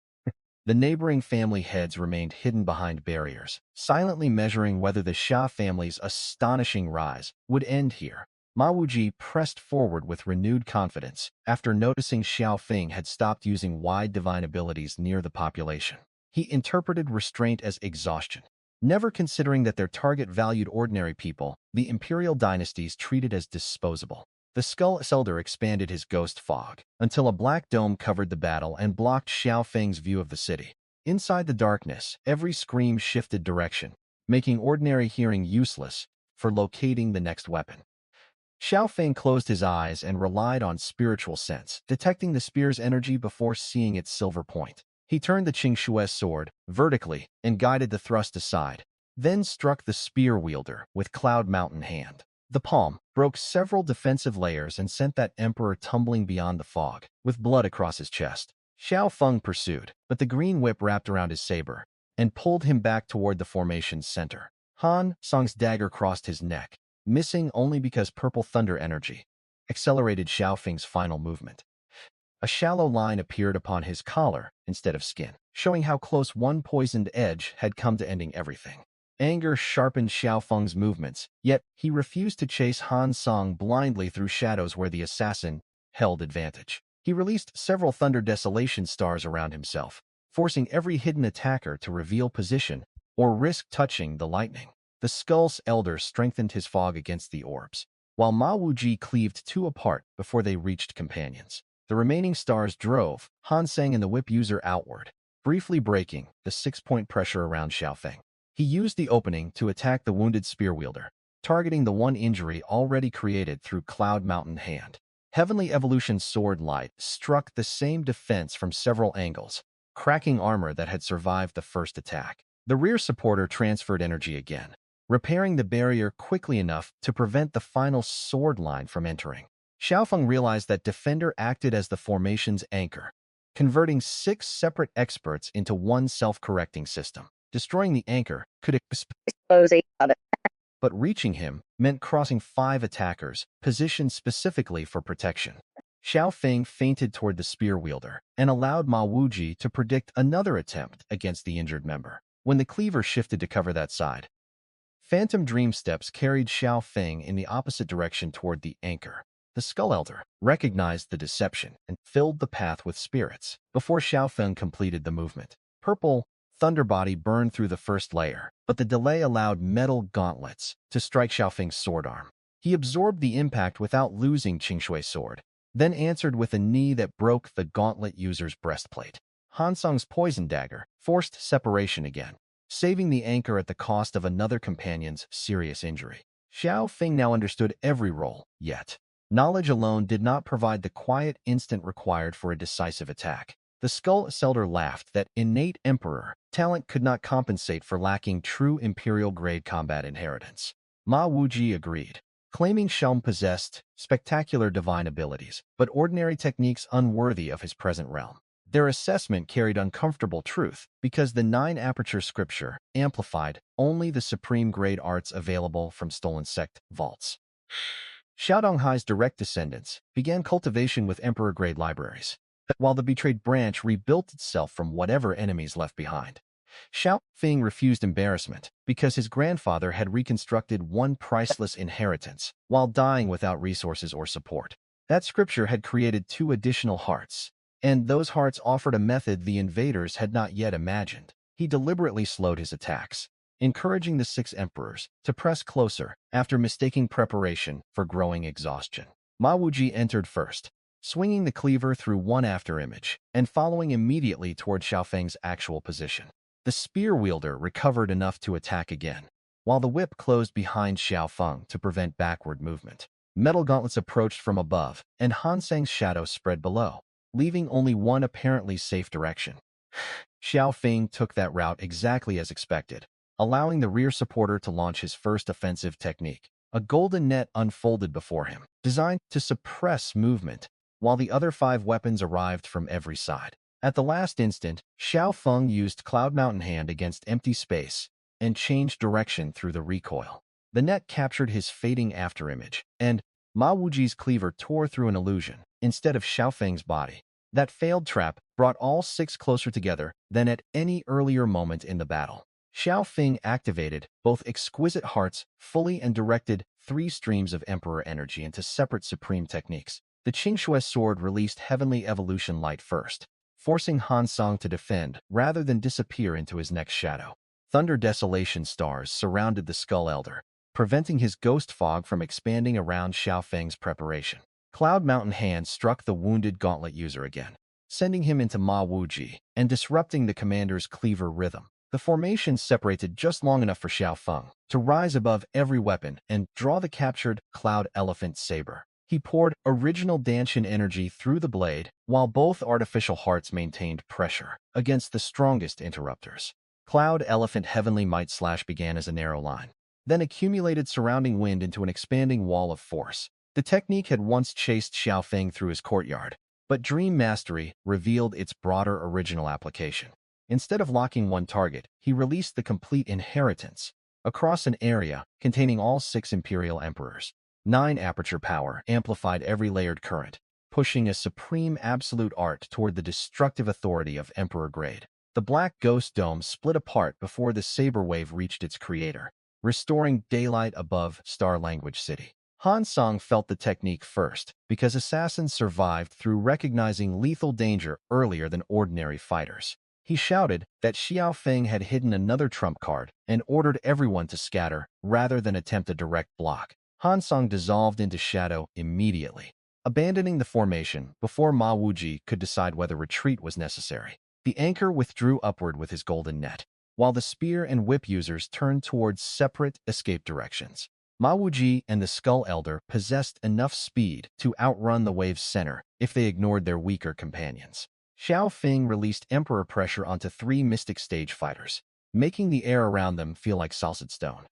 The neighboring family heads remained hidden behind barriers, silently measuring whether the Xia family's astonishing rise would end here. Ma Wuji pressed forward with renewed confidence after noticing Xiao Feng had stopped using wide divine abilities near the population. He interpreted restraint as exhaustion, never considering that their target valued ordinary people the Imperial dynasties treated as disposable. The Skull Elder expanded his ghost fog until a black dome covered the battle and blocked Xiao Feng's view of the city. Inside the darkness, every scream shifted direction, making ordinary hearing useless for locating the next weapon. Xiao Feng closed his eyes and relied on spiritual sense, detecting the spear's energy before seeing its silver point. He turned the Shui's sword vertically and guided the thrust aside, then struck the spear wielder with Cloud Mountain hand. The palm broke several defensive layers and sent that emperor tumbling beyond the fog, with blood across his chest. Xiao Feng pursued, but the green whip wrapped around his saber and pulled him back toward the formation's center. Han Song's dagger crossed his neck, missing only because purple thunder energy accelerated Xiao Feng's final movement. A shallow line appeared upon his collar instead of skin, showing how close one poisoned edge had come to ending everything. Anger sharpened Xiao Feng's movements, yet he refused to chase Han Song blindly through shadows where the assassin held advantage. He released several Thunder Desolation stars around himself, forcing every hidden attacker to reveal position or risk touching the lightning. The Skull's Elder strengthened his fog against the orbs, while Ma Wuji cleaved two apart before they reached companions. The remaining stars drove Han Sang and the whip user outward, briefly breaking the 6-point pressure around Xiao Feng. He used the opening to attack the wounded spear wielder, targeting the one injury already created through Cloud Mountain hand. Heavenly Evolution's sword light struck the same defense from several angles, cracking armor that had survived the first attack. The rear supporter transferred energy again, repairing the barrier quickly enough to prevent the final sword line from entering. Xiao Feng realized that Defender acted as the formation's anchor, converting 6 separate experts into one self-correcting system. Destroying the anchor could expose it, but reaching him meant crossing 5 attackers, positioned specifically for protection. Xiao Feng feinted toward the spear wielder and allowed Ma Wuji to predict another attempt against the injured member. When the cleaver shifted to cover that side, Phantom Dream Steps carried Xiao Feng in the opposite direction toward the anchor. The Skull Elder recognized the deception and filled the path with spirits before Xiao Feng completed the movement. Purple Thunder Body burned through the first layer, but the delay allowed metal gauntlets to strike Xiao Feng's sword arm. He absorbed the impact without losing Shui's sword, then answered with a knee that broke the gauntlet user's breastplate. Han Song's poison dagger forced separation again, saving the anchor at the cost of another companion's serious injury. Xiao Feng now understood every role, yet knowledge alone did not provide the quiet instant required for a decisive attack. The Skull Elder laughed that innate Emperor talent could not compensate for lacking true Imperial-grade combat inheritance. Ma Wuji agreed, claiming Shelm possessed spectacular divine abilities, but ordinary techniques unworthy of his present realm. Their assessment carried uncomfortable truth because the 9-aperture scripture amplified only the supreme-grade arts available from stolen Sect vaults. Xiaodonghai's direct descendants began cultivation with Emperor-grade libraries, while the betrayed branch rebuilt itself from whatever enemies left behind. Xiao Feng refused embarrassment because his grandfather had reconstructed one priceless inheritance while dying without resources or support. That scripture had created 2 additional hearts, and those hearts offered a method the invaders had not yet imagined. He deliberately slowed his attacks, encouraging the 6 emperors to press closer after mistaking preparation for growing exhaustion. Ma Wuji entered first, swinging the cleaver through one afterimage and following immediately toward Xiao Feng's actual position. The spear wielder recovered enough to attack again, while the whip closed behind Xiao Feng to prevent backward movement. Metal gauntlets approached from above, and Han Sang's shadow spread below, leaving only one apparently safe direction. Xiao Feng took that route exactly as expected, allowing the rear supporter to launch his first offensive technique. A golden net unfolded before him, designed to suppress movement, while the other 5 weapons arrived from every side. At the last instant, Xiao Feng used Cloud Mountain Hand against empty space and changed direction through the recoil. The net captured his fading afterimage, and Ma Wuji's cleaver tore through an illusion instead of Xiao Feng's body. That failed trap brought all 6 closer together than at any earlier moment in the battle. Xiao Feng activated both exquisite hearts fully and directed 3 streams of Emperor energy into separate supreme techniques. The Shui's sword released Heavenly Evolution light first, forcing Han Song to defend rather than disappear into his next shadow. Thunder Desolation stars surrounded the Skull Elder, preventing his ghost fog from expanding around Xiao Feng's preparation. Cloud Mountain Hand struck the wounded gauntlet user again, sending him into Ma Wuji and disrupting the commander's cleaver rhythm. The formation separated just long enough for Xiao Feng to rise above every weapon and draw the captured Cloud Elephant Saber. He poured original Danshin energy through the blade, while both artificial hearts maintained pressure against the strongest interrupters. Cloud Elephant Heavenly Might Slash began as a narrow line, then accumulated surrounding wind into an expanding wall of force. The technique had once chased Xiao Feng through his courtyard, but Dream Mastery revealed its broader original application. Instead of locking one target, he released the complete inheritance across an area containing all 6 Imperial Emperors. 9 aperture power amplified every layered current, pushing a supreme absolute art toward the destructive authority of Emperor grade. The Black Ghost Dome split apart before the saber wave reached its creator, restoring daylight above Star Language City. Han Song felt the technique first, because assassins survived through recognizing lethal danger earlier than ordinary fighters. He shouted that Xiao Feng had hidden another trump card and ordered everyone to scatter rather than attempt a direct block. Han Song dissolved into shadow immediately, abandoning the formation before Ma Wuji could decide whether retreat was necessary. The anchor withdrew upward with his golden net, while the spear and whip users turned towards separate escape directions. Ma Wuji and the Skull Elder possessed enough speed to outrun the wave's center if they ignored their weaker companions. Xiao Feng released Emperor pressure onto 3 Mystic Stage fighters, making the air around them feel like solid stone.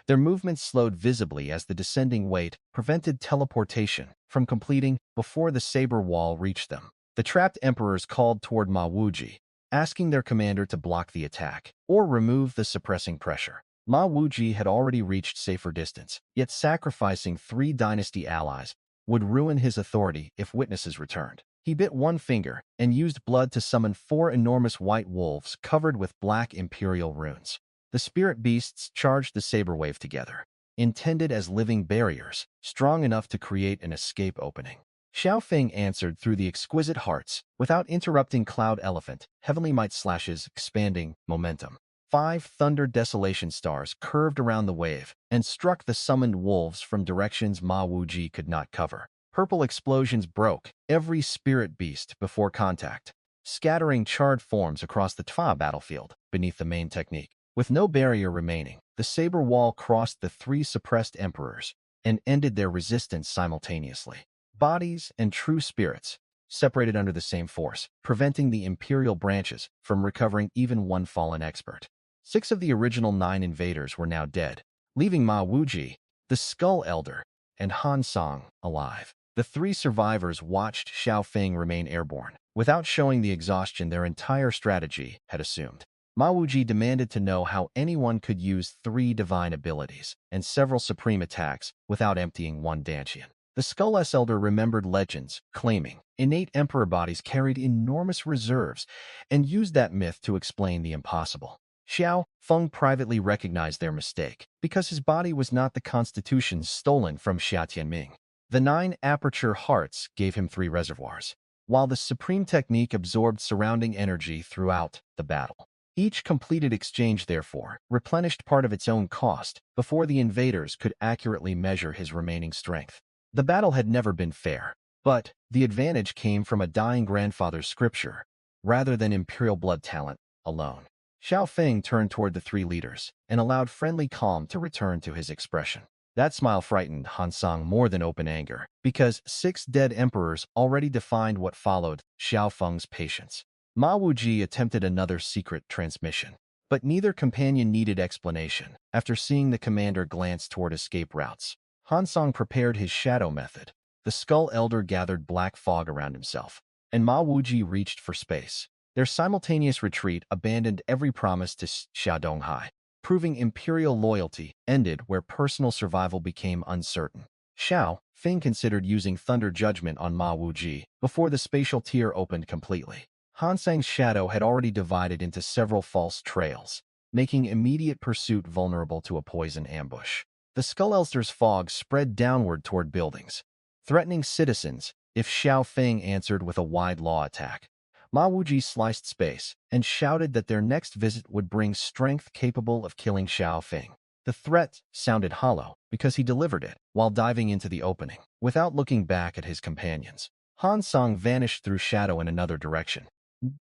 Their movements slowed visibly as the descending weight prevented teleportation from completing before the saber wall reached them. The trapped emperors called toward Ma Wuji, asking their commander to block the attack or remove the suppressing pressure. Ma Wuji had already reached safer distance, yet sacrificing 3 dynasty allies would ruin his authority if witnesses returned. He bit one finger and used blood to summon 4 enormous white wolves covered with black Imperial runes. The spirit beasts charged the saber wave together, intended as living barriers, strong enough to create an escape opening. Xiao Feng answered through the exquisite hearts, without interrupting Cloud Elephant, Heavenly Might Slash's expanding momentum. 5 Thunder Desolation stars curved around the wave and struck the summoned wolves from directions Ma Wuji could not cover. Purple explosions broke every spirit beast before contact, scattering charred forms across the Twa battlefield beneath the main technique. With no barrier remaining, the saber wall crossed the 3 suppressed emperors and ended their resistance simultaneously. Bodies and true spirits separated under the same force, preventing the Imperial branches from recovering even one fallen expert. 6 of the original 9 invaders were now dead, leaving Ma Wuji, the Skull Elder, and Han Song alive. The 3 survivors watched Xiao Feng remain airborne, without showing the exhaustion their entire strategy had assumed. Ma Wuji demanded to know how anyone could use 3 divine abilities and several supreme attacks without emptying one Danshin. The Skull-S Elder remembered legends, claiming innate emperor bodies carried enormous reserves and used that myth to explain the impossible. Xiao Feng privately recognized their mistake because his body was not the constitution stolen from Xia Tianming. The 9 aperture hearts gave him 3 reservoirs, while the supreme technique absorbed surrounding energy throughout the battle. Each completed exchange, therefore, replenished part of its own cost before the invaders could accurately measure his remaining strength. The battle had never been fair, but the advantage came from a dying grandfather's scripture rather than Imperial blood talent alone. Xiao Feng turned toward the 3 leaders and allowed friendly calm to return to his expression. That smile frightened Han Song more than open anger, because 6 dead emperors already defined what followed Xiao Feng's patience. Ma Wuji attempted another secret transmission, but neither companion needed explanation after seeing the commander glance toward escape routes. Han Song prepared his shadow method. The Skull Elder gathered black fog around himself, and Ma Wuji reached for space. Their simultaneous retreat abandoned every promise to Xiao Donghai, proving Imperial loyalty ended where personal survival became uncertain. Xiao Feng considered using Thunder Judgment on Ma Wuji before the spatial tier opened completely. Han Sang's shadow had already divided into several false trails, making immediate pursuit vulnerable to a poison ambush. The Skull Elder's fog spread downward toward buildings, threatening citizens if Xiao Feng answered with a wide law attack. Ma Wuji sliced space and shouted that their next visit would bring strength capable of killing Xiao Feng. The threat sounded hollow because he delivered it while diving into the opening, without looking back at his companions. Han Song vanished through shadow in another direction,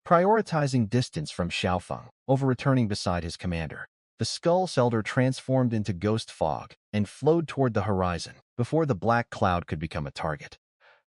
prioritizing distance from Xiao Feng over returning beside his commander. The Skull Elder transformed into ghost fog and flowed toward the horizon before the black cloud could become a target.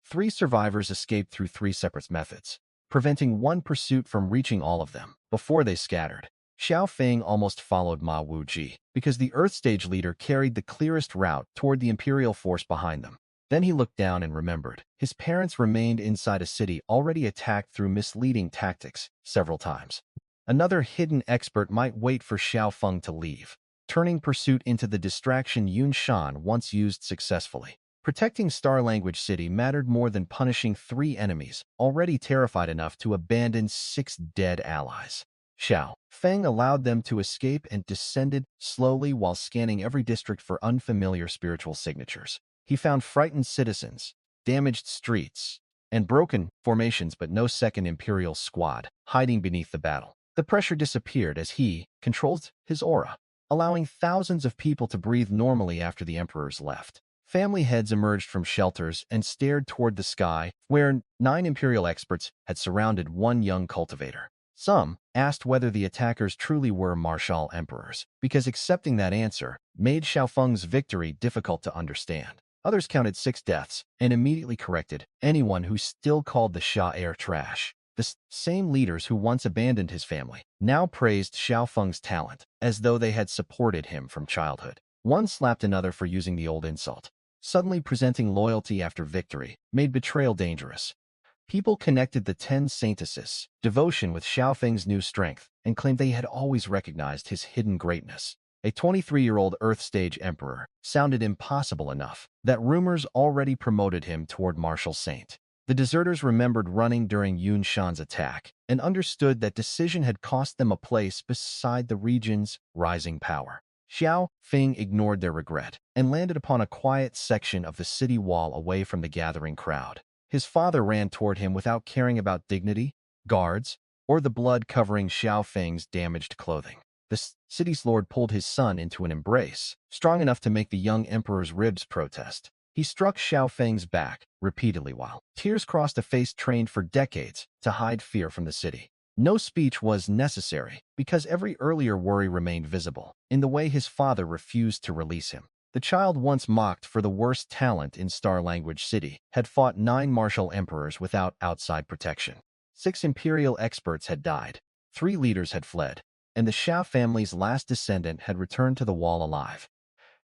3 survivors escaped through 3 separate methods, preventing one pursuit from reaching all of them before they scattered. Xiao Feng almost followed Ma Wuji because the Earth Stage leader carried the clearest route toward the Imperial force behind them. Then he looked down and remembered. His parents remained inside a city already attacked through misleading tactics several times. Another hidden expert might wait for Xiao Feng to leave, turning pursuit into the distraction Yun Shui once used successfully. Protecting Star Language City mattered more than punishing 3 enemies, already terrified enough to abandon 6 dead allies. Xiao Feng allowed them to escape and descended slowly while scanning every district for unfamiliar spiritual signatures. He found frightened citizens, damaged streets, and broken formations but no second Imperial squad hiding beneath the battle. The pressure disappeared as he controlled his aura, allowing thousands of people to breathe normally after the Emperors left. Family heads emerged from shelters and stared toward the sky, where 9 Imperial experts had surrounded one young cultivator. Some asked whether the attackers truly were martial emperors, because accepting that answer made Xiao Feng's victory difficult to understand. Others counted 6 deaths and immediately corrected anyone who still called the Sha heir trash. The same leaders who once abandoned his family now praised Xiao Feng's talent as though they had supported him from childhood. One slapped another for using the old insult. Suddenly presenting loyalty after victory made betrayal dangerous. People connected the 10 Saintesses' devotion with Xiao Feng's new strength and claimed they had always recognized his hidden greatness. A 23-year-old Earth Stage Emperor sounded impossible enough that rumors already promoted him toward Martial Saint. The deserters remembered running during Yun Shui's attack and understood that decision had cost them a place beside the region's rising power. Xiao Feng ignored their regret and landed upon a quiet section of the city wall away from the gathering crowd. His father ran toward him without caring about dignity, guards, or the blood covering Xiao Feng's damaged clothing. The city's lord pulled his son into an embrace, strong enough to make the young emperor's ribs protest. He struck Xiao Feng's back repeatedly while tears crossed a face trained for decades to hide fear from the city. No speech was necessary because every earlier worry remained visible in the way his father refused to release him. The child once mocked for the worst talent in Star Language City had fought 9 martial emperors without outside protection. 6 Imperial experts had died, 3 leaders had fled, and the Xiao family's last descendant had returned to the wall alive.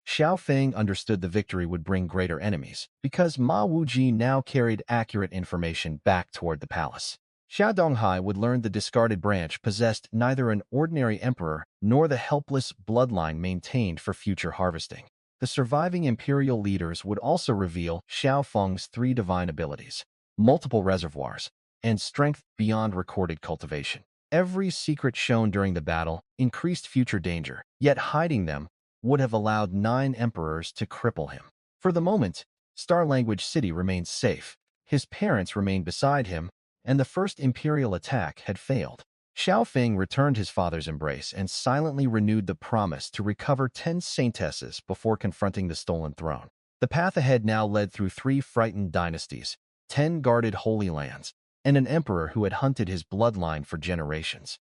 Xiao Feng understood the victory would bring greater enemies because Ma Wuji now carried accurate information back toward the palace. Xia Donghai would learn the discarded branch possessed neither an ordinary emperor nor the helpless bloodline maintained for future harvesting. The surviving Imperial leaders would also reveal Xiao Feng's 3 divine abilities, multiple reservoirs, and strength beyond recorded cultivation. Every secret shown during the battle increased future danger, yet hiding them would have allowed 9 emperors to cripple him. For the moment, Star Language City remained safe. His parents remained beside him, and the first Imperial attack had failed. Xiao Feng returned his father's embrace and silently renewed the promise to recover 10 Saintesses before confronting the stolen throne. The path ahead now led through 3 frightened dynasties, 10 guarded holy lands, and an emperor who had hunted his bloodline for generations.